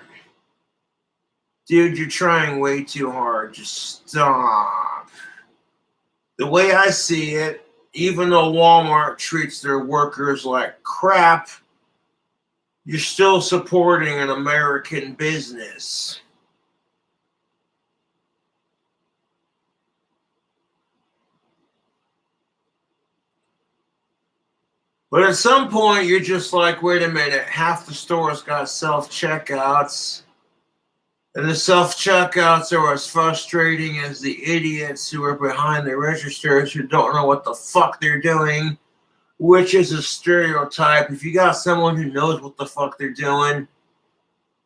Speaker 1: Dude, you're trying way too hard. Just stop. The way I see it, even though Walmart treats their workers like crap, you're still supporting an American business. But at some point, you're just like, wait a minute, half the stores got self-checkouts. And the self-checkouts are as frustrating as the idiots who are behind the registers who don't know what the fuck they're doing, which is a stereotype. If you got someone who knows what the fuck they're doing,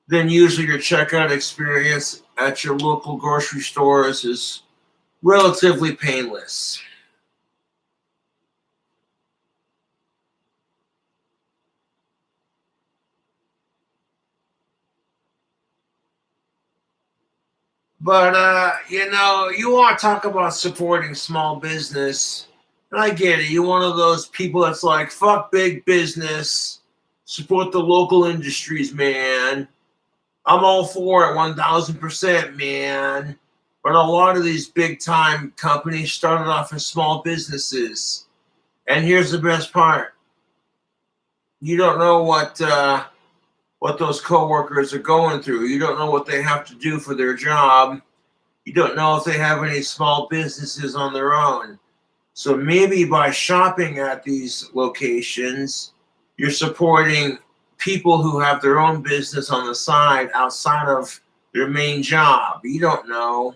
Speaker 1: then usually your checkout experience at your local grocery stores is relatively painless. But, you want to talk about supporting small business. And I get it. You're one of those people that's like, fuck big business. Support the local industries, man. I'm all for it 1,000%, man. But a lot of these big time companies started off as small businesses. And here's the best part. You don't know what those coworkers are going through. You don't know what they have to do for their job. You don't know if they have any small businesses on their own. So maybe by shopping at these locations, you're supporting people who have their own business on the side outside of their main job. You don't know.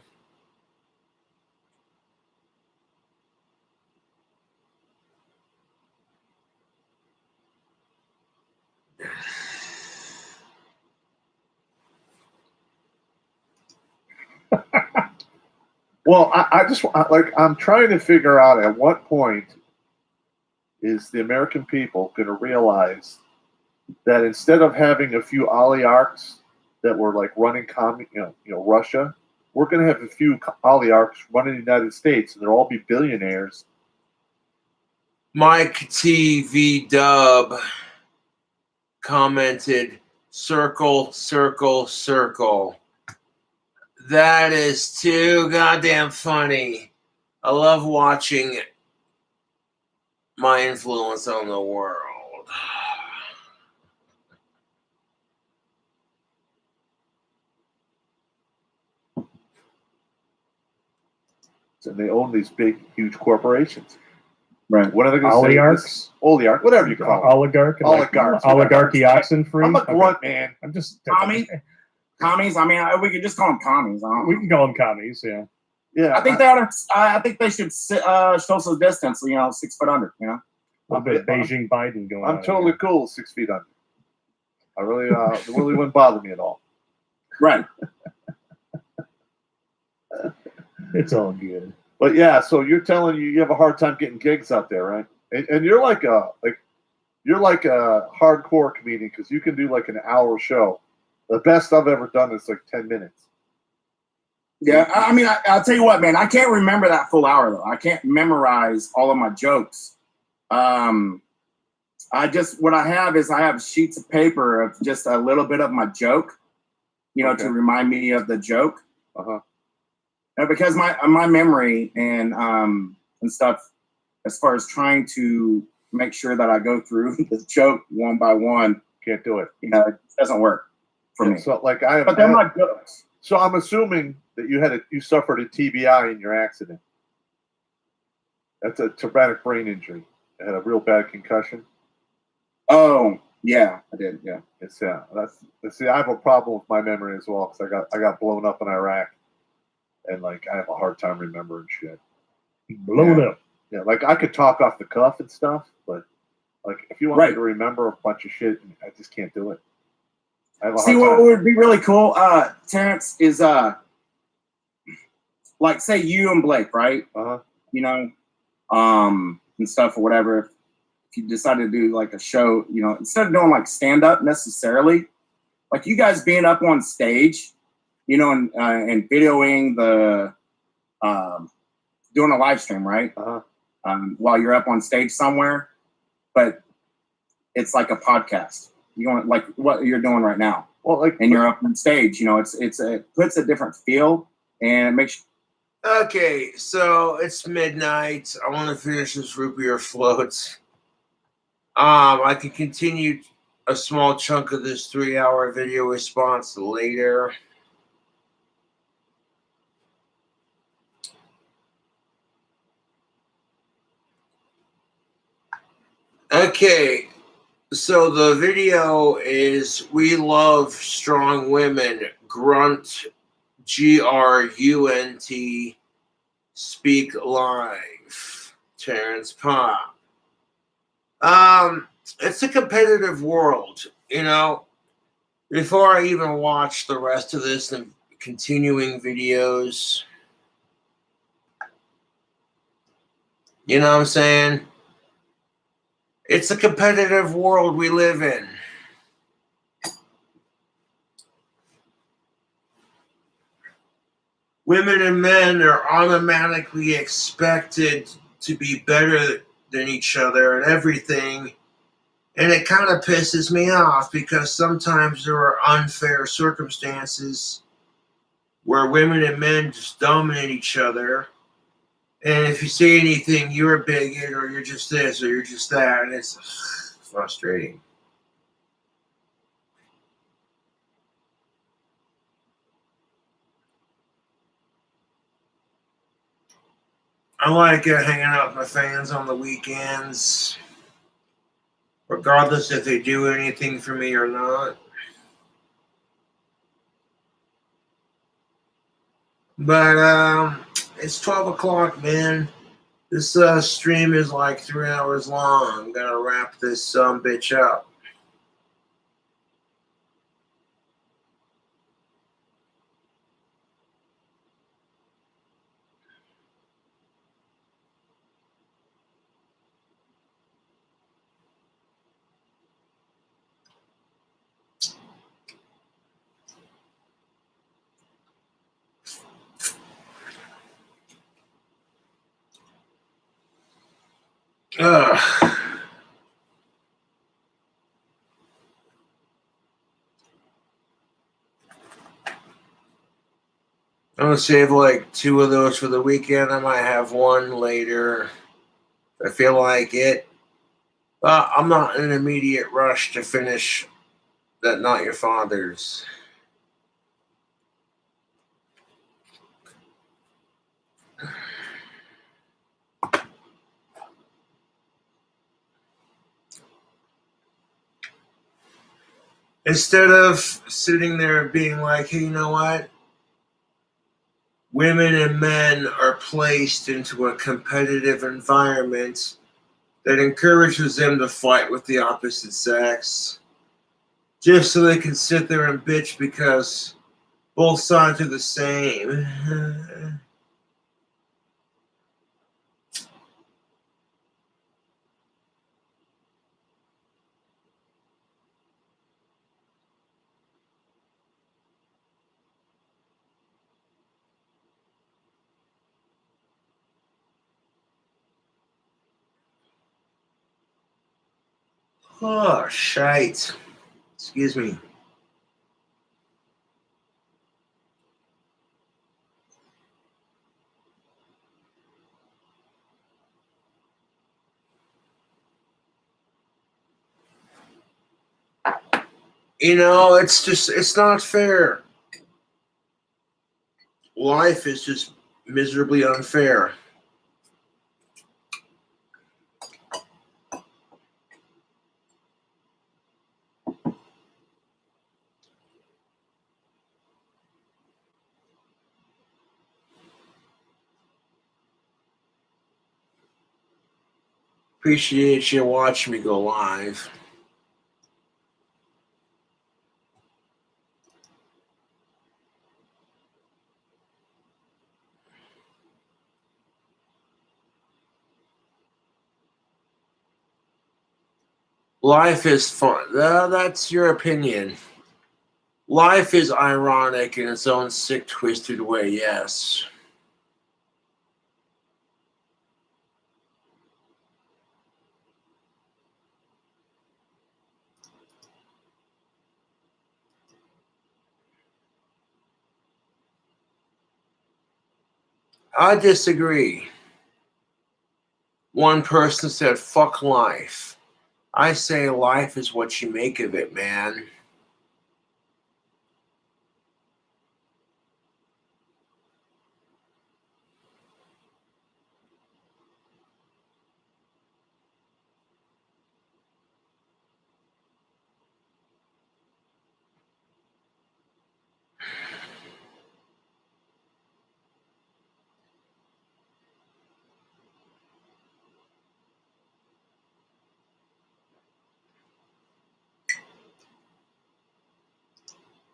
Speaker 2: Well, I'm trying to figure out at what point is the American people going to realize that instead of having a few oligarchs that were like running Russia, we're going to have a few oligarchs running the United States, and they'll all be billionaires.
Speaker 1: Mike TV Dub commented, circle, circle, circle. That is too goddamn funny. I love watching my influence on the world.
Speaker 2: And they own these big, huge corporations.
Speaker 4: Right.
Speaker 2: What are they going to say?
Speaker 3: Oligarchs?
Speaker 2: Oligarch, whatever you call them.
Speaker 3: Oligarch?
Speaker 2: Oligarchs.
Speaker 3: Oligarchy Oxenfree?
Speaker 2: I'm a grunt, man.
Speaker 3: I'm just...
Speaker 4: Commies. I mean, we could just call them commies.
Speaker 3: We can call them commies, yeah.
Speaker 2: Yeah.
Speaker 4: I think they ought to. I think they should show some distance. 6 foot under.
Speaker 3: A little bit of Beijing Biden going on.
Speaker 2: I'm totally cool 6 feet under. I really, it really wouldn't bother me at all.
Speaker 4: Right.
Speaker 3: It's all good.
Speaker 2: But yeah, so you're telling you have a hard time getting gigs out there, right? And you're like a hardcore comedian because you can do like an hour show. The best I've ever done is like 10 minutes.
Speaker 4: Yeah, I mean, I'll tell you what, man. I can't remember that full hour though. I can't memorize all of my jokes. What I have sheets of paper of just a little bit of my joke,
Speaker 2: Okay.
Speaker 4: to remind me of the joke.
Speaker 2: Uh-huh.
Speaker 4: Because my memory and stuff, as far as trying to make sure that I go through the joke one by one,
Speaker 2: Can't do it.
Speaker 4: it doesn't work for me.
Speaker 2: So like
Speaker 4: But they're not jokes.
Speaker 2: So I'm assuming that you suffered a TBI in your accident. That's a traumatic brain injury. You had a real bad concussion.
Speaker 4: Oh yeah, I did. Yeah.
Speaker 2: I have a problem with my memory as well because I got blown up in Iraq, and like I have a hard time remembering shit.
Speaker 3: blown up.
Speaker 2: Yeah, like I could talk off the cuff and stuff, but like if you want me
Speaker 4: Right.
Speaker 2: to remember a bunch of shit, I just can't do it. I have a
Speaker 4: See,
Speaker 2: hard
Speaker 4: what
Speaker 2: time.
Speaker 4: would be really cool, Terrence, is like say you and Blake, right?
Speaker 2: Uh-huh.
Speaker 4: You know, and stuff or whatever. If you decided to do like a show, you know, instead of doing like stand up necessarily, like you guys being up on stage, you know, and videoing the doing a live stream, right?
Speaker 2: Uh-huh.
Speaker 4: While you're up on stage somewhere, but it's like a podcast. You want like what you're doing right now,
Speaker 2: Well, like,
Speaker 4: and you're up on stage. You know, it puts a different feel and it makes.
Speaker 1: Okay, so it's midnight. I want to finish this root beer float. I can continue a small chunk of this 3-hour video response later. Okay, so the video is "We Love Strong Women," grunt, GRUNT, speak live, Terrence Pop. It's a competitive world, you know. Before I even watch the rest of this and continuing videos, you know what I'm saying? It's a competitive world we live in. Women and men are automatically expected to be better than each other and everything. And it kind of pisses me off because sometimes there are unfair circumstances where women and men just dominate each other. And if you say anything, you're a bigot or you're just this or you're just that. And it's frustrating. I like hanging out with my fans on the weekends, regardless if they do anything for me or not. But it's 12 o'clock, man. This stream is like 3 hours long. I'm gonna wrap this bitch up. Ugh. I'm gonna save like 2 of those for the weekend. I might have one later if I feel like it. But I'm not in an immediate rush to finish that Not Your Father's. Instead of sitting there being like, hey, you know what? Women and men are placed into a competitive environment that encourages them to fight with the opposite sex just so they can sit there and bitch because both sides are the same. Oh, shite. Excuse me. You know, it's not fair. Life is just miserably unfair. Appreciate you watching me go live. Life is fun. That's your opinion. Life is ironic in its own sick, twisted way, yes. I disagree. One person said, fuck life. I say life is what you make of it, man.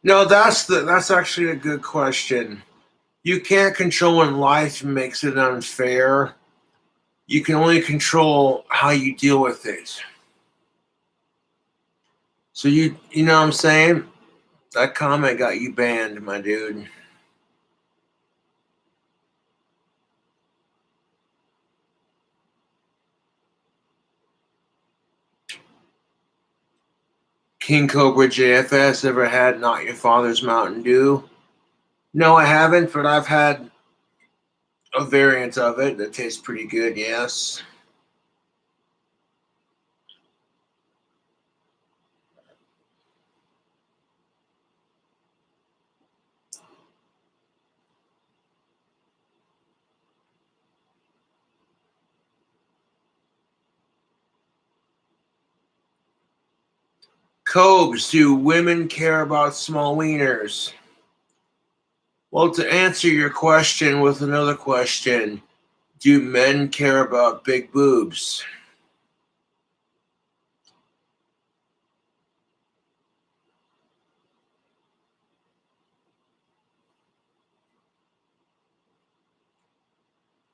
Speaker 1: No, that's actually a good question. You can't control when life makes it unfair. You can only control how you deal with it. So you know what I'm saying? That comment got you banned, my dude. King Cobra JFS, ever had Not Your Father's Mountain Dew? No, I haven't, but I've had a variant of it that tastes pretty good, yes. Cobes, do women care about small wieners? Well, to answer your question with another question, do men care about big boobs?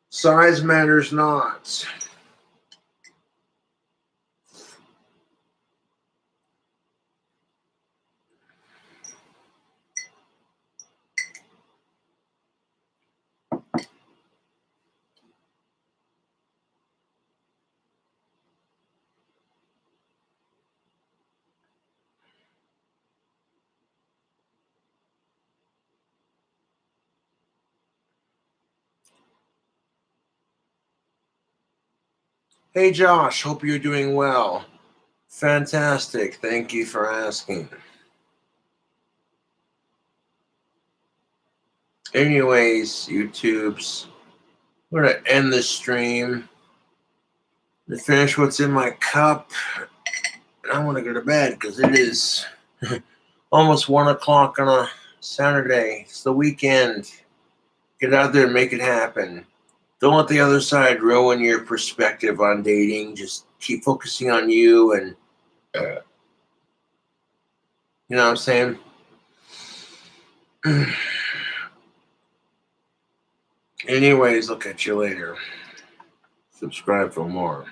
Speaker 1: Size matters not. Hey Josh, hope you're doing well. Fantastic. Thank you for asking. Anyways, YouTubes, we're going to end the stream to finish what's in my cup. And I want to go to bed because it is almost 1 o'clock on a Saturday. It's the weekend. Get out there and make it happen. Don't let the other side ruin your perspective on dating. Just keep focusing on you and, you know what I'm saying? Anyways, I'll catch you later. Subscribe for more.